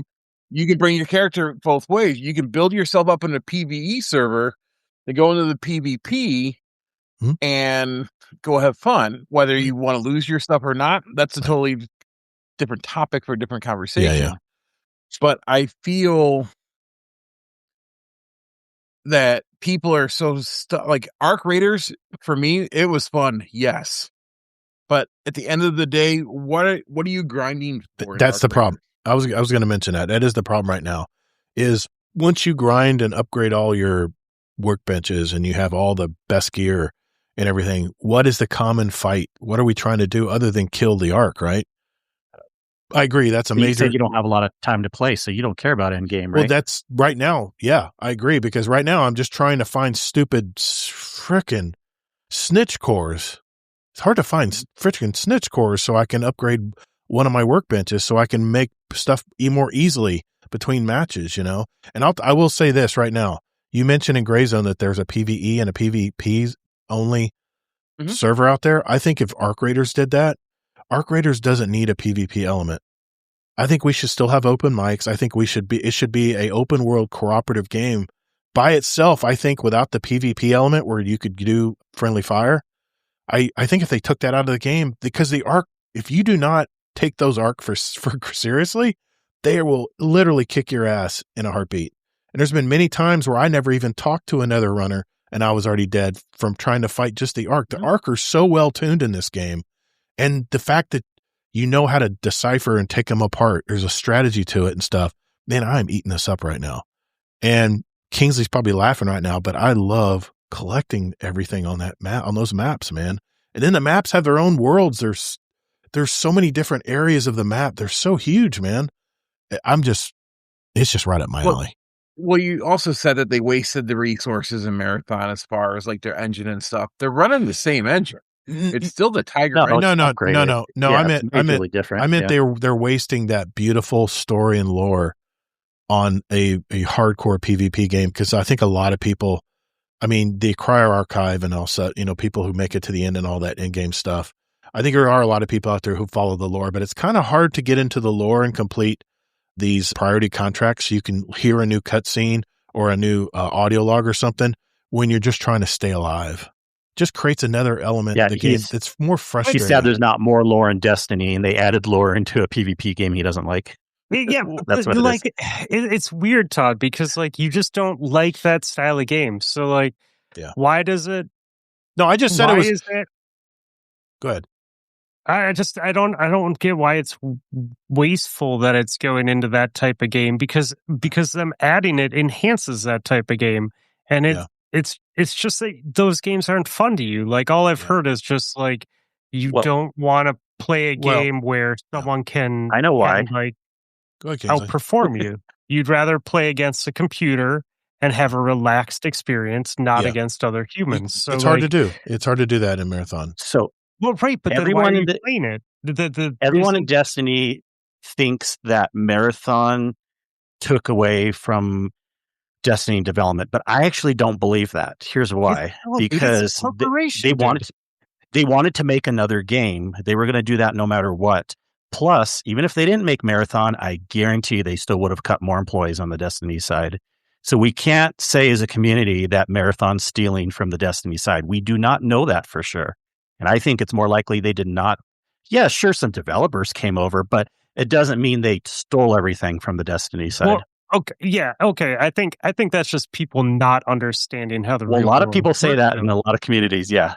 You can bring your character both ways. You can build yourself up in a PvE server to go into the PvP and go have fun. Whether you want to lose your stuff or not, that's a totally different topic for a different conversation.
Yeah.
But I feel that people are so like Arc Raiders. For me, it was fun, yes. But at the end of the day, what are you grinding for?
That's the problem. I was going to mention that. That is the problem right now. Is once you grind and upgrade all your workbenches and you have all the best gear and everything, what is the common fight? What are we trying to do other than kill the Ark, right? I agree. That's amazing.
You said you don't have a lot of time to play, so you don't care about endgame, right?
Well, that's right now. Yeah, I agree, because right now I'm just trying to find stupid frickin' snitch cores. It's hard to find frickin' snitch cores so I can upgrade one of my workbenches so I can make stuff more easily between matches, you know? And I will say this right now. You mentioned in Gray Zone that there's a PvE and a PvP only server out there. I think if Arc Raiders did that, Arc Raiders doesn't need a PvP element. I think we should still have open mics. I think it should be a open world cooperative game by itself. I think without the PvP element where you could do friendly fire, I think if they took that out of the game, because the Arc, if you do not take those Arc for seriously, they will literally kick your ass in a heartbeat. And there's been many times where I never even talked to another runner and I was already dead from trying to fight just the Arc. The Arc are so well tuned in this game. And the fact that you know how to decipher and take them apart, there's a strategy to it and stuff. Man, I'm eating this up right now. And Kingsley's probably laughing right now, but I love collecting everything on that map, on those maps, man. And then the maps have their own worlds. There's so many different areas of the map. They're so huge, man. It's just right up my alley.
Well, you also said that they wasted the resources in Marathon as far as like their engine and stuff. They're running the same engine. It's still the Tiger.
No.
Yeah,
I meant they're wasting that beautiful story and lore on a hardcore PvP game, because I think a lot of people, I mean, the Cryo Archive and also, you know, people who make it to the end and all that in-game stuff. I think there are a lot of people out there who follow the lore, but it's kind of hard to get into the lore and complete these priority contracts. You can hear a new cutscene or a new audio log or something when you're just trying to stay alive. Just creates another element of the game that's more frustrating.
He said there's not more lore in Destiny, and they added lore into a PvP game he doesn't like.
Yeah, that's what like it is. It's weird, Todd, because like you just don't like that style of game. So like, why does it?
No, I just said it was.
Is it?
Go ahead.
I don't get why it's wasteful that it's going into that type of game, because them adding it enhances that type of game, and it's just that those games aren't fun to you. Like all I've heard is just like you don't want to play a game where someone can.
I know why.
Like
go ahead,
outperform you. You'd rather play against a computer and have a relaxed experience, not against other humans. So
it's hard to do. It's hard to do that in Marathon.
So.
Well, right, but everyone then why are you playing it?
Everyone in Destiny thinks that Marathon took away from Destiny development, but I actually don't believe that. Here's why: because they wanted to make another game. They were going to do that no matter what. Plus, even if they didn't make Marathon, I guarantee they still would have cut more employees on the Destiny side. So we can't say as a community that Marathon's stealing from the Destiny side. We do not know that for sure. And I think it's more likely they did not. Yeah, sure, some developers came over, but it doesn't mean they stole everything from the Destiny side.
Well, okay. I think that's just people not understanding how the
real a lot of people say that in a lot of communities. Yeah.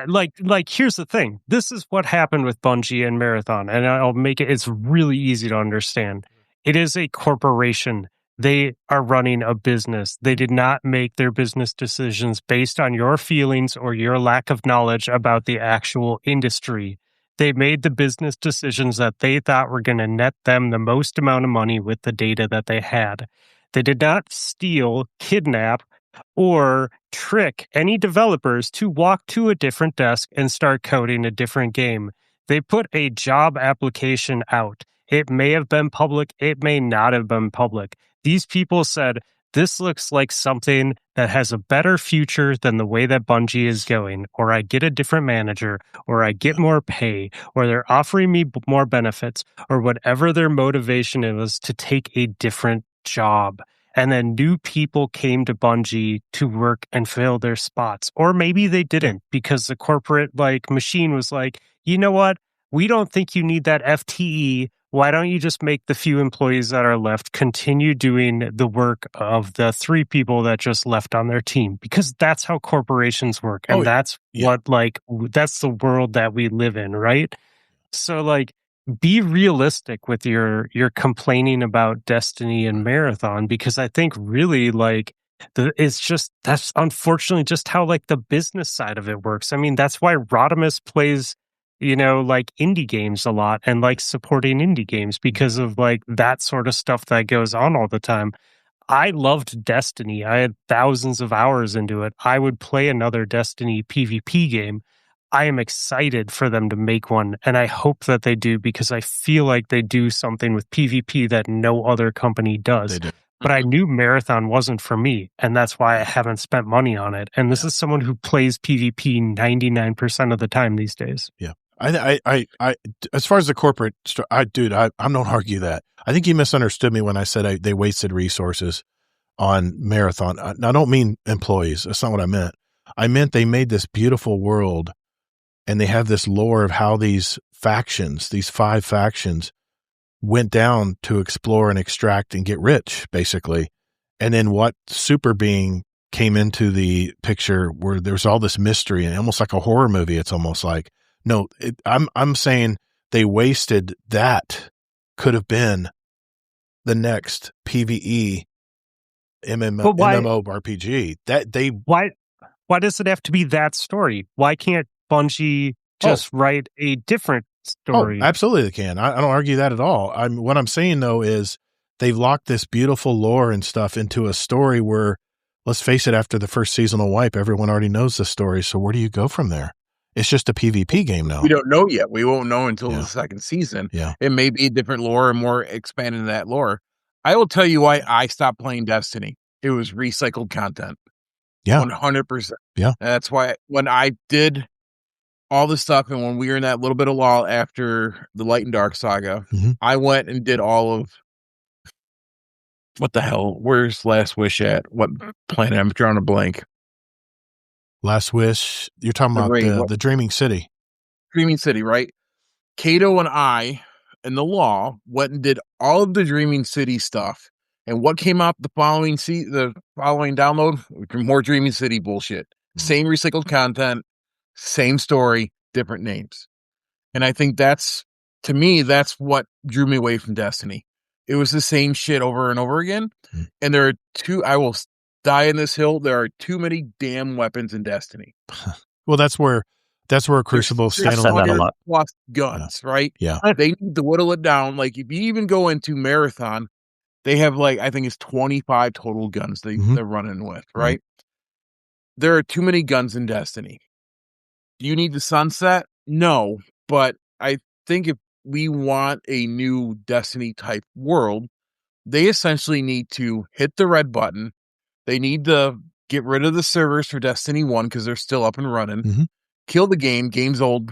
Like here's the thing. This is what happened with Bungie and Marathon, and I'll make it's really easy to understand. It is a corporation. They are running a business. They did not make their business decisions based on your feelings or your lack of knowledge about the actual industry. They made the business decisions that they thought were going to net them the most amount of money with the data that they had. They did not steal, kidnap, or trick any developers to walk to a different desk and start coding a different game. They put a job application out. It may have been public. It may not have been public. These people said, this looks like something that has a better future than the way that Bungie is going, or I get a different manager, or I get more pay, or they're offering me more benefits, or whatever their motivation is to take a different job. And then new people came to Bungie to work and fill their spots. Or maybe they didn't, because the corporate machine was like, you know what? We don't think you need that FTE. Why don't you just make the few employees that are left continue doing the work of the 3 people that just left on their team? Because that's how corporations work. And that's that's the world that we live in, right? So be realistic with your complaining about Destiny and Marathon, because I think really that's unfortunately just how the business side of it works. I mean, that's why Rodimus plays indie games a lot and supporting indie games, because of that sort of stuff that goes on all the time. I loved Destiny. I had thousands of hours into it. I would play another Destiny PvP game. I am excited for them to make one, and I hope that they do, because I feel like they do something with PvP that no other company does.
They do.
But I knew Marathon wasn't for me, and that's why I haven't spent money on it. And this is someone who plays PvP 99% of the time these days.
Yeah. I as far as the corporate, I'm don't argue that. I think you misunderstood me when I said they wasted resources on Marathon. I don't mean employees. That's not what I meant. I meant they made this beautiful world, and they have this lore of how these factions, these 5 factions, went down to explore and extract and get rich, basically. And then what super being came into the picture, where there's all this mystery, and almost like a horror movie. It's almost like, no, I'm saying they wasted that. Could have been the next PvE MMO RPG.
Why does it have to be that story? Why can't Bungie just write a different story?
Oh, absolutely they can. I don't argue that at all. What I'm saying though is they've locked this beautiful lore and stuff into a story where, let's face it, after the first seasonal wipe, everyone already knows the story. So where do you go from there? It's just a PvP game now.
We don't know yet. We won't know until the second season.
Yeah.
It may be a different lore and more expanded in that lore. I will tell you why I stopped playing Destiny. It was recycled content.
Yeah.
100%.
Yeah.
And that's why when I did all this stuff, and when we were in that little bit of lull after the Light and Dark saga, I went and did all of, what the hell? Where's Last Wish at? What planet? I'm drawing a blank.
Last Wish. You're talking about the Dreaming City.
Dreaming City, right? Kato and I and the Law went and did all of the Dreaming City stuff. And what came up the following download? More Dreaming City bullshit. Same recycled content, same story, different names. And I think that's what drew me away from Destiny. It was the same shit over and over again. And there are I will die in this hill. There are too many damn weapons in Destiny.
Well, that's where Crucible
standalone plus guns, right?
Yeah.
They need to whittle it down. If you even go into Marathon, they have I think it's 25 total guns they're running with, right? There are too many guns in Destiny. Do you need the sunset? No, but I think if we want a new Destiny type world, they essentially need to hit the red button. They need to get rid of the servers for Destiny 1 because they're still up and running. Kill the game. Game's old.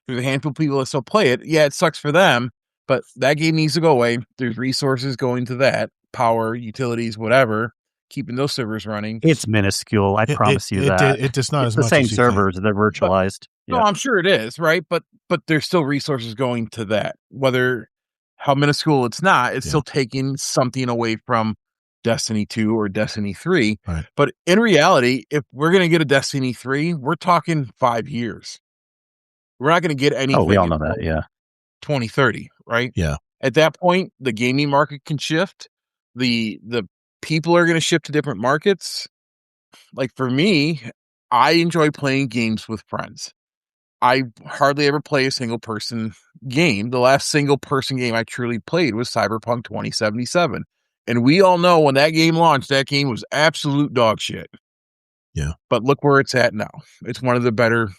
There's a handful of people that still play it. Yeah, it sucks for them, but that game needs to go away. There's resources going to that. Power, utilities, whatever. Keeping those servers running.
It's minuscule. I promise you that.
It does not
it's
as
the
much
same servers. They're virtualized.
No, I'm sure it is, right? But there's still resources going to that. Whether how minuscule it's not, it's still taking something away from Destiny 2 or Destiny 3.
Right.
But in reality, if we're going to get a Destiny 3, we're talking 5 years. We're not going to get anything.
Oh, we all know that, yeah.
2030, right?
Yeah.
At that point, the gaming market can shift. The people are going to shift to different markets. For me, I enjoy playing games with friends. I hardly ever play a single person game. The last single person game I truly played was Cyberpunk 2077. And we all know when that game launched, that game was absolute dog shit.
Yeah.
But look where it's at now. It's one of the better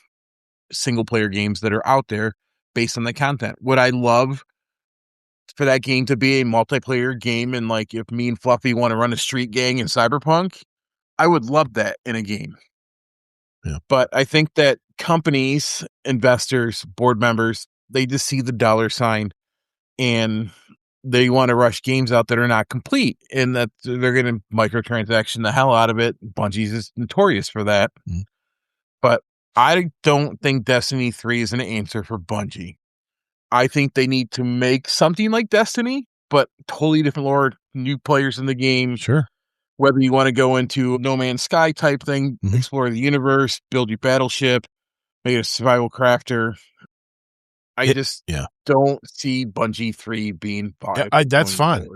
single player games that are out there based on the content. Would I love for that game to be a multiplayer game, and like if me and Fluffy want to run a street gang in Cyberpunk, I would love that in a game.
Yeah.
But I think that companies, investors, board members, they just see the dollar sign and they want to rush games out that are not complete, and that they're going to microtransaction the hell out of it. Bungie's is notorious for that.
Mm.
But I don't think Destiny 3 is an answer for Bungie. I think they need to make something like Destiny, but totally different lore, new players in the game.
Sure.
Whether you want to go into No Man's Sky type thing, explore the universe, build your battleship, make a survival crafter. I just don't see Bungie 3 being 5.
That's fine.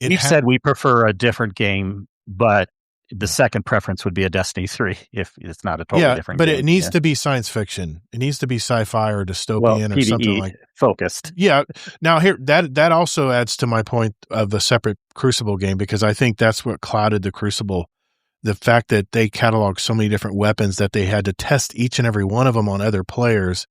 We've said we prefer a different game, but the second preference would be a Destiny 3 if it's not a totally different game.
But it needs to be science fiction. It needs to be sci-fi or dystopian or something like
focused.
Yeah. Now here that also adds to my point of a separate Crucible game, because I think that's what clouded the Crucible. The fact that they cataloged so many different weapons that they had to test each and every one of them on other players.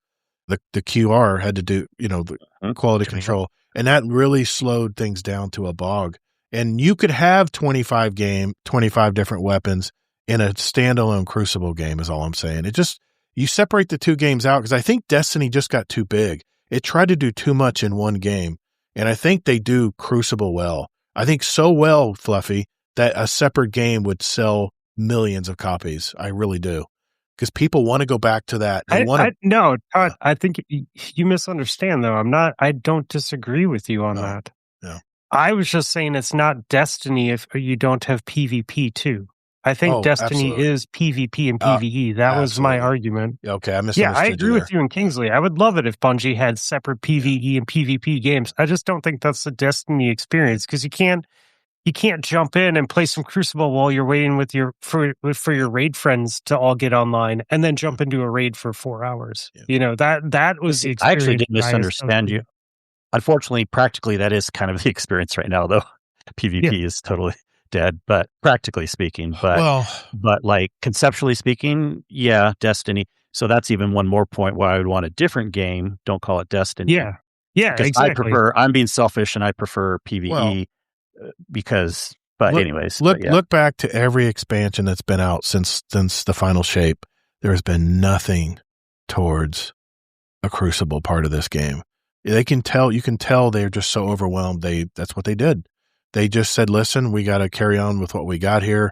The QR had to do, the quality control, and that really slowed things down to a bog. And you could have 25 different weapons in a standalone Crucible game is all I'm saying. You separate the two games out, because I think Destiny just got too big. It tried to do too much in one game. And I think they do Crucible well. I think so well, Fluffy, that a separate game would sell millions of copies. I really do. Because people want to go back to that.
No, Todd, I think you misunderstand, though. I don't disagree with you on that.
Yeah.
I was just saying it's not Destiny if you don't have PvP too. I think Destiny is PvP and PvE. That was my argument.
Okay, I misunderstood.
Yeah, I agree with you and Kingsley. I would love it if Bungie had separate PvE and PvP games. I just don't think that's the Destiny experience, because you can't jump in and play some Crucible while you're waiting for your raid friends to all get online, and then jump into a raid for 4 hours.
Yeah.
That was the experience.
I actually didn't misunderstand you. Unfortunately, practically, that is kind of the experience right now, though. PvP is totally dead, but practically speaking, but like conceptually speaking, Destiny. So that's even one more point why I would want a different game. Don't call it Destiny.
Yeah, exactly.
I'm being selfish, and I prefer PvE anyways.
Look back to every expansion that's been out since the final shape. There has been nothing towards a Crucible part of this game. You can tell they're just so overwhelmed. That's what they did. They just said, listen, we got to carry on with what we got here.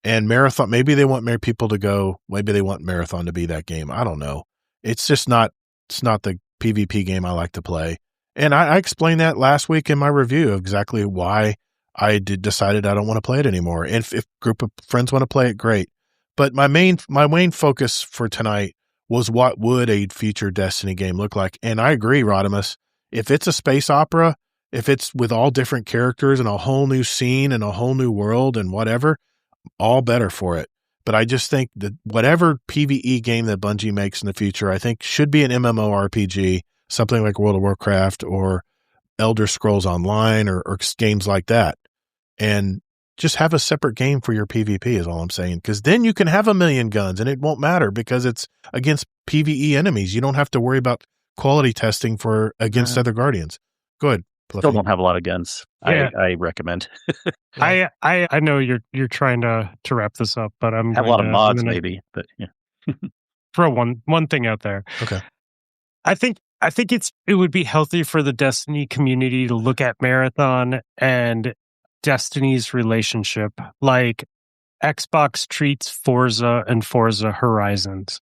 And Marathon, maybe they want more people to go. Maybe they want Marathon to be that game. I don't know. It's just not the PvP game I like to play. And I explained that last week in my review of exactly why I decided I don't want to play it anymore. And if a group of friends want to play it, great. But my main focus for tonight was what would a future Destiny game look like. And I agree, Rodimus. If it's a space opera, if it's with all different characters and a whole new scene and a whole new world and whatever, all better for it. But I just think that whatever PvE game that Bungie makes in the future, I think should be an MMORPG, something like World of Warcraft or Elder Scrolls Online or games like that. And just have a separate game for your PvP is all I'm saying. Because then you can have 1,000,000 guns and it won't matter because it's against PvE enemies. You don't have to worry about quality testing against other Guardians. Go ahead. Fluffy.
Still don't have a lot of guns. Yeah. I recommend.
I know you're trying to wrap this up, but I'm
have a lot of mods maybe, but yeah.
Throw one thing out there.
Okay.
I think it would be healthy for the Destiny community to look at Marathon and Destiny's relationship like Xbox treats Forza and Forza Horizons.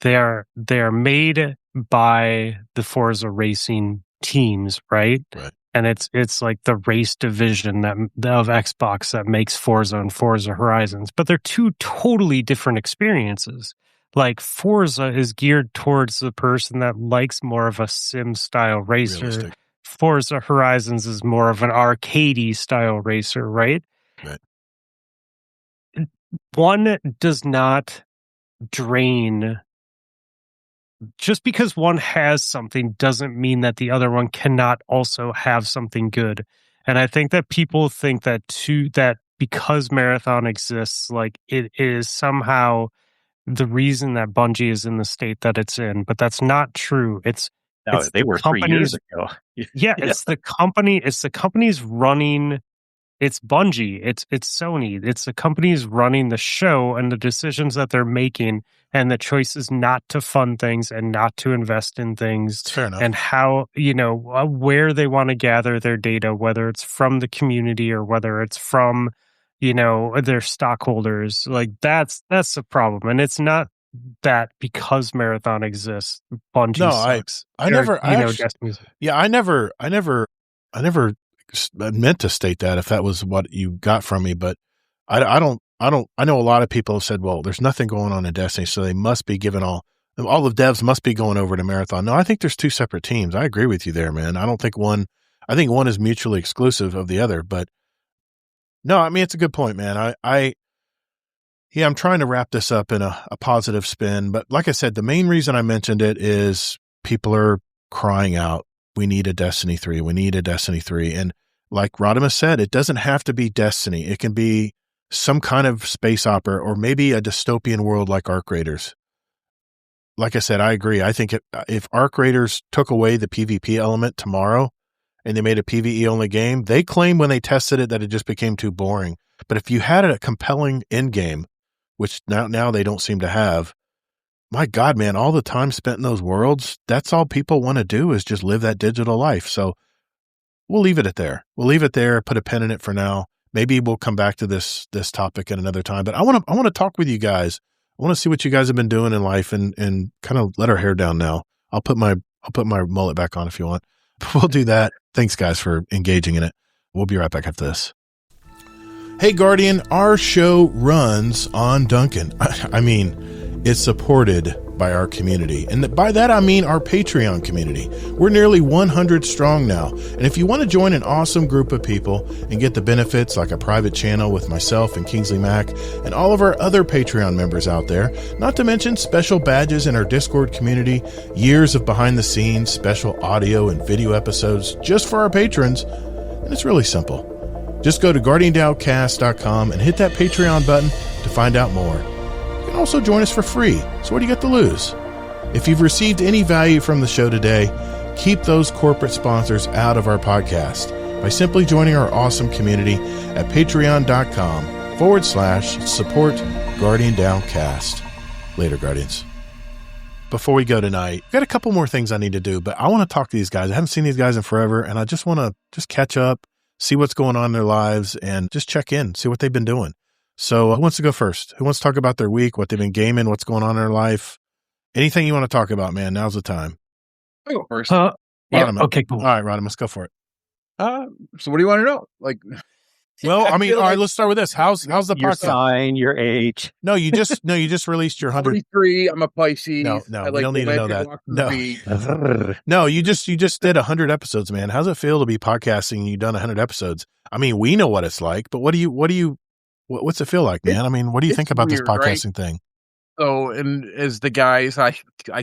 They are made by the Forza racing teams, right?
Right.
And it's like the race division of Xbox that makes Forza and Forza Horizons, but they're two totally different experiences. Like Forza is geared towards the person that likes more of a sim style racer.
Realistic.
Forza Horizons is more of an arcadey style racer, right?
Right.
One does not drain. Just because one has something doesn't mean that the other one cannot also have something good. And I think that people think that because Marathon exists, like it is somehow the reason that Bungie is in the state that it's in, but that's not true.
No, they were 3 years ago.
Yeah, it's the company. It's the companies running. It's Bungie. It's Sony. It's the companies running the show and the decisions that they're making and the choices not to fund things and not to invest in things.
Fair enough.
And how, where they want to gather their data, whether it's from the community or whether it's from, their stockholders. Like that's the problem. And it's not that because Marathon exists, Bungie sucks.
I never meant to state that if that was what you got from me, but I know a lot of people have said, well, there's nothing going on in Destiny, so they must be giving all the devs must be going over to Marathon. No, I think there's two separate teams. I agree with you there, man. I think one is mutually exclusive of the other, but no, I mean, it's a good point, man. I'm trying to wrap this up in a positive spin, but like I said, the main reason I mentioned it is people are crying out, we need a Destiny 3. We need a Destiny 3. And like Rodimus said, it doesn't have to be Destiny. It can be some kind of space opera or maybe a dystopian world like Arc Raiders. Like I said, I agree. I think if Arc Raiders took away the PvP element tomorrow and they made a PvE only game, they claim when they tested it that it just became too boring. But if you had a compelling end game, which now they don't seem to have, my God, man, all the time spent in those worlds, that's all people want to do is just live that digital life. So we'll leave it at there. We'll leave it there, put a pin in it for now. Maybe we'll come back to this topic at another time. But I want to talk with you guys. I want to see what you guys have been doing in life and kind of let our hair down now. I'll put my mullet back on if you want. We'll do that. Thanks, guys, for engaging in it. We'll be right back after this. Hey, Guardian, our show runs on Duncan. I mean, it's supported by our community. And by that, I mean our Patreon community. We're nearly 100 strong now. And if you want to join an awesome group of people and get the benefits like a private channel with myself and Kingsley Mac and all of our other Patreon members out there, not to mention special badges in our Discord community, years of behind the scenes, special audio and video episodes just for our patrons, and it's really simple. Just go to GuardianDownCast.com and hit that Patreon button to find out more. You can also join us for free, so what do you got to lose? If you've received any value from the show today, keep those corporate sponsors out of our podcast by simply joining our awesome community at patreon.com/support Guardian Downcast. Later, Guardians. Before we go tonight, I've got a couple more things I need to do, but I want to talk to these guys. I haven't seen these guys in forever, and I just want to catch up, see what's going on in their lives, and just check in, see what they've been doing. So who wants to go first? Who wants to talk about their week, what they've been gaming, what's going on in their life? Anything you want to talk about, man, now's the time.
I'll go first.
Yeah, okay, cool.
All right, Rodimus, go for it.
So what do you want to know? Like,
well, I mean, all right, let's start with this. How's the podcast?
Your sign, your age.
No, you just released your 100.
43. I'm a Pisces.
No, we don't need to know that. No, you just did 100 episodes, man. How's it feel to be podcasting and you've done 100 episodes? I mean, we know what it's like, but what's it feel like, man? I mean, what do you think about this podcasting thing?
So, and as the guys, I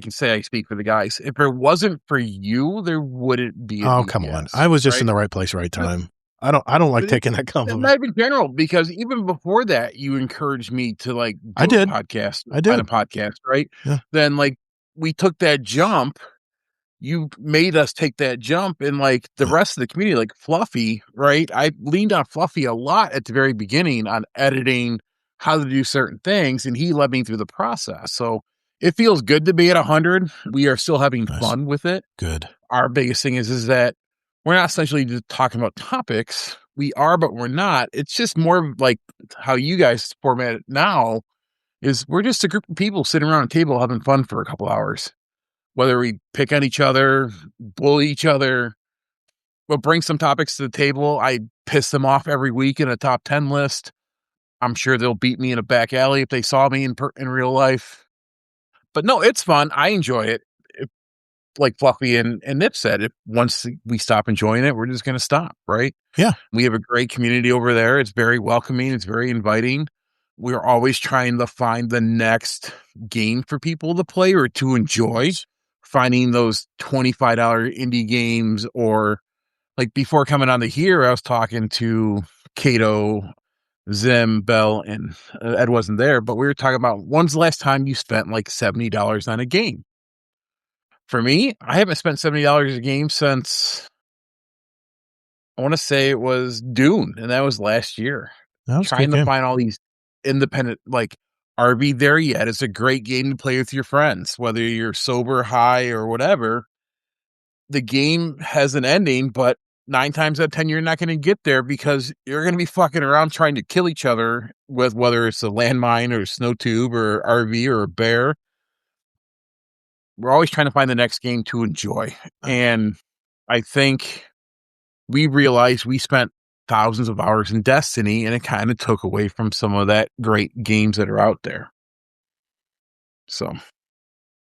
can say I speak for the guys. If it wasn't for you, there wouldn't be.
Oh, come on! I was just in the right place, right time. I don't like taking that compliment.
Not in general, because even before that, you encouraged me to do
a
podcast.
I did
a podcast, right?
Yeah.
Then we took that jump. You made us take that jump, and the rest of the community, like Fluffy, right? I leaned on Fluffy a lot at the very beginning on editing, how to do certain things, and he led me through the process. So it feels good to be at 100. We are still having fun with it.
Good.
Our biggest thing is that we're not essentially just talking about topics. We are, but we're not. It's just more like how you guys format it now is we're just a group of people sitting around a table having fun for a couple hours. Whether we pick on each other, bully each other, we'll bring some topics to the table. I piss them off every week in a top 10 list. I'm sure they'll beat me in a back alley if they saw me in real life. But no, it's fun. I enjoy it. Like Fluffy and Nip said, once we stop enjoying it, we're just going to stop, right?
Yeah.
We have a great community over there. It's very welcoming. It's very inviting. We're always trying to find the next game for people to play or to enjoy. Finding those $25 indie games, or before coming on to here, I was talking to Cato, Zim, Bell, and Ed wasn't there, but we were talking about when's the last time you spent $70 on a game? For me, I haven't spent $70 a game since I want to say it was Dune, and that was last year. Trying to find all these independent, like, are we there yet? It's a great game to play with your friends, whether you're sober, high, or whatever. The game has an ending, but 9 times out of 10, you're not going to get there because you're going to be fucking around trying to kill each other with whether it's a landmine or a snow tube or RV or a bear. We're always trying to find the next game to enjoy. And I think we realized we spent thousands of hours in Destiny, and it kind of took away from some of that great games that are out there. So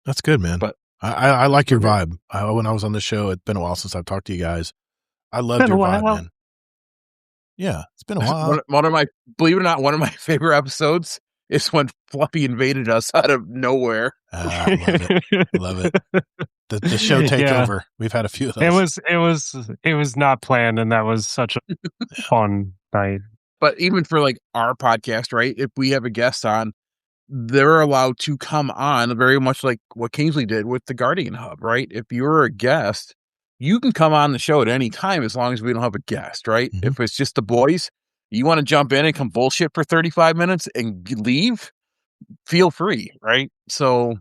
that's good, man. But I like your vibe. When I was on the show, it's been a while since I've talked to you guys. I loved your vibe, man. Yeah, it's been a while.
One of my, believe it or not, one of my favorite episodes is when Fluffy invaded us out of nowhere.
Love it. The show takeover. We've had a few of those.
It was not planned, and that was such a fun night.
But even for like our podcast, right? If we have a guest on, they're allowed to come on, very much like what Kingsley did with the Guardian Hub, right? If you're a guest, you can come on the show at any time as long as we don't have a guest, right? Mm-hmm. If it's just the boys, you want to jump in and come bullshit for 35 minutes and leave, feel free, right? So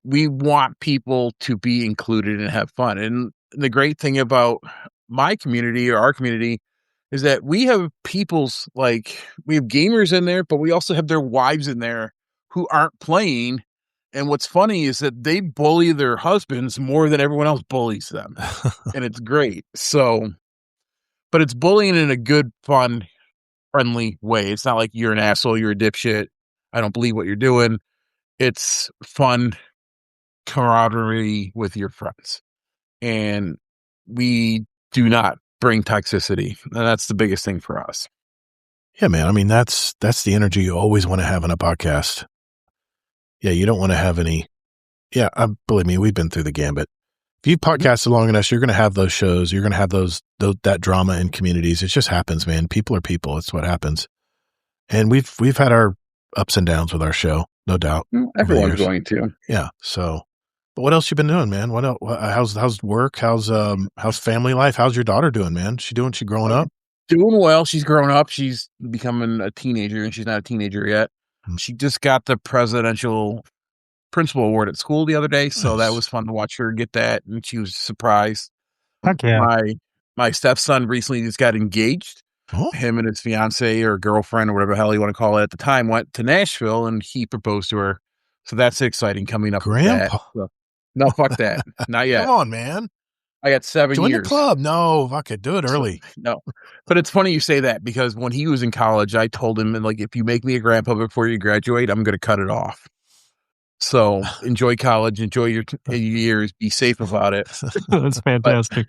we want people to be included and have fun. And the great thing about my community or our community is that we have people's, like, we have gamers in there, but we also have their wives in there who aren't playing. And what's funny is that they bully their husbands more than everyone else bullies them. And it's great. So, but it's bullying in a good, fun, friendly way. It's not like you're an asshole, you're a dipshit, I don't believe what you're doing. It's fun camaraderie with your friends. And we do not bring toxicity. And that's the biggest thing for us.
Yeah, man. I mean, that's the energy you always want to have in a podcast. Yeah, you don't want to have any. Yeah, believe me, we've been through the gambit. If you've podcasted long enough, you're going to have those shows. You're going to have that drama in communities. It just happens, man. People are people. It's what happens. And we've had our ups and downs with our show, no doubt.
Everyone's going to.
Yeah. So, but what else you been doing, man? What else? How's work? How's family life? How's your daughter doing, man? She growing up?
Doing well. She's grown up. She's becoming a teenager, and she's not a teenager yet. She just got the presidential principal award at school the other day, so that was fun to watch her get that, and she was surprised.
Heck yeah.
My stepson recently just got engaged. Oh. Him and his fiance or girlfriend or whatever the hell you want to call it at the time went to Nashville, and he proposed to her. So that's exciting coming up.
Grandpa?
So, no, fuck that. Not yet.
Come on, man.
I got 7
Join
years.
The club. No, I could do it early.
No, but it's funny you say that because when he was in college, I told him, like, if you make me a grandpa before you graduate, I'm going to cut it off. So enjoy college, enjoy your years, be safe about it.
That's fantastic.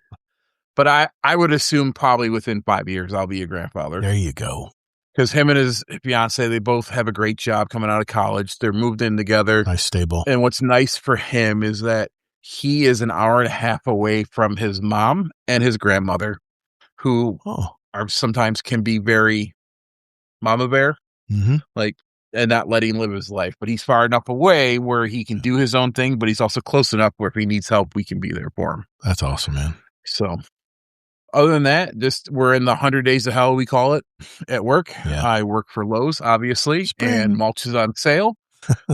But I would assume probably within 5 years, I'll be a grandfather.
There you go.
Because him and his fiance, they both have a great job coming out of college. They're moved in together.
Nice, stable.
And what's nice for him is that he is an hour and a half away from his mom and his grandmother, who are sometimes can be very mama bear, like, and not letting him live his life. But he's far enough away where he can do his own thing, but he's also close enough where if he needs help, we can be there for him.
That's awesome, man.
So other than that, just we're in the 100 days of hell, we call it, at work. Yeah. I work for Lowe's, obviously, and mulch is on sale.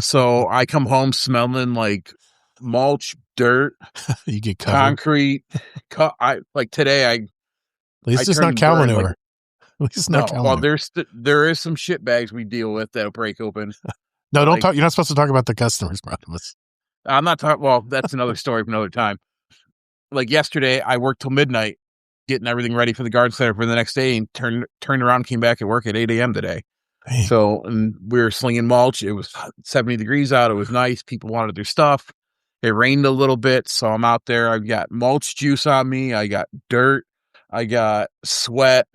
So I come home smelling like mulch, dirt,
you get covered.
Concrete. Like today,
at least it's not cow manure. At least it's not cow manure.
Well, there is some shit bags we deal with that'll break open.
No, don't talk. You're not supposed to talk about the customers' problems.
I'm not talking. Well, that's another story for another time. Like yesterday, I worked till midnight, getting everything ready for the garden center for the next day, and turned around and came back at work at 8 a.m. today. Hey. So, and we were slinging mulch. It was 70 degrees out. It was nice. People wanted their stuff. It rained a little bit, so I'm out there. I've got mulch juice on me. I got dirt. I got sweat.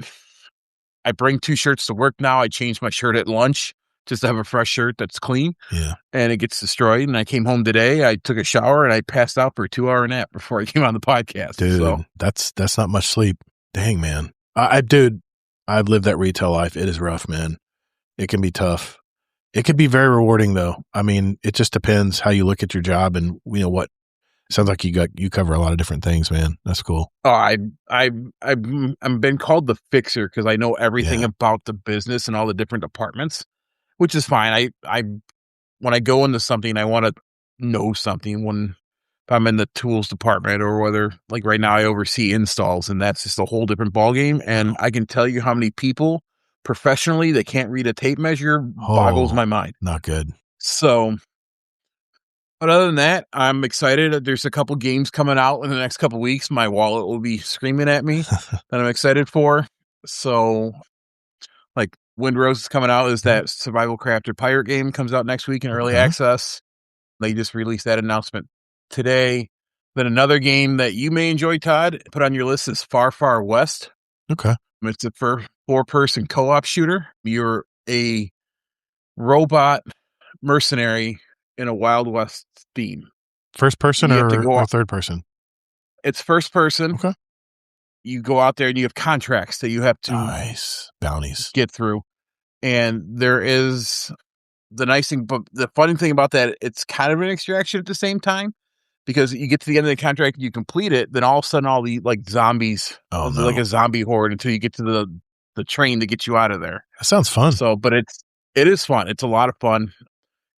I bring 2 shirts to work now. I changed my shirt at lunch just to have a fresh shirt that's clean.
Yeah.
And it gets destroyed. And I came home today. I took a shower and I passed out for a 2-hour nap before I came on the podcast.
Dude, so that's not much sleep. Dang, man. Dude, I've lived that retail life. It is rough, man. It can be tough. It could be very rewarding, though. I mean, it just depends how you look at your job and, you know, what Sounds like you cover a lot of different things, man. That's cool.
Oh, I'm been called the fixer because I know everything about the business and all the different departments, which is fine. I when I go into something, I want to know something. When if I'm in the tools department, or whether like right now I oversee installs, and that's just a whole different ballgame. And I can tell you how many people professionally that can't read a tape measure boggles my mind.
Not good.
So, but other than that, I'm excited. There's a couple games coming out in the next couple weeks. My wallet will be screaming at me that I'm excited for. So, like Windrose is coming out. Is that Survival Crafter Pirate game comes out next week in early access. They just released that announcement today. Then another game that you may enjoy, Todd, put on your list is Far Far West.
Okay.
It's a four-person co-op shooter. You're a robot mercenary in a Wild West theme.
First person or third person?
It's first person.
Okay.
You go out there and you have contracts that you have to
bounties
get through. And there is the nice thing, but the funny thing about that, it's kind of an extraction at the same time, because you get to the end of the contract, you complete it, then all of a sudden all the like zombies, like a zombie horde, until you get to the train to get you out of there.
That sounds fun.
So, but it is fun. It's a lot of fun.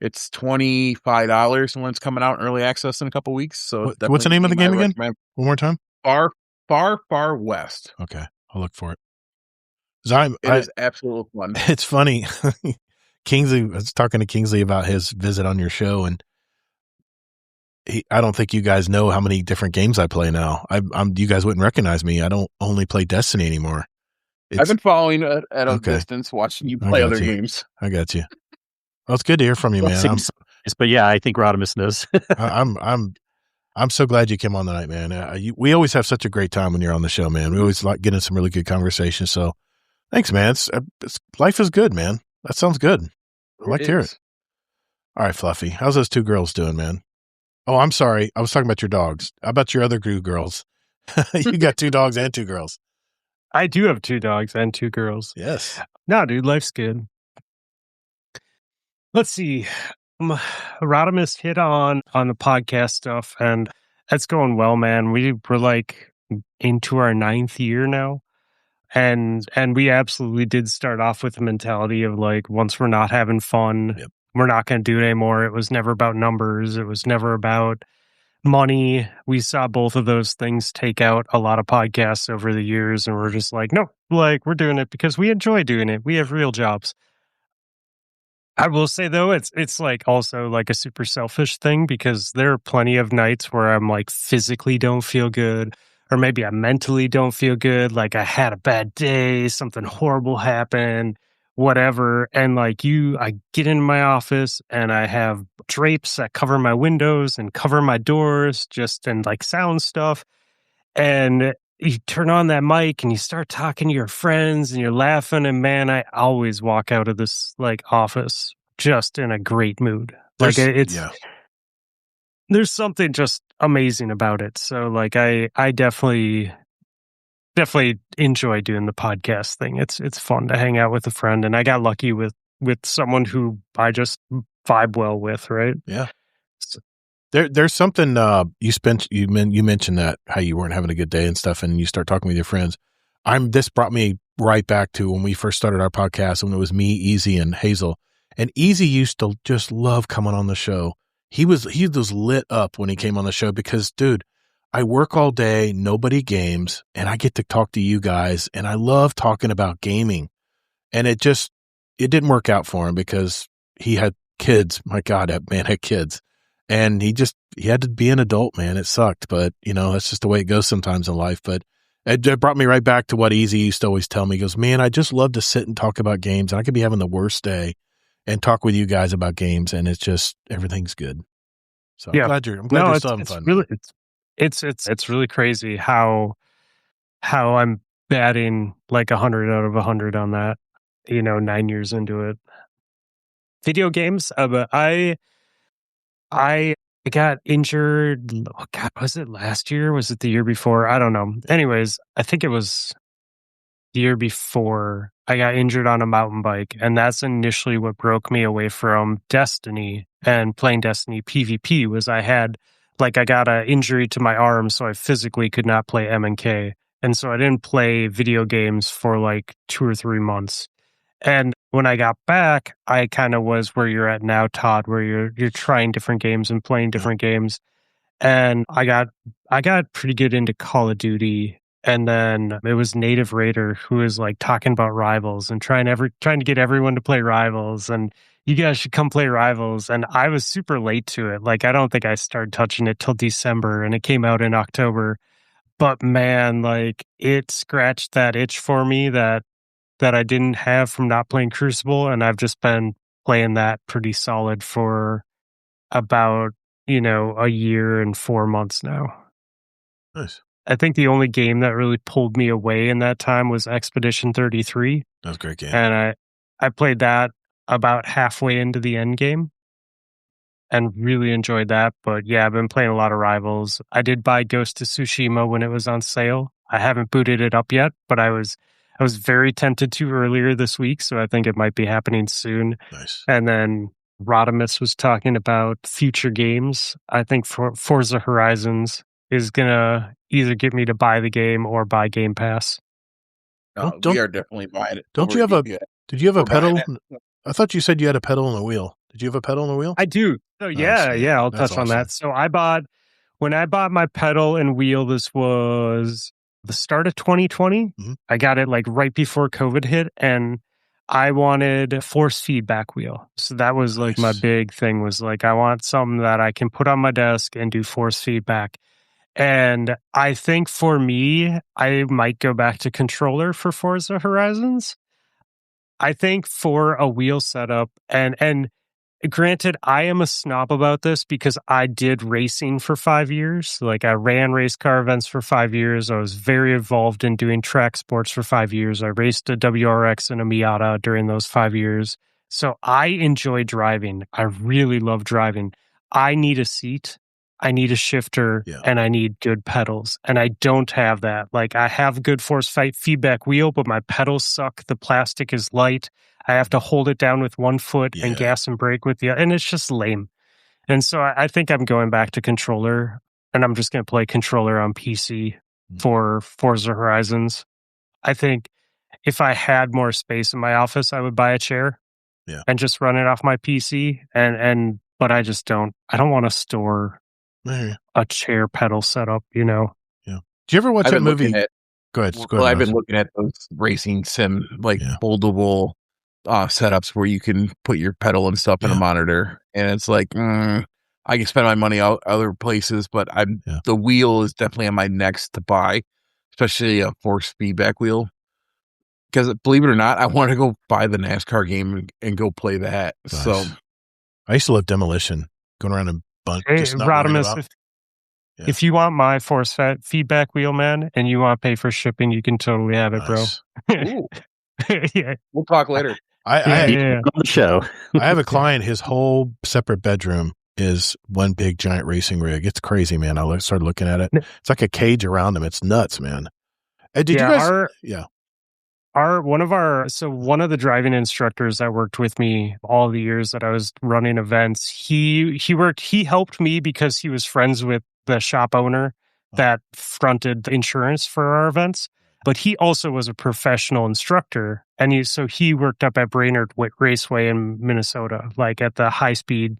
It's $25 when it's coming out in early access in a couple weeks. So
what's the name of the game again? One more time.
Far West.
Okay, I'll look for it.
It is absolutely fun.
It's funny. Kingsley, I was talking to Kingsley about his visit on your show, and I don't think you guys know how many different games I play now. You guys wouldn't recognize me. I don't only play Destiny anymore.
I've been following at a distance, watching you play other games.
I got you. Well, it's good to hear from you, man.
But yeah, I think Rodimus knows.
I'm so glad you came on tonight, man. We always have such a great time when you're on the show, man. We always like getting some really good conversations. So thanks, man. Life is good, man. That sounds good. I'd like to hear it. All right, Fluffy. How's those two girls doing, man? Oh, I'm sorry. I was talking about your dogs. How about your other two girls? You got 2 dogs and 2 girls.
I do have 2 dogs and 2 girls.
Yes.
No, dude, life's good. Let's see. Rodimus hit on the podcast stuff, and that's going well, man. We're like into our 9th year now. And we absolutely did start off with the mentality of like, once we're not having fun, we're not going to do it anymore. It was never about numbers. It was never about money. We saw both of those things take out a lot of podcasts over the years, and we're just like, no, like we're doing it because we enjoy doing it. We have real jobs. I will say though, it's like also like a super selfish thing, because there are plenty of nights where I'm like physically don't feel good, or maybe I mentally don't feel good. Like I had a bad day, something horrible happened, whatever. And like I get into my office and I have drapes that cover my windows and cover my doors, and like sound stuff. And you turn on that mic and you start talking to your friends and you're laughing. And man, I always walk out of this like office just in a great mood. There's something just amazing about it. So like I definitely enjoy doing the podcast thing. It's fun to hang out with a friend, and I got lucky with someone who I just vibe well with, right?
Yeah. So, there's something you mentioned that how you weren't having a good day and stuff, and you start talking with your friends. This brought me right back to when we first started our podcast, when it was me, Easy, and Hazel. And Easy used to just love coming on the show. He was lit up when he came on the show because, dude, I work all day, nobody games, and I get to talk to you guys, and I love talking about gaming. And it didn't work out for him because he had kids. My God, that man had kids. And he had to be an adult, man. It sucked, but that's just the way it goes sometimes in life. But it brought me right back to what Easy used to always tell me. He goes, man, I just love to sit and talk about games, and I could be having the worst day and talk with you guys about games, and it's just everything's good. So I'm glad you're still having fun.
Really, it's really crazy how I'm batting like 100 out of 100 on that. 9 years into it. Video games. But I got injured. Oh God, was it last year? Was it the year before? I don't know. Anyways, I think it was the year before. I got injured on a mountain bike, and that's initially what broke me away from Destiny and playing Destiny PvP. Was I had like I got an injury to my arm, so I physically could not play MNK. And so I didn't play video games for like 2 or 3 months. And when I got back, I kind of was where you're at now, Todd, where you're trying different games and playing different games. And I got pretty good into Call of Duty. And then it was Native Raider who was like talking about Rivals and trying to get everyone to play Rivals, and you guys should come play Rivals. And I was super late to it. Like, I don't think I started touching it till December, and it came out in October. But man, like, it scratched that itch for me that I didn't have from not playing Crucible. And I've just been playing that pretty solid for about, a year and 4 months now.
Nice.
I think the only game that really pulled me away in that time was Expedition 33.
That was a great game.
And I played that about halfway into the end game and really enjoyed that. But yeah, I've been playing a lot of Rivals. I did buy Ghost of Tsushima when it was on sale. I haven't booted it up yet, but I was very tempted to earlier this week, so I think it might be happening soon.
Nice.
And then Rodimus was talking about future games. I think Forza Horizons is gonna either get me to buy the game or buy Game Pass.
We are definitely buying it.
Did you have a pedal? I thought you said you had a pedal and a wheel. Did you have a pedal and a wheel?
I do. So yeah, I'll touch on that. So when I bought my pedal and wheel, this was the start of 2020.
Mm-hmm.
I got it like right before COVID hit, and I wanted a force feedback wheel. So that was like my big thing, was like, I want something that I can put on my desk and do force feedback. And I think for me, I might go back to controller for Forza Horizons. I think for a wheel setup, and granted, I am a snob about this because I did racing for 5 years. Like, I ran race car events for 5 years. I was very involved in doing track sports for 5 years. I raced a WRX and a Miata during those 5 years. So I enjoy driving. I really love driving. I need a seat. I need a shifter, and I need good pedals. And I don't have that. Like, I have good force feedback wheel, but my pedals suck. The plastic is light. I have to hold it down with one foot and gas and brake with the other, and it's just lame. And so I think I'm going back to controller, and I'm just going to play controller on PC for Forza Horizons. I think if I had more space in my office, I would buy a chair and just run it off my PC. But I just don't. I don't want to store a chair pedal setup,
Yeah. Did you ever watch that movie? Go ahead.
I've been looking at those racing sim, like foldable setups where you can put your pedal and stuff in a monitor, and it's like, I can spend my money out other places, but the wheel is definitely on my next to buy, especially a force feedback wheel. Because believe it or not, I want to go buy the NASCAR game and go play that. Nice. So
I used to love Demolition, going around and
Hey, Rodimus, if you want my force feedback wheel, man, and you want to pay for shipping, you can totally have it, bro.
We'll talk later.
On the show.
I have a client, his whole separate bedroom is one big giant racing rig. It's crazy, man. I started looking at it. It's like a cage around him. It's nuts, man. Did you guys?
One of the driving instructors that worked with me all the years that I was running events, he helped me because he was friends with the shop owner that fronted the insurance for our events. But he also was a professional instructor, and he worked up at Brainerd Raceway in Minnesota, like at the high speed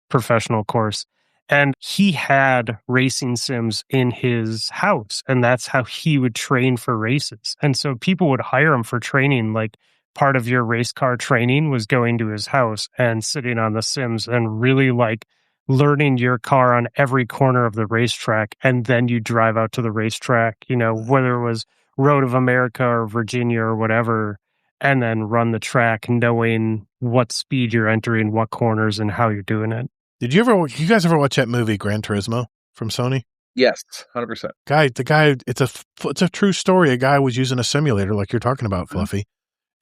professional course. And he had racing sims in his house, and that's how he would train for races. And so people would hire him for training. Like, part of your race car training was going to his house and sitting on the sims and really like learning your car on every corner of the racetrack. And then you drive out to the racetrack, whether it was Road of America or Virginia or whatever, and then run the track knowing what speed you're entering, what corners, and how you're doing it.
Did you guys ever watch that movie Gran Turismo from Sony?
Yes, 100%.
The guy, it's a true story. A guy was using a simulator like you're talking about, Fluffy,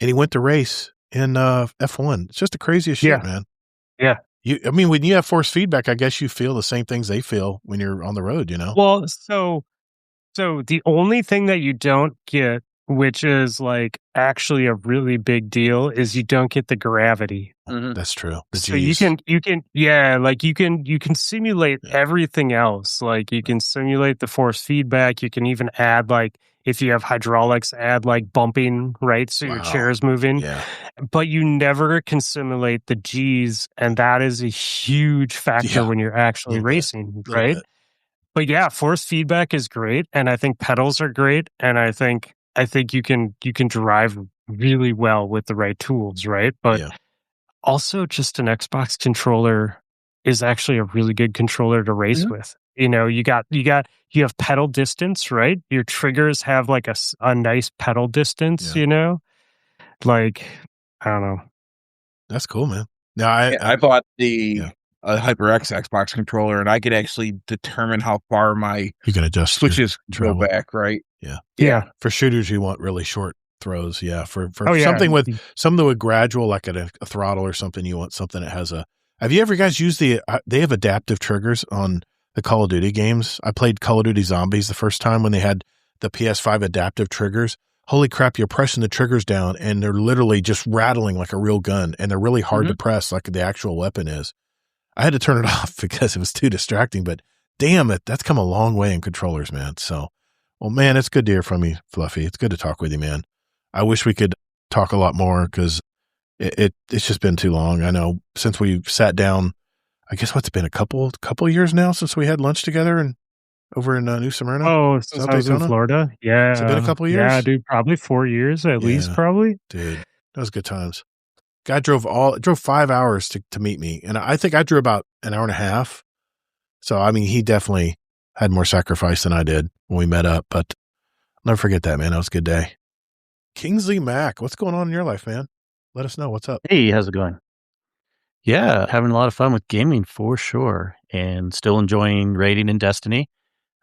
and he went to race in F1. It's just the craziest shit, man.
Yeah.
When you have force feedback, I guess you feel the same things they feel when you're on the road,
Well, so the only thing that you don't get, which is like actually a really big deal, is you don't get the gravity.
That's true.
So you can simulate everything else. Like you can simulate the force feedback. You can even add, like, if you have hydraulics, add like bumping, right? So your chair is moving.
Yeah.
But you never can simulate the G's, and that is a huge factor when you're actually racing, right? But yeah, force feedback is great, and I think pedals are great, and I think you can drive really well with the right tools, right? But also, just an Xbox controller is actually a really good controller to race with. You know, you have pedal distance, right? Your triggers have like a nice pedal distance, you know? Like, I don't know.
That's cool, man. Now,
I bought the HyperX Xbox controller, and I could actually determine how far
you can adjust
switches go back, right?
Yeah. For shooters, you want really short throws. Yeah. For something with gradual, like a throttle or something, you want something that has have you ever guys used they have adaptive triggers on the Call of Duty games? I played Call of Duty Zombies the first time when they had the PS5 adaptive triggers. Holy crap, you're pressing the triggers down and they're literally just rattling like a real gun, and they're really hard to press like the actual weapon is. I had to turn it off because it was too distracting, but damn it, that's come a long way in controllers, man. So, well, man, it's good to hear from you, Fluffy. It's good to talk with you, man. I wish we could talk a lot more because it's just been too long. I know since we sat down, I guess what's been a couple years now since we had lunch together and over in New Smyrna.
Oh, since I was in Florida. Yeah.
Has it been a couple years?
Yeah, dude, probably 4 years at least, probably.
Dude, that was good times. Guy drove 5 hours to meet me, and I think I drew about an hour and a half. So, I mean, he definitely had more sacrifice than I did when we met up, but I'll never forget that, man. That was a good day. Kingsley Mac, what's going on in your life, man? Let us know. What's up?
Hey, how's it going? Yeah, having a lot of fun with gaming for sure, and still enjoying raiding in Destiny.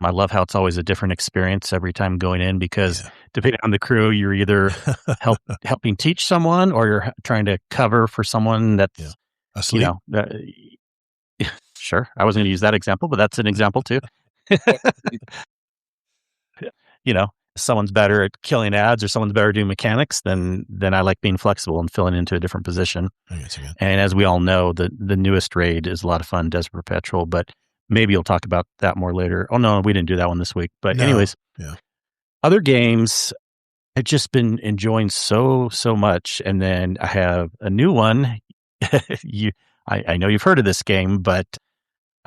I love how it's always a different experience every time going in because depending on the crew, you're either helping teach someone or you're trying to cover for someone that's
asleep.
Sure, I wasn't going to use that example, but that's an example too. Someone's better at killing ads or someone's better doing mechanics, then I like being flexible and filling into a different position. And as we all know, the newest raid is a lot of fun, Desert Perpetual, but maybe you'll talk about that more later. Oh, no, we didn't do that one this week. But anyways, other games I've just been enjoying so much. And then I have a new one. I know you've heard of this game, but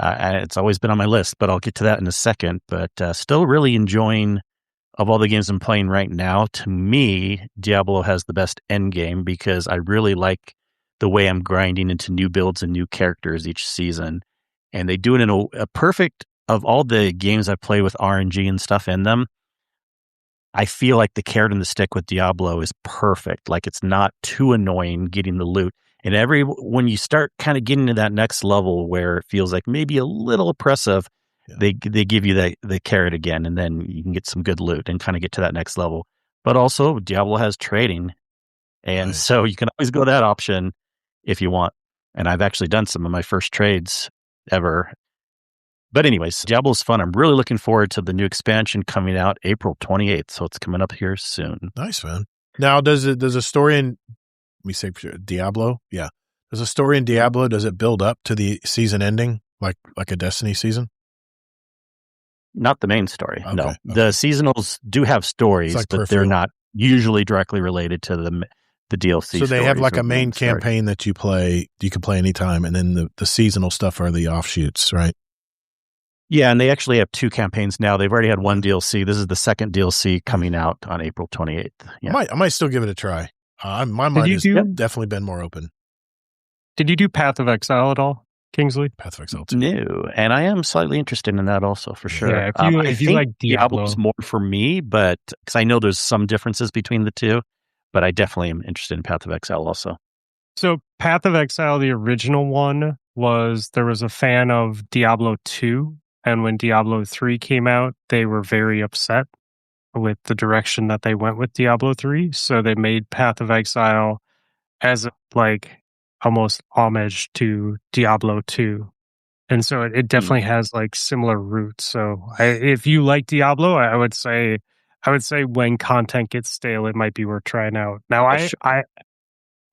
it's always been on my list, but I'll get to that in a second. But still really enjoying, of all the games I'm playing right now, to me, Diablo has the best end game because I really like the way I'm grinding into new builds and new characters each season. And they do it in a perfect, of all the games I play with RNG and stuff in them, I feel like the carrot and the stick with Diablo is perfect. Like it's not too annoying getting the loot. And when you start kind of getting to that next level where it feels like maybe a little oppressive, they give you the carrot again, and then you can get some good loot and kind of get to that next level. But also Diablo has trading. And so you can always go that option if you want. And I've actually done some of my first trades ever. But anyways, Diablo's fun. I'm really looking forward to the new expansion coming out April 28th. So it's coming up here soon.
Nice, man. Now, does a story in, we say Diablo? Yeah. Does a story in Diablo, does it build up to the season ending like a Destiny season?
Not the main story. Okay, no. The seasonals do have stories, but they're not usually directly related to the DLC.
So they have like a main campaign that you can play anytime, and then the seasonal stuff are the offshoots, right?
Yeah, and they actually have 2 campaigns now. They've already had 1 DLC. This is the second DLC coming out on April 28th. Yeah.
I might still give it a try. My mind has definitely been more open.
Did you do Path of Exile at all, Kingsley?
Path of Exile 2.
No, and I am slightly interested in that also, for sure.
Yeah, if you like
Diablo's more for me, but because I know there's some differences between the two, but I definitely am interested in Path of Exile also.
So Path of Exile, the original one, there was a fan of Diablo 2, and when Diablo 3 came out, they were very upset with the direction that they went with Diablo 3, so they made Path of Exile as almost homage to Diablo 2. And so it definitely has like similar roots. So if you like Diablo, I would say when content gets stale, it might be worth trying out. Now,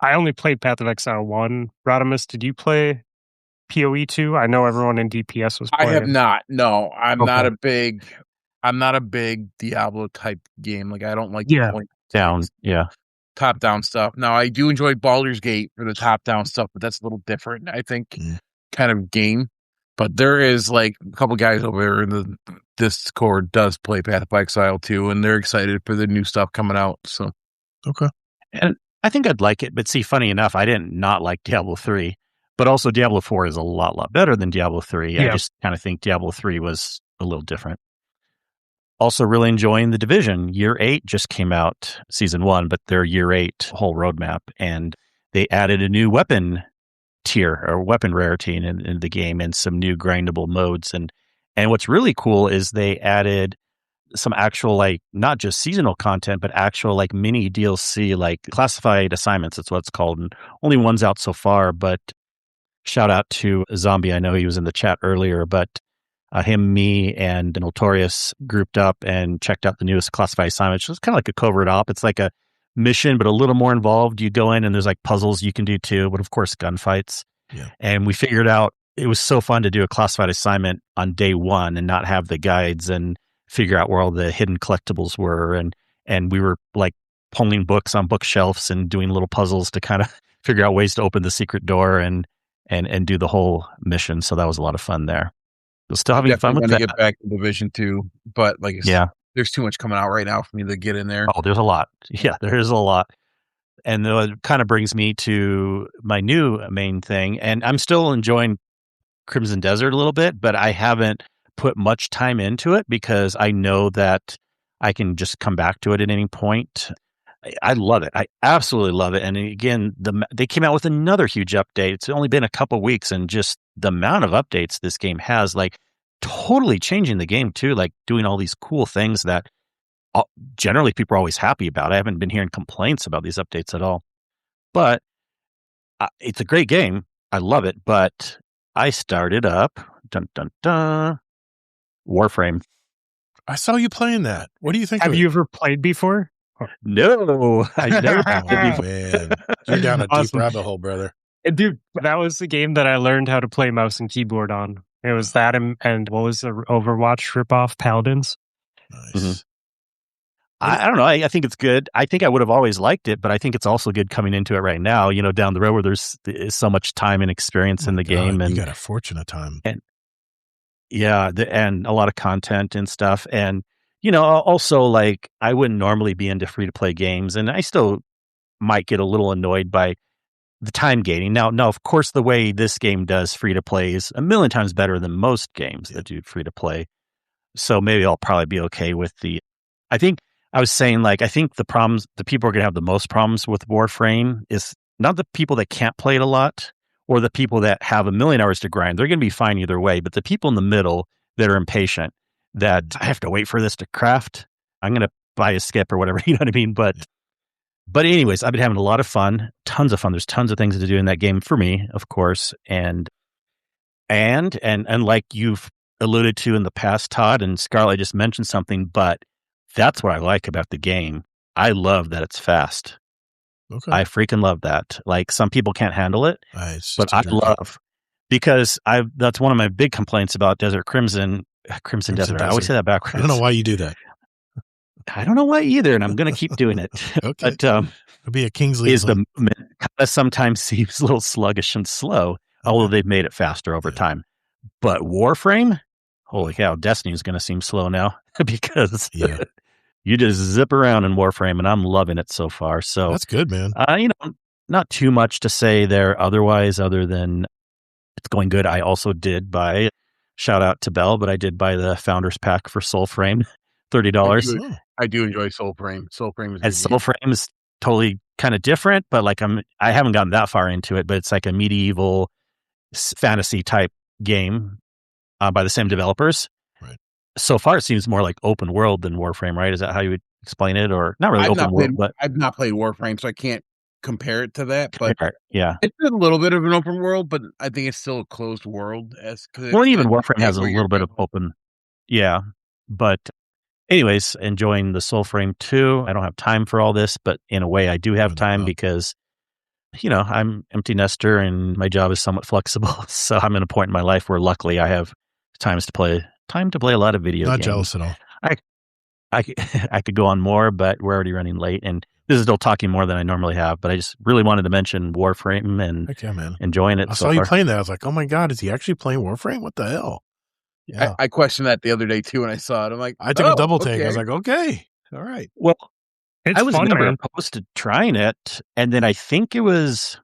I only played Path of Exile 1. Rodimus, did you play PoE 2? I know everyone in DPS was playing.
I have not. No, I'm not a big Diablo type game. Like I don't like point
down,
top down stuff. Now I do enjoy Baldur's Gate for the top down stuff, but that's a little different, I think, kind of game. But there is like a couple guys over there in the Discord does play Path of Exile 2, and they're excited for the new stuff coming out. So
okay.
And I think I'd like it, but see, funny enough, I didn't not like Diablo 3, but also Diablo 4 is a lot better than Diablo 3. Yeah. I just kind of think Diablo 3 was a little different. Also really enjoying The Division. Year 8 just came out, Season 1, but their Year 8 whole roadmap, and they added a new weapon tier or weapon rarity in the game and some new grindable modes. And what's really cool is they added some actual, like, not just seasonal content, but actual like mini DLC, like classified assignments. That's what it's called. And only one's out so far, but shout out to Zombie. I know he was in the chat earlier, but him, me, and Notorious grouped up and checked out the newest classified assignment, which is kind of like a covert op. It's like a mission, but a little more involved. You go in and there's like puzzles you can do too, but of course gunfights.
Yeah.
And we figured out it was so fun to do a classified assignment on day one and not have the guides and figure out where all the hidden collectibles were. And we were like pulling books on bookshelves and doing little puzzles to kind of figure out ways to open the secret door and do the whole mission. So that was a lot of fun there. We're still having fun with that.
Get back to Division 2, but like, there's too much coming out right now for me to get in there.
Oh, there's a lot. Yeah, there is a lot. And it kind of brings me to my new main thing. And I'm still enjoying Crimson Desert a little bit, but I haven't put much time into it because I know that I can just come back to it at any point. I love it. I absolutely love it. And again, they came out with another huge update. It's only been a couple weeks, and just the amount of updates this game has, like totally changing the game too, like doing all these cool things that generally people are always happy about. I haven't been hearing complaints about these updates at all. But it's a great game. I love it. But I started up Warframe.
I saw you playing that. What do you think?
Have you ever played before?
No, I never played before.
Man, you're down a deep rabbit hole, brother.
Dude, that was the game that I learned how to play mouse and keyboard on. It was that and what was the Overwatch ripoff, Paladins?
Nice.
Mm-hmm. I don't know. I think it's good. I think I would have always liked it, but I think it's also good coming into it right now, down the road where there's so much time and experience in the game. And
you got a fortune of time.
And yeah, and a lot of content and stuff. And, also like I wouldn't normally be into free to play games, and I still might get a little annoyed by the time gating. Now, of course, the way this game does free to play is a million times better than most games that do free to play. So maybe I'll probably be okay with I think I was saying, like, I think the people are going to have the most problems with Warframe is not the people that can't play it a lot or the people that have a million hours to grind. They're going to be fine either way. But the people in the middle that are impatient, that I have to wait for this to craft, I'm going to buy a skip or whatever, you know what I mean? But anyways, I've been having a lot of fun, tons of fun. There's tons of things to do in that game for me, of course. And like you've alluded to in the past, Todd, and Scarlett just mentioned something, but that's what I like about the game. I love that it's fast.
Okay.
I freaking love that. Like, some people can't handle it, but I love, because that's one of my big complaints about Crimson Desert. I always say that backwards.
I don't know why you do that.
I don't know why either, and I'm going to keep doing it.
Okay.
But
it'll be a Kingsley.
The movement kind of sometimes seems a little sluggish and slow, although they've made it faster over time. But Warframe, holy cow, Destiny is going to seem slow now because you just zip around in Warframe, and I'm loving it so far. So
that's good, man.
Not too much to say there otherwise, other than it's going good. I also did buy, shout out to Bell, but I did buy the Founders Pack for Soulframe, $30.
I do enjoy Soulframe. Soulframe
is totally kind of different, but like I haven't gotten that far into it, but it's like a medieval fantasy type game by the same developers.
Right.
So far, it seems more like open world than Warframe, right? Is that how you would explain it? Or not really world, but
I've not played Warframe, so I can't compare it to that. But
yeah,
it's a little bit of an open world, but I think it's still a closed world.
Well, even Warframe has a little bit of open. Yeah, but anyways, enjoying the Soulframe 2. I don't have time for all this, but in a way, I do have time because I'm empty nester and my job is somewhat flexible. So I'm in a point in my life where luckily I have time to play a lot of video games.
Not jealous at all.
I could go on more, but we're already running late, and this is still talking more than I normally have. But I just really wanted to mention Warframe and enjoying it.
I saw you playing that. I was like, oh my God, is he actually playing Warframe? What the hell?
Yeah, I questioned that the other day too when I saw it. I'm like,
I took a double take. I was like, okay, all right.
Well,
I was
never opposed to trying it, and then I think it was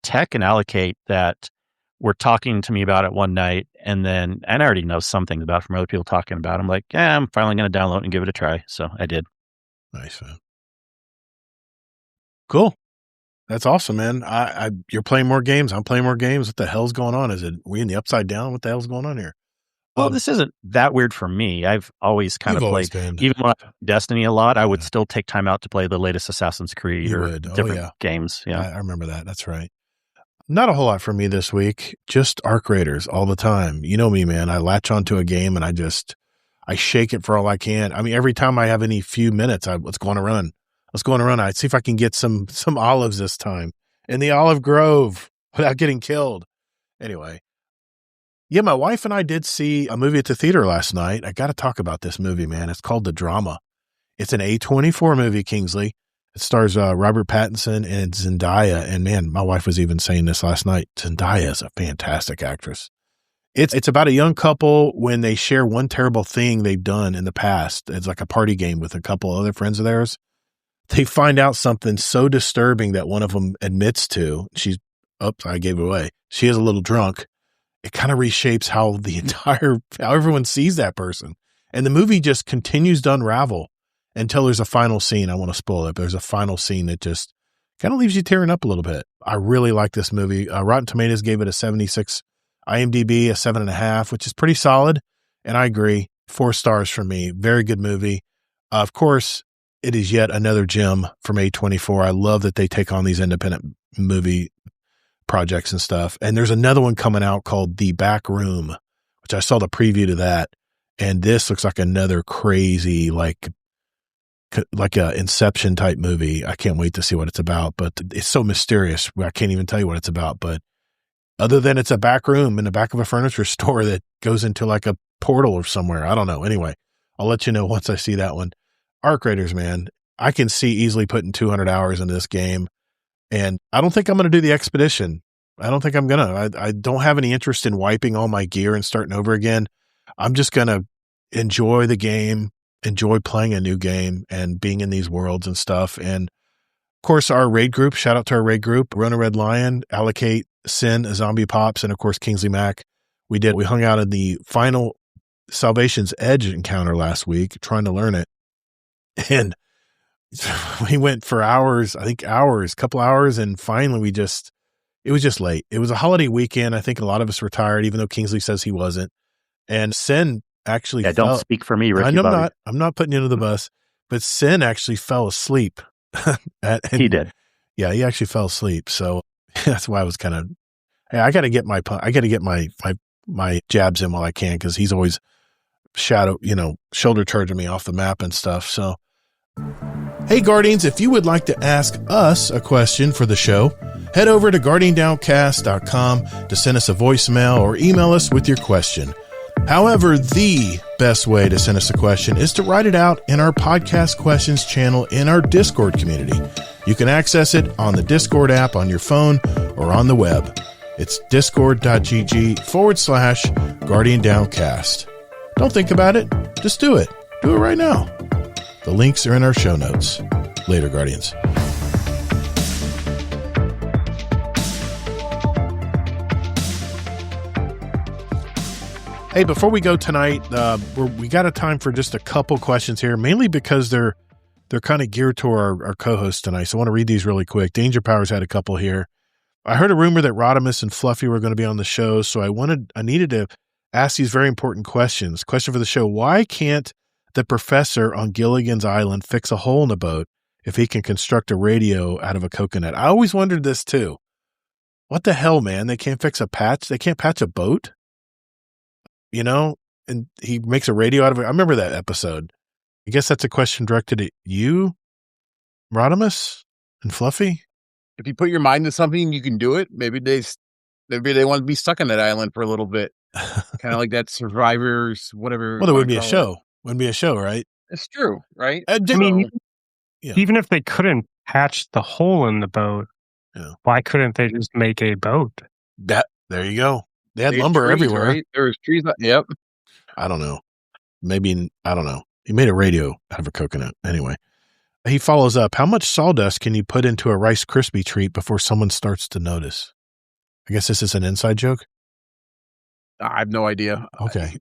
Tech and Allocate that were talking to me about it one night, and I already know some things about it from other people talking about it. I'm like, yeah, I'm finally going to download and give it a try. So I did.
Nice, man. Cool. That's awesome, man. You're playing more games. I'm playing more games. What the hell's going on? We in the upside down? What the hell's going on here?
Well, this isn't that weird for me. I've always kind of played, even when I play Destiny a lot, I would still take time out to play the latest Assassin's Creed different games. Yeah, I remember that.
That's right. Not a whole lot for me this week. Just Arc Raiders all the time. You know me, man. I latch onto a game and I shake it for all I can. I mean, every time I have any few minutes, let's go on a run. I'd see if I can get some olives this time in the olive grove without getting killed. Anyway. Yeah, my wife and I did see a movie at the theater last night. I got to talk about this movie, man. It's called The Drama. It's an A24 movie, Kingsley. It stars Robert Pattinson and Zendaya. And man, my wife was even saying this last night. Zendaya is a fantastic actress. It's about a young couple when they share one terrible thing they've done in the past. It's like a party game with a couple other friends of theirs. They find out something so disturbing that one of them admits to. I gave it away. She is a little drunk. It kind of reshapes how how everyone sees that person. And the movie just continues to unravel until there's a final scene. I want to spoil it, but there's a final scene that just kind of leaves you tearing up a little bit. I really like this movie. Rotten Tomatoes gave it a 76, IMDb a 7.5, which is pretty solid. And I agree. 4 stars from me. Very good movie. Of course, it is yet another gem from A24. I love that they take on these independent movie projects and stuff. And there's another one coming out called The Back Room, which I saw the preview to that. And this looks like another crazy, like a Inception type movie. I can't wait to see what it's about, but it's so mysterious. I can't even tell you what it's about, but other than it's a back room in the back of a furniture store that goes into like a portal or somewhere. I don't know. Anyway, I'll let you know once I see that one. Arc Raiders, man. I can see easily putting 200 hours into this game. And I don't think I'm going to do the expedition. I don't think I'm going to. I don't have any interest in wiping all my gear and starting over again. I'm just going to enjoy the game, enjoy playing a new game and being in these worlds and stuff. And of course, our raid group, shout out to our raid group, Run a Red Lion, Allocate, Sin, Zombie Pops, and of course, Kingsley Mac. We hung out in the final Salvation's Edge encounter last week, trying to learn it. And we went for hours, couple hours. And finally it was just late. It was a holiday weekend. I think a lot of us were tired, even though Kingsley says he wasn't. And Sin actually
don't speak for me, Ricky.
I'm not putting you under the bus, but Sin actually fell asleep.
He did.
Yeah, he actually fell asleep. So that's why I was kind of, hey, I got to get my jabs in while I can, because he's always shoulder charging me off the map and stuff. So, hey, Guardians, if you would like to ask us a question for the show, head over to guardiandowncast.com to send us a voicemail or email us with your question. However, the best way to send us a question is to write it out in our podcast questions channel in our Discord community. You can access it on the Discord app on your phone or on the web. It's discord.gg/Guardian Downcast. Don't think about it. Just do it. Do it right now. The links are in our show notes. Later, Guardians. Hey, before we go tonight, we got a time for just a couple questions here, mainly because they're kind of geared to our co-hosts tonight. So I want to read these really quick. Danger Powers had a couple here. I heard a rumor that Rodimus and Fluffy were going to be on the show, so I needed to ask these very important questions. Question for the show: why can't the professor on Gilligan's Island fix a hole in a boat if he can construct a radio out of a coconut? I always wondered this too. What the hell, man? They can't fix a patch? They can't patch a boat? And he makes a radio out of it. I remember that episode. I guess that's a question directed at you, Rodimus and Fluffy.
if you put your mind to something, you can do it. Maybe they want to be stuck on that island for a little bit, kind of like that Survivors, whatever.
Well, there wouldn't be a show. Wouldn't be a show, right?
It's true, right?
I mean, even if they couldn't patch the hole in the boat, why couldn't they just make a boat?
There you go. They had lumber
trees,
everywhere.
Right? There was trees. Yep.
I don't know. Maybe, I don't know. He made a radio out of a coconut. Anyway, he follows up. How much sawdust can you put into a Rice Krispie treat before someone starts to notice? I guess this is an inside joke.
I have no idea.
Okay.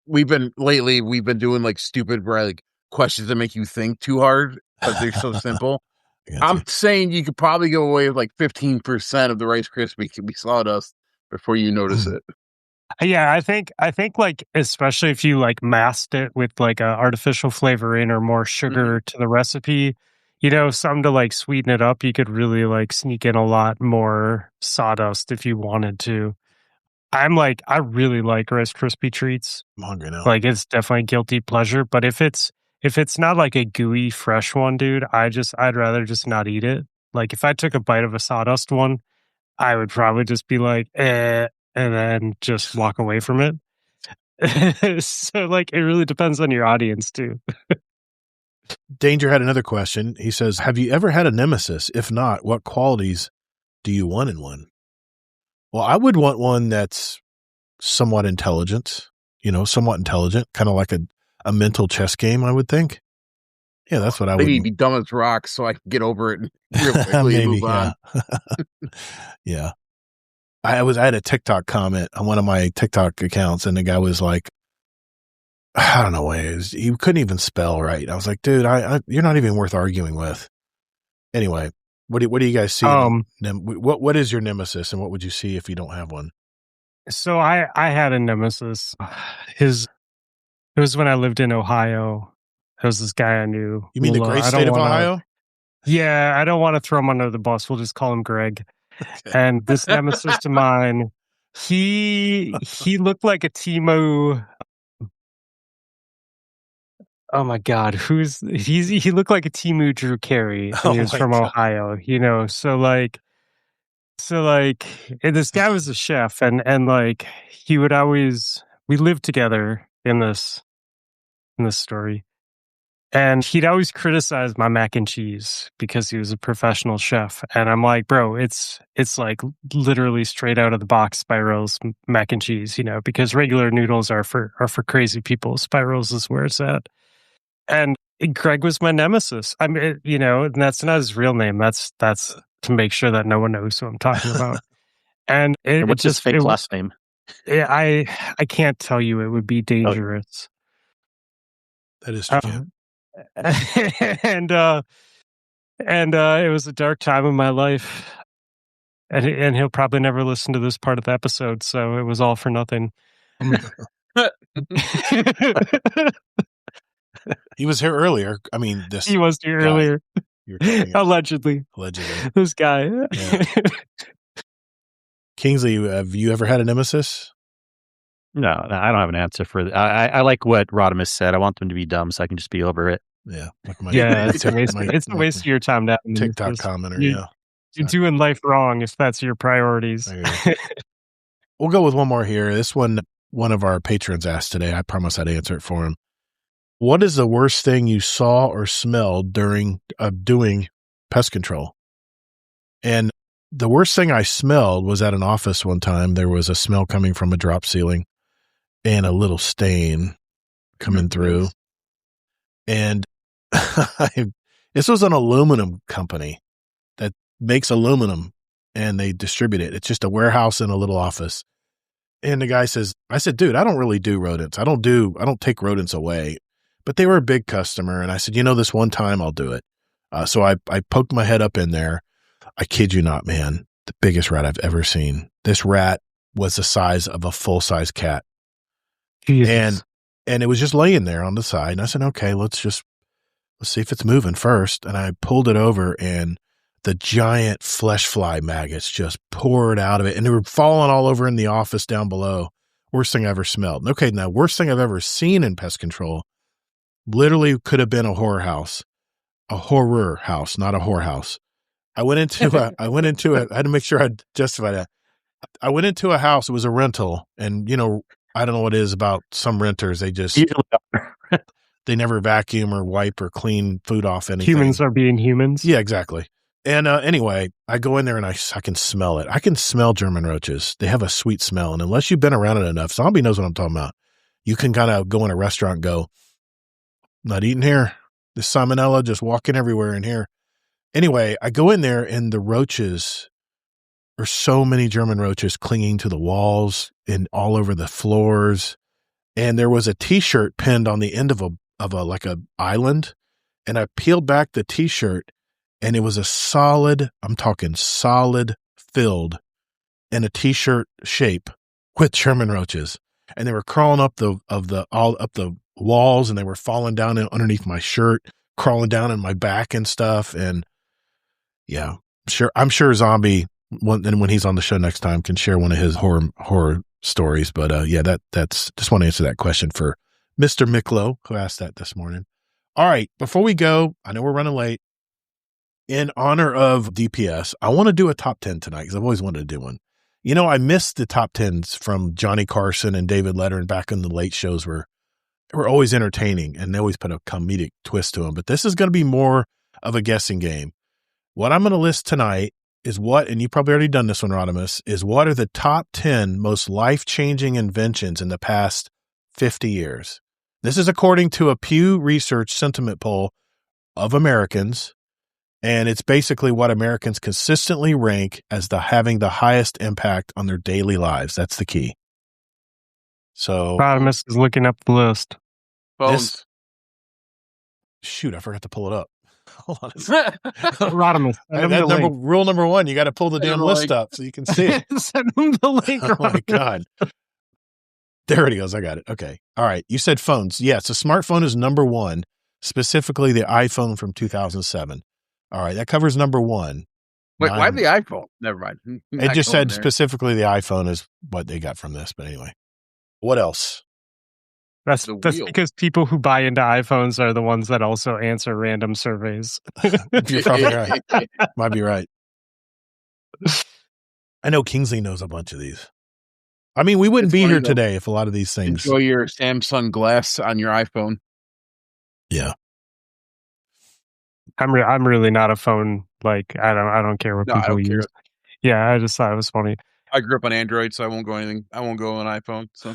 We've been doing like stupid like questions that make you think too hard, but they're so simple. I'm saying you could probably go away with like 15% of the Rice Krispie can be sawdust before you notice it.
Yeah, I think like, especially if you like masked it with like a artificial flavoring or more sugar to the recipe, something to like sweeten it up, you could really like sneak in a lot more sawdust if you wanted to. I really like Rice Krispie treats.
I'm hungry now.
Like, it's definitely guilty pleasure, but if it's not like a gooey fresh one, dude, I'd rather just not eat it. Like, if I took a bite of a sawdust one, I would probably just be like, and then just walk away from it. So, like, it really depends on your audience, too.
Danger had another question. He says, have you ever had a nemesis? If not, what qualities do you want in one? Well, I would want one that's somewhat intelligent, kind of like a mental chess game, I would think. Yeah, that's what I would.
Maybe be dumb as rocks so I can get over it real quickly and move on.
Yeah. I had a TikTok comment on one of my TikTok accounts, and the guy was like, I don't know, he couldn't even spell right. I was like, dude, you're not even worth arguing with. Anyway, what do you guys see? What is your nemesis, and what would you see if you don't have one?
So I had a nemesis. It was when I lived in Ohio. There was this guy I knew.
You mean the great state of Ohio?
Yeah, I don't want to throw him under the bus. We'll just call him Greg. Okay. And this nemesis of mine, he looked like a Timo. Oh my God, he looked like a Temu Drew Carey, and he was from Ohio, So and this guy was a chef, and like he would always, we lived together in this story, and he'd always criticize my mac and cheese because he was a professional chef, and I'm like, bro, it's like literally straight out of the box Spiral's mac and cheese, because regular noodles are for crazy people. Spiral's is where it's at. And Greg was my nemesis. I mean, and that's not his real name. That's to make sure that no one knows who I'm talking about. And
what's his fake last name?
I can't tell you. It would be dangerous.
That is true.
And it was a dark time in my life. And he'll probably never listen to this part of the episode, so it was all for nothing.
He was here earlier. I mean,
he was here earlier. Allegedly. This guy.
Yeah. Kingsley, have you ever had a nemesis?
No, I don't have an answer for that. I like what Rodimus said. I want them to be dumb so I can just be over it.
Yeah.
It's a waste of your time now.
TikTok commenter,
You're doing life wrong if that's your priorities.
We'll go with one more here. This one of our patrons asked today. I promise I'd answer it for him. What is the worst thing you saw or smelled during doing pest control? And the worst thing I smelled was at an office one time. There was a smell coming from a drop ceiling and a little stain coming through. And this was an aluminum company that makes aluminum, and they distribute it. It's just a warehouse in a little office. And the guy says, I said, dude, I don't really do rodents. I don't take rodents away. But they were a big customer. And I said, this one time I'll do it. So I poked my head up in there. I kid you not, man, the biggest rat I've ever seen. This rat was the size of a full-size cat. Jesus. And it was just laying there on the side. And I said, okay, let's see if it's moving first. And I pulled it over, and the giant flesh fly maggots just poured out of it. And they were falling all over in the office down below. Worst thing I ever smelled. Okay, now worst thing I've ever seen in pest control. Literally could have been a horror house, not a whorehouse. I had to make sure I justify that. I went into a house. It was a rental, and I don't know what it is about some renters. They just they never vacuum or wipe or clean food off anything.
Humans are being humans.
Yeah, exactly. And anyway, I go in there and I can smell it. I can smell German roaches. They have a sweet smell, and unless you've been around it enough, Zombie knows what I'm talking about. You can kind of go in a restaurant and go, not eating here. The salmonella just walking everywhere in here. Anyway, I go in there and the roaches, there's so many German roaches clinging to the walls and all over the floors. And there was a T-shirt pinned on the end of a island. And I peeled back the T-shirt and it was a solid filled in a T-shirt shape with German roaches. And they were crawling up the walls, and they were falling down underneath my shirt, crawling down in my back and stuff. And yeah, I'm sure Zombie, when he's on the show next time, can share one of his horror stories. But that's just want to answer that question for Mr. Miklo, who asked that this morning. All right, before we go, I know we're running late. In honor of DPS, I want to do a top 10 tonight because I've always wanted to do one. I missed the top 10s from Johnny Carson and David Letterman back in the late shows were always entertaining, and they always put a comedic twist to them. But this is going to be more of a guessing game. What I'm going to list tonight is and you've probably already done this one, Rodimus, is what are the top 10 most life-changing inventions in the past 50 years? This is according to a Pew Research sentiment poll of Americans, and it's basically what Americans consistently rank as having the highest impact on their daily lives. That's the key. So
Rodimus is looking up the list.
Phones.
Shoot, I forgot to pull it up. Hold on.
Rodimus.
Rule number 1, you got to pull the damn list up so you can see it.
Send him the link.
Oh my God. There it goes. I got it. Okay. All right. You said phones. Yes, a smartphone is number 1, specifically the iPhone from 2007. All right. That covers number 1.
Wait, why the iPhone? Never mind.
It just said specifically the iPhone is what they got from this. But anyway, what else?
That's because people who buy into iPhones are the ones that also answer random surveys.
You're probably right. Might be right. I know Kingsley knows a bunch of these. I mean, we wouldn't be here today if a lot of these things.
Enjoy your Samsung Glass on your iPhone.
Yeah.
I'm really not a phone. Like, I don't care what people use. Yeah, I just thought it was funny.
I grew up on Android, so I won't go on iPhone. So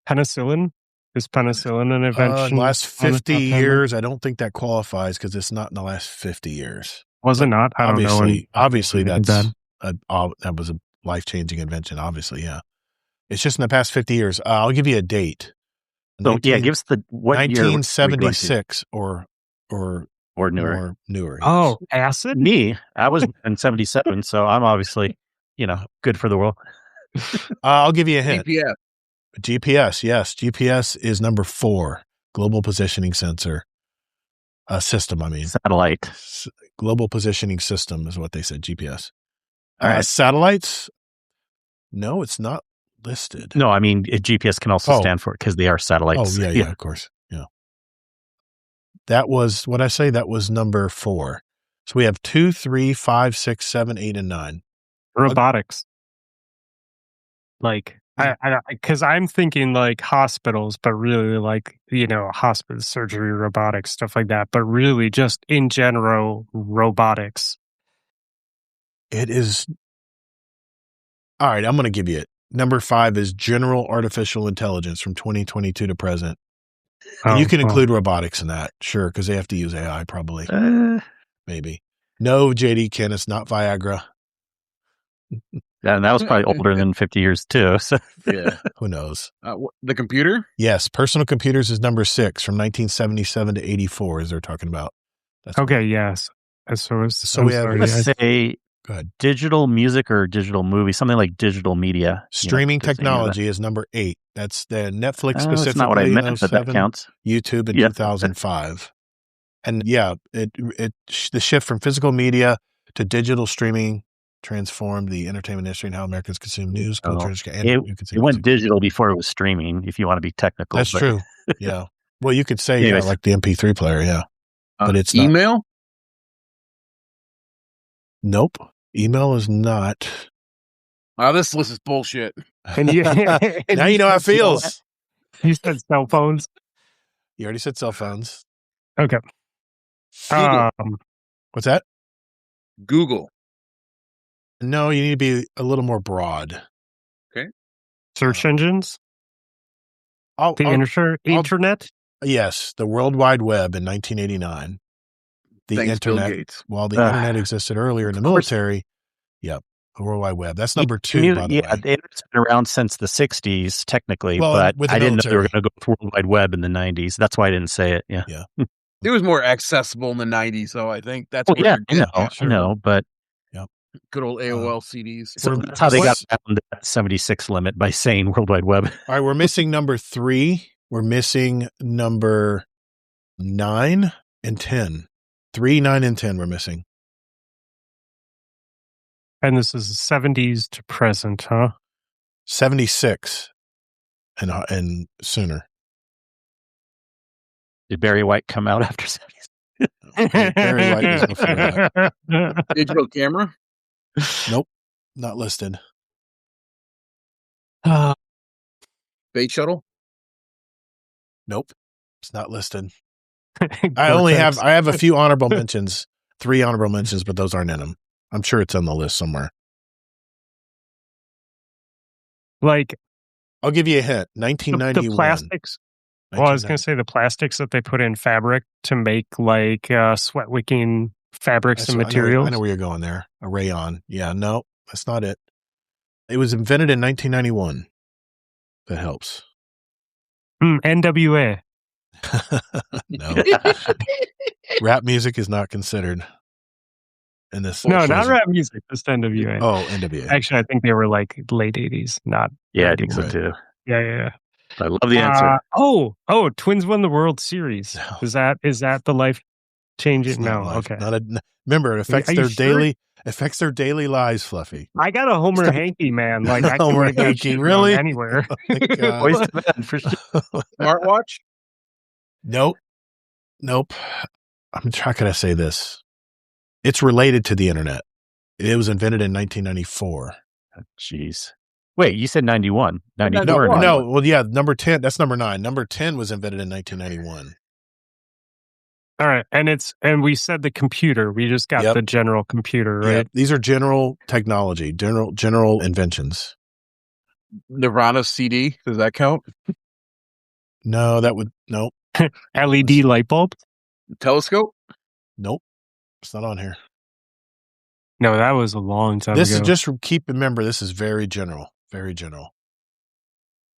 penicillin? Is penicillin an invention?
In the last 50 years, I don't think that qualifies because it's not in the last 50 years.
Was it not? I don't know.
Obviously, that was a life-changing invention. Obviously, yeah. It's just in the past 50 years. I'll give you a date.
So give us what
1976 or
newer.
Oh, acid?
Me, I was in 77, so I'm obviously, good for the world.
I'll give you a hint.
GPS,
yes. GPS is number 4. Global positioning sensor system, I mean.
Satellite.
Global positioning system is what they said, GPS.
All right.
Satellites? No, it's not listed.
No, I mean, GPS can also stand for it because they are satellites.
Oh, yeah, of course. Yeah. That was, what I say, that was number 4. So we have 2, 3, 5, 6, 7, 8, and 9.
Robotics. Like, because I'm thinking like hospitals, but really like, hospital surgery, robotics, stuff like that. But really just in general, robotics.
It is. All right, I'm going to give you it. Number 5 is general artificial intelligence from 2022 to present. And you can include robotics in that, sure, because they have to use AI probably. Maybe. No, JD Ken, it's not Viagra.
Yeah, and that was probably older than 50 years too. So.
Yeah.
Who knows?
The computer?
Yes. Personal computers is number 6 from 1977 to 84 as they're talking about.
That's yes. So
we have,
let's say
go ahead.
Digital music or digital movie, something like digital media.
Streaming technology is number 8. That's the Netflix specifically.
That's not what I meant, but that counts.
YouTube in 2005. And the shift from physical media to digital streaming transformed the entertainment industry and how Americans consume news, culture, and
it went digital before it was streaming, if you want to be technical.
That's true. Yeah. Well, you could say, like the MP3 player, yeah. But it's
email?
Nope. Email is not.
Oh, this list is bullshit.
And you,
Now you know how it feels.
You said cell phones.
You already said cell phones.
Okay.
Google.
What's that?
Google.
No, you need to be a little more broad.
Search engines. Internet.
Yes, the World Wide Web in 1989. The
Thanks,
internet.
Bill Gates.
While the internet existed earlier in the military. Yep. The World Wide Web. That's number 2, by the way.
The internet's been around since the 60s, technically,
Well,
but I didn't know they were going to go with World Wide Web in the 90s. That's why I didn't say it. Yeah.
It was more accessible in the 90s, so I think that's what
I
you're
know, but
good old AOL CDs.
So that's how they got around that 76 limit, by saying World Wide Web.
All right, we're missing number 3. We're missing number 9 and 10. 3, 9, and 10 we're missing.
And this is 70s to present, huh?
76 and sooner.
Did Barry White come out after 70s?
Barry White was before that.
Digital camera?
Nope, not listed.
Space shuttle?
Nope, it's not listed. I have a few honorable mentions, 3 honorable mentions, but those aren't in them. I'm sure it's on the list somewhere.
Like,
I'll give you a hint. 1991.
The plastics. Well, I was going to say the plastics that they put in fabric to make like sweat wicking fabrics and materials.
I know where you're going there. A rayon. Yeah, no, that's not it. It was invented in 1991. That helps.
NWA.
No. Rap music is not considered in this.
No, not rap music. Just NWA.
Oh, NWA.
Actually, I think they were like late 80s. Not.
Yeah, I think so too.
Yeah.
I love the answer.
Twins won the World Series.
No.
Is that the life changing? No, okay.
Remember, it affects their daily lives, Fluffy.
I got a Homer Hanky, man. Like I can
Homer
write that
Hanky,
shit
really?
anywhere.
Voice of Man, for sure.
Smartwatch?
Nope. How can I say this? It's related to the internet. It was invented in 1994.
Jeez. Wait, you said 91. 94.
No. Well, yeah, number 10. That's number 9. Number 10 was invented in 1991.
All right, and we said the computer. We just got the general computer, right?
Yep. These are general technology, general inventions.
Nirvana CD. Does that count?
No, that would
LED light bulb.
Telescope?
Nope. It's not on here.
No, that was a long time
This
ago.
is just remember, this is very general. Very general.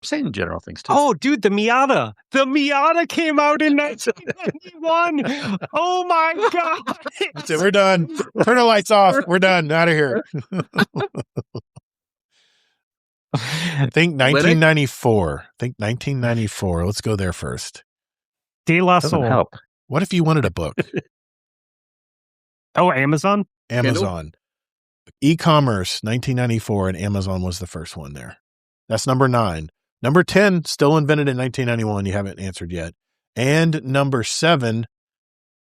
I'm saying general things too.
Oh, dude, the Miata. The Miata came out in 1991. Oh my God.
That's it. We're done. Turn the lights off. We're done. Out of here. I think 1994. Let's go there first.
De La
Doesn't
Soul.
help.
What if you wanted a book?
Oh, Amazon?
Amazon. E-commerce, 1994, and Amazon was the first one there. That's number 9. Number 10, still invented in 1991. You haven't answered yet. And number 7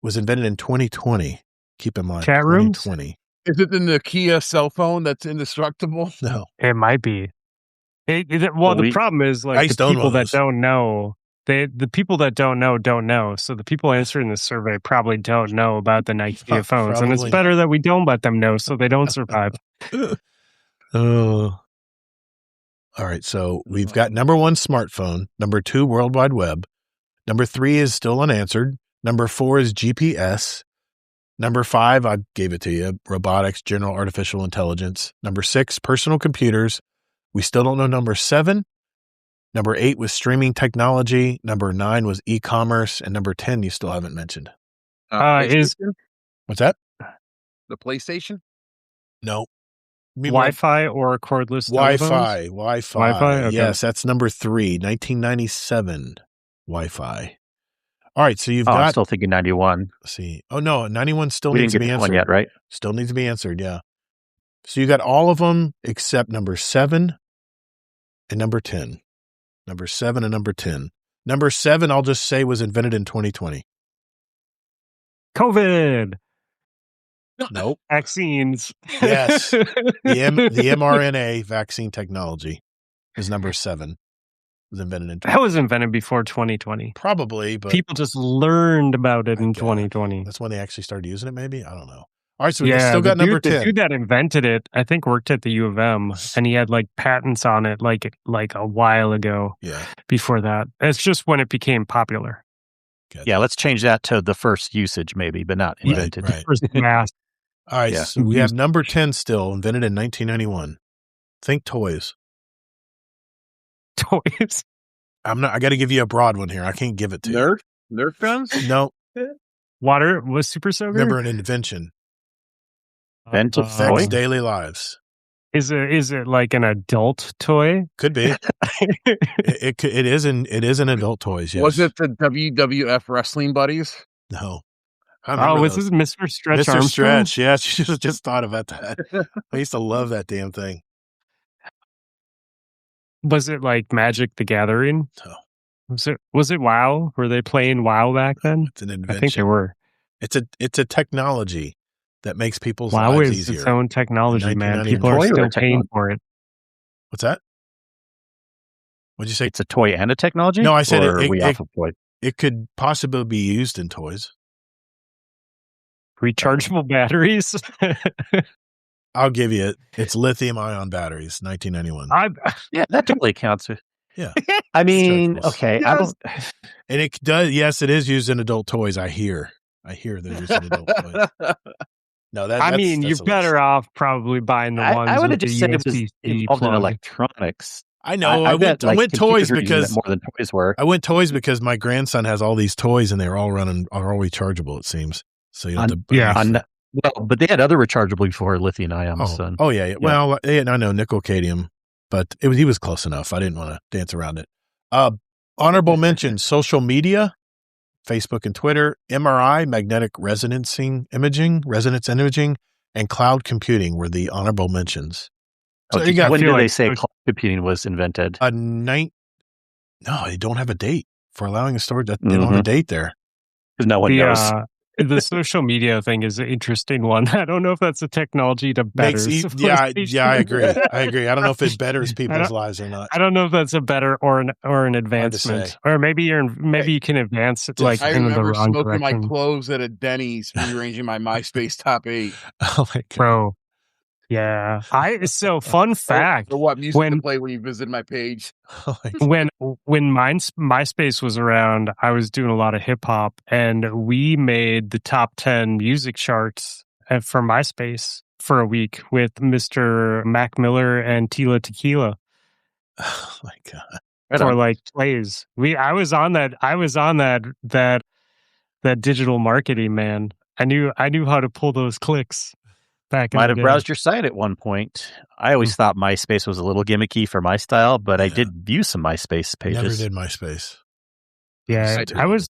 was invented in 2020. Keep in mind.
Chat rooms?
2020.
Is it the Nokia cell phone that's indestructible?
No.
It might be. The problem is like the people that don't know. The people that don't know. So the people answering the survey probably don't know about the Nokia phones. And it's better that we don't let them know so they don't survive.
Oh. All right. So we've got number 1, smartphone. Number 2, World Wide Web. Number 3 is still unanswered. Number 4 is GPS. Number 5, I gave it to you, robotics, general artificial intelligence. Number 6, personal computers. We still don't know number 7. Number 8 was streaming technology. Number 9 was e-commerce. And number 10, you still haven't mentioned.
Is
What's that?
The PlayStation?
No.
Wi-Fi or cordless telephones?
Wi-Fi.
Okay.
Yes, that's number 3, 1997 Wi-Fi. All right, so you've got...
I'm still thinking 91.
Let's see. Oh, no, 91 still
We
needs to
didn't
be
get
answered.
one yet, right?
Still needs to be answered, yeah. So you got all of them except number 7 and number 10. Number 7 and number 10. Number 7, I'll just say, was invented in 2020.
COVID.
Nope.
Vaccines.
Yes. The mRNA vaccine technology is number 7. It was invented in 2020.
That was invented before 2020.
Probably, but
people just learned about it in 2020.
That's when they actually started using it, maybe? I don't know. All right, so we still got number 10.
The dude that invented it, I think, worked at the U of M, and he had like patents on it like a while ago.
Yeah.
Before that. It's just when it became popular.
Good.
Yeah, let's change that to the first usage, maybe, but not invented.
Right.
First mass.
All right, so we have number 10 still, invented in 1991. Think toys.
Toys.
I got to give you a broad one here. I can't give it to you.
Nerf guns?
No.
Water was Super Soaker?
Remember an invention.
Invented
Affects daily lives.
Is it like an adult toy?
Could be. It is an adult toys. Yes.
Was it the WWF Wrestling Buddies?
No.
Was this Mr. Stretch
Mr.
Armstrong?
Stretch, yes. Just thought about that. I used to love that damn thing.
Was it like Magic the Gathering?
No.
Was it WoW? Were they playing WoW back then?
It's an invention.
I think they were.
It's a technology that makes people's
WoW
lives
is
easier.
its own technology, man. People are still paying for it.
What's that? What'd you say?
It's a toy and a technology?
No, I said
it
could possibly be used in toys.
Rechargeable batteries?
I'll give you it. It's lithium-ion batteries, 1991.
Yeah, that totally counts.
Yeah.
I mean, okay.
Yes.
I don't.
And it does, yes, it is used in adult toys, I hear they're used in adult toys. No, that's
you're better off probably buying the ones
I would
with
have just
the
said it was
USB
involved in
plug.
electronics.
I know. I went toys because
more than toys were.
I went toys because my grandson has all these toys and they're all rechargeable, it seems. So you have to
but they had other rechargeable before lithium ion.
Oh yeah. Well, I know nickel cadmium, but he was close enough. I didn't want to dance around it. Honorable mention: social media, Facebook and Twitter, MRI, magnetic resonance imaging, and cloud computing were the honorable mentions. So
when did they say cloud computing was invented?
No, they don't have a date for allowing a storage. They don't have a date there
because no one knows.
The social media thing is an interesting one. I don't know if that's a technology to better.
I agree. I don't know if it betters people's lives or not.
I don't know if that's a better or an advancement, or maybe you can advance it like in the wrong
smoking
direction.
my clothes at a Denny's, rearranging my MySpace top 8.
Oh my God.
Bro. Yeah. Fun fact.
Or what music to play when you visit my page.
When MySpace was around, I was doing a lot of hip hop, and we made the top 10 music charts for MySpace for a week with Mr. Mac Miller and Tila Tequila.
Oh my God.
For like plays. I was on that digital marketing, man. I knew how to pull those clicks.
Might have browsed your site at one point. I always thought MySpace was a little gimmicky for my style, but I did view some MySpace pages.
Never did MySpace.
Yeah, I was.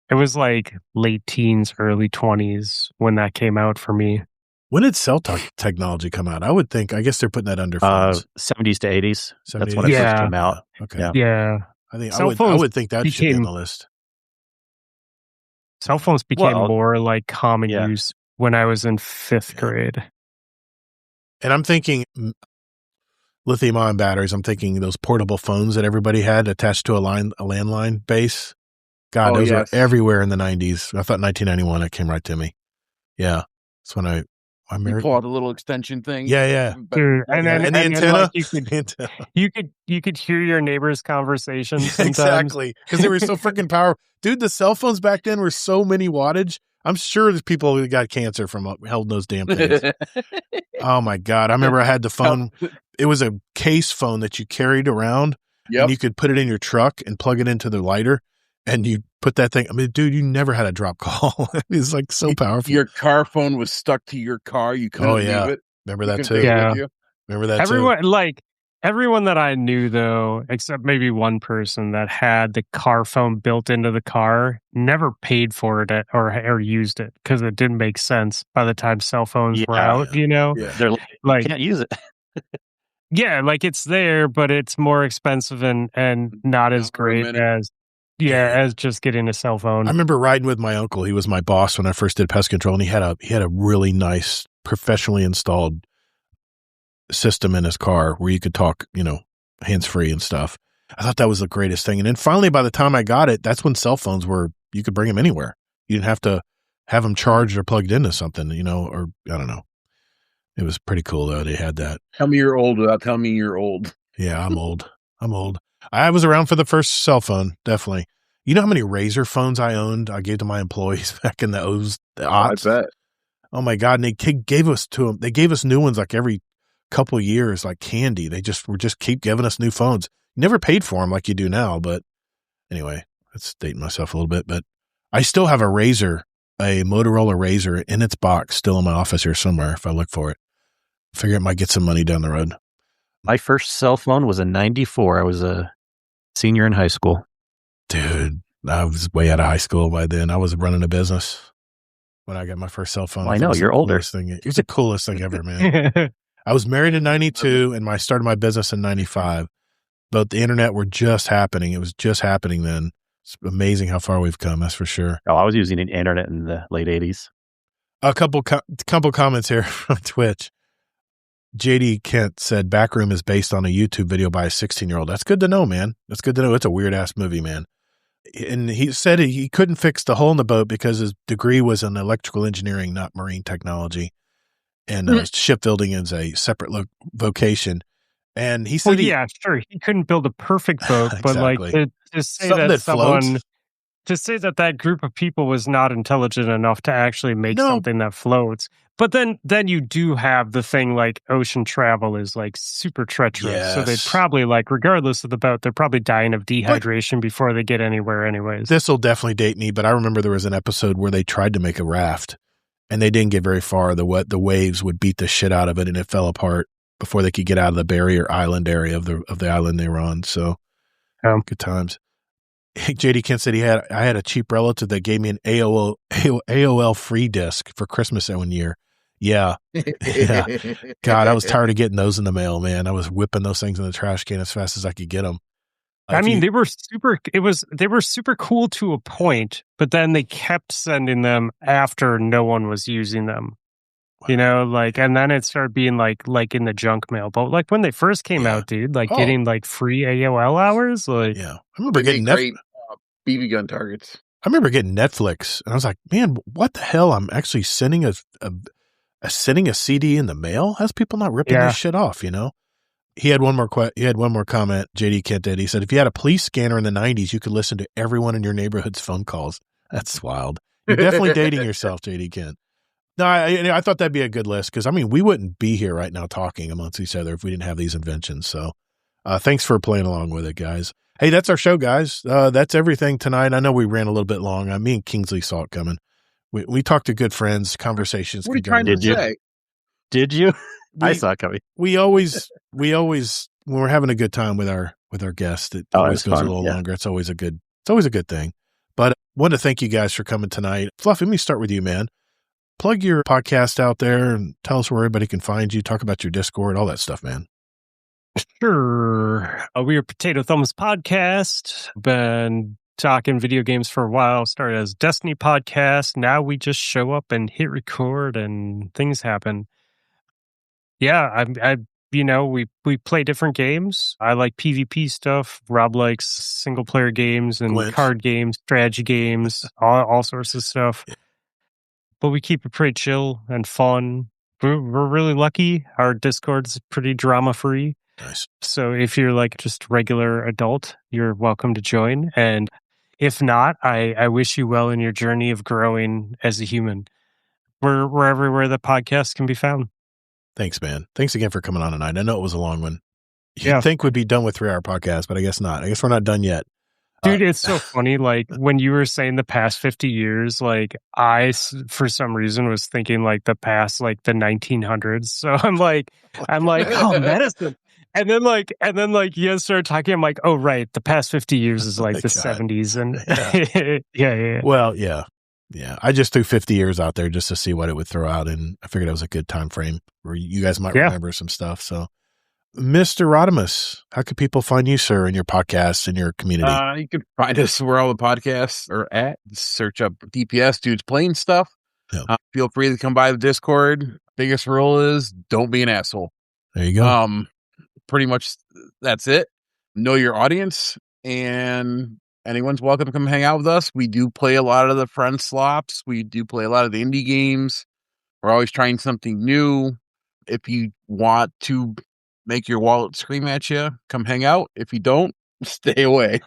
It was like late teens, early 20s when that came out for me.
When did cell technology come out? I guess they're putting that under phones.
70s to 80s. That's when it first came out.
Okay.
Yeah.
I think I would think that should be on the list.
Cell phones became more like common use when I was in 5th grade.
And I'm thinking lithium-ion batteries. I'm thinking those portable phones that everybody had attached to a landline base. God, those were everywhere in the 90s. I thought 1991, it came right to me. Yeah. That's when I
You pull out a little extension thing.
Yeah.
Dude, and the
antenna.
Like you could hear your neighbor's conversations sometimes.
Exactly. Because they were so freaking powerful. Dude, the cell phones back then were so many wattage. I'm sure there's people who got cancer from holding those damn things. Oh my God. I remember I had the phone. It was a case phone that you carried around.
Yep.
And you could put it in your truck and plug it into the lighter. And you put that thing. I mean, dude, you never had a drop call. It's like so powerful.
Your car phone was stuck to your car. You couldn't leave it.
Remember that too?
Yeah.
Remember that
too? Everyone that I knew, though, except maybe one person that had the car phone built into the car, never paid for it or used it because it didn't make sense by the time cell phones were out, you know?
Yeah. They're like, can't use it.
Yeah, like it's there, but it's more expensive and not as great as... as just getting a cell phone.
I remember riding with my uncle. He was my boss when I first did pest control, and he had a really nice, professionally installed system in his car where you could talk, hands free and stuff. I thought that was the greatest thing. And then finally, by the time I got it, that's when cell phones you could bring them anywhere. You didn't have to have them charged or plugged into something, or I don't know. It was pretty cool though. They had that.
Tell me you're old without telling me you're old.
Yeah, I'm old. I was around for the first cell phone, definitely. You know how many Razor phones I owned? I gave to my employees back in the aughts.
I bet.
Oh my God. And they gave us they gave us new ones like every couple of years, like candy. They were just keep giving us new phones. You never paid for them like you do now. But anyway, that's dating myself a little bit, but I still have a Motorola Razor in its box still in my office here somewhere. If I look for it, figure it might get some money down the road.
My first cell phone was in 94. I was a senior in high school.
Dude, I was way out of high school by then. I was running a business when I got my first cell phone.
Well, I know, you're older.
It was the coolest thing ever, man. I was married in 92 and I started my business in 95. But the internet were just happening. It was just happening then. It's amazing how far we've come, that's for sure.
Oh, I was using the internet in the late 80s.
A couple comments here from Twitch. JD Kent said Backroom is based on a YouTube video by a 16-year-old. That's good to know, man. That's good to know. It's a weird-ass movie, man. And he said he couldn't fix the hole in the boat because his degree was in electrical engineering, not marine technology. And shipbuilding is a separate vocation. And he said,
sure. He couldn't build a perfect boat, but
exactly.
to say to say that group of people was not intelligent enough to actually make something that floats. But then you do have the thing like ocean travel is like super treacherous. Yes. So they'd probably regardless of the boat, they're probably dying of dehydration before they get anywhere anyways.
This will definitely date me, but I remember there was an episode where they tried to make a raft and they didn't get very far. The waves would beat the shit out of it and it fell apart before they could get out of the barrier island area of the island they were on. So good times. JD Kent said I had a cheap relative that gave me an AOL free disc for Christmas that one year. Yeah. God, I was tired of getting those in the mail, man. I was whipping those things in the trash can as fast as I could get them.
They were super cool to a point, but then they kept sending them after no one was using them. Wow. And then it started being like in the junk mail. But when they first came out, dude, getting free AOL hours,
yeah. I remember getting
great BB gun targets.
I remember getting Netflix, and I was like, man, what the hell? I'm actually sending a CD in the mail? How's people not ripping this shit off? He had one more comment. JD Kent did. He said, if you had a police scanner in the 90s, you could listen to everyone in your neighborhood's phone calls. That's wild. You're definitely dating yourself, JD Kent. No, I thought that'd be a good list because, we wouldn't be here right now talking amongst each other if we didn't have these inventions. So thanks for playing along with it, guys. Hey, that's our show, guys. That's everything tonight. I know we ran a little bit long. Me and Kingsley saw it coming. We talked to good friends, conversations.
What are you trying to say?
Did you? I saw it coming.
We always, when we're having a good time with our guests, it always goes a little longer. It's always a good thing. But I want to thank you guys for coming tonight. Fluff, let me start with you, man. Plug your podcast out there and tell us where everybody can find you. Talk about your Discord, all that stuff, man.
Sure. We are Potato Thumbs Podcast. Been talking video games for a while. Started as Destiny Podcast. Now we just show up and hit record and things happen. Yeah, we play different games. I like PvP stuff. Rob likes single player games and card games, strategy games, all sorts of stuff. Yeah. But we keep it pretty chill and fun. We're really lucky. Our Discord's pretty drama free.
Nice.
So if you're just regular adult, you're welcome to join. And if not, I wish you well in your journey of growing as a human. We're everywhere the podcast can be found.
Thanks, man. Thanks again for coming on tonight. I know it was a long one. You'd think we'd be done with 3-hour podcast, but I guess not. I guess we're not done yet.
Dude, it's so funny. When you were saying the past 50 years, I, for some reason, was thinking the past, the 1900s. So I'm like, oh, medicine. And then you guys started talking. I'm like, oh, right. The past 50 years is the 70s. And yeah.
Well, yeah. I just threw 50 years out there just to see what it would throw out. And I figured it was a good time frame where you guys might remember some stuff. So Mr. Rodimus, how can people find you, sir, in your podcasts and your community?
You can find us where all the podcasts are at. Search up DPS Dudes Playing Stuff.
Yep.
Feel free to come by the Discord. Biggest rule is don't be an asshole.
There you go.
Pretty much that's it. Know your audience, and anyone's welcome to come hang out with us. We do play a lot of the friend slops. We do play a lot of the indie games. We're always trying something new. If you want to make your wallet scream at you, come hang out. If you don't, stay away.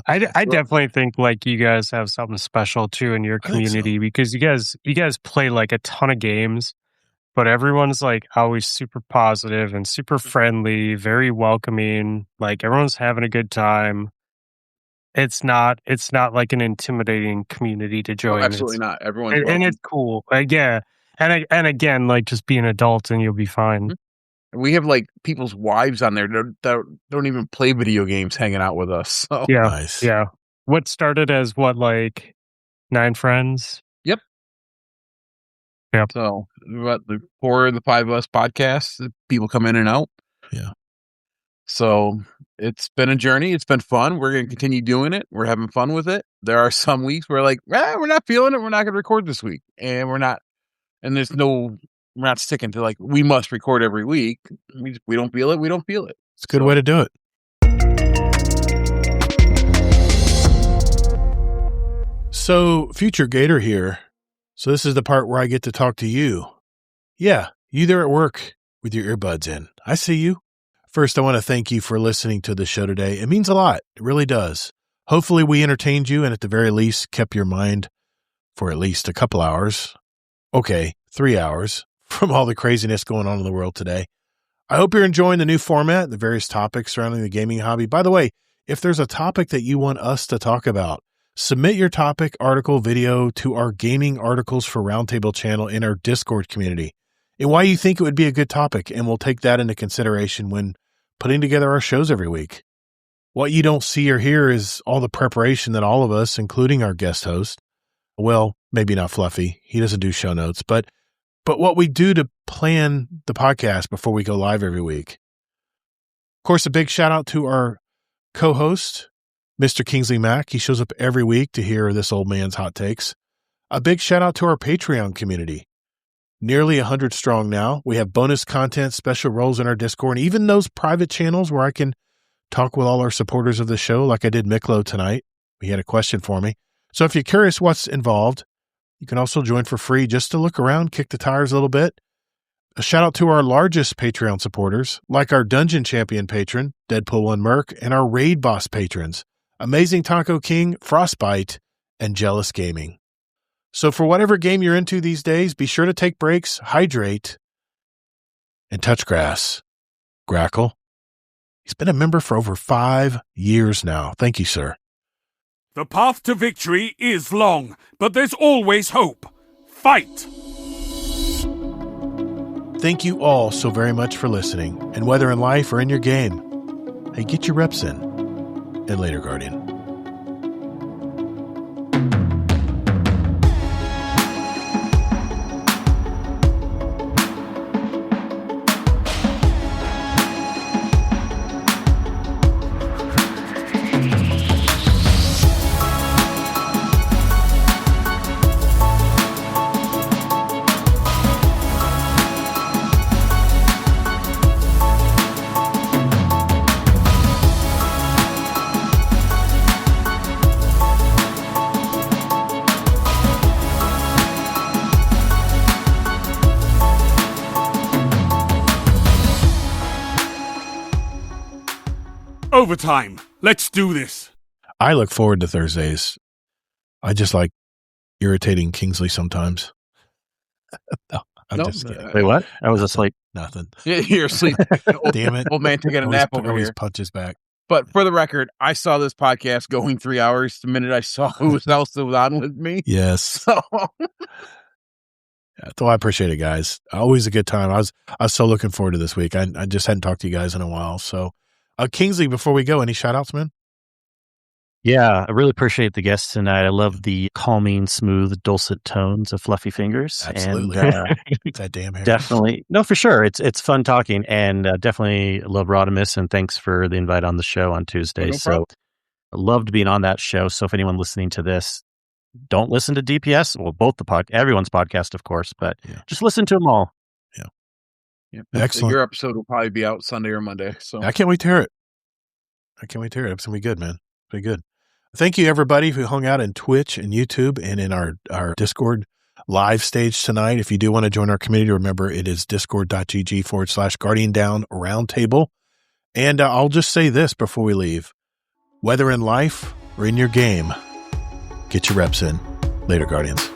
I definitely think like you guys have something special too in your community because you guys play like a ton of games, but everyone's like always super positive and super friendly, very welcoming. Like everyone's having a good time. It's not like an intimidating community to join.
No, absolutely not. Everyone's
and it's cool. Yeah. And again, like just be an adult and you'll be fine.
We have like people's wives on there that don't even play video games hanging out with us. So.
Yeah.
Nice.
Yeah. What started as like 9 friends?
Yep. So about the 4 of the 5 of us podcasts, people come in and out.
Yeah.
So it's been a journey. It's been fun. We're going to continue doing it. We're having fun with it. There are some weeks where like, we're not feeling it. We're not going to record this week. And we're not sticking to like, we must record every week. We don't feel it. We don't feel it.
It's a good way to do it. So, Future Gator here. So this is the part where I get to talk to you. Yeah, you there at work with your earbuds in. I see you. First, I want to thank you for listening to the show today. It means a lot. It really does. Hopefully we entertained you and at the very least kept your mind for at least a couple hours. Okay, 3 hours from all the craziness going on in the world today. I hope you're enjoying the new format, the various topics surrounding the gaming hobby. By the way, if there's a topic that you want us to talk about, submit your topic, article, video to our Gaming Articles for Roundtable channel in our Discord community and why you think it would be a good topic, and we'll take that into consideration when putting together our shows every week. What you don't see or hear is all the preparation that all of us, including our guest host, well, maybe not Fluffy, he doesn't do show notes, but what we do to plan the podcast before we go live every week. Of course, a big shout out to our co-host, Mr. Kingsley Mack. He shows up every week to hear this old man's hot takes. A big shout out to our Patreon community. Nearly 100 strong now. We have bonus content, special roles in our Discord, and even those private channels where I can talk with all our supporters of the show like I did Miklo tonight. He had a question for me. So if you're curious what's involved, you can also join for free just to look around, kick the tires a little bit. A shout out to our largest Patreon supporters, like our Dungeon Champion patron, Deadpool1 Merc, and our Raid Boss patrons, Amazing Taco King, Frostbite, and Jealous Gaming. So for whatever game you're into these days, be sure to take breaks, hydrate, and touch grass. Grackle. He's been a member for over 5 years now. Thank you, sir.
The path to victory is long, but there's always hope. Fight!
Thank you all so very much for listening. And whether in life or in your game, hey, get your reps in. And later, Guardian.
Overtime. Let's do this.
I look forward to Thursdays. I just like irritating Kingsley sometimes. No, I'm just kidding.
Wait, what? I was asleep.
Nothing.
You're asleep.
Damn it.
Old man taking a nap over
always
here.
punches back.
But for the record, I saw this podcast going 3 hours the minute I saw who else was on with me.
Yes.
So
Yeah, so I appreciate it, guys. Always a good time. I was so looking forward to this week. I just hadn't talked to you guys in a while. So, Kingsley, before we go, any shout outs, man?
Yeah, I really appreciate the guests tonight. I love the calming, smooth, dulcet tones of Fluffy Fingers.
Absolutely.
And
that damn hair.
definitely. No, for sure. It's fun talking, and definitely love Rodimus, and thanks for the invite on the show on Tuesday.
No problem.
I loved being on that show. So if anyone listening to this, don't listen to DPS. Well, both everyone's podcast, of course, but just listen to them all.
Yeah.
Excellent.
Your episode will probably be out Sunday or Monday. So
I can't wait to hear it. It's going to be good, man. Pretty good. Thank you, everybody who hung out in Twitch and YouTube and in our Discord live stage tonight. If you do want to join our community, remember it is discord.gg/Guardian Down Roundtable. And I'll just say this before we leave. Whether in life or in your game, get your reps in. Later, Guardians.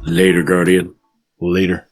Later, Guardian.
Later.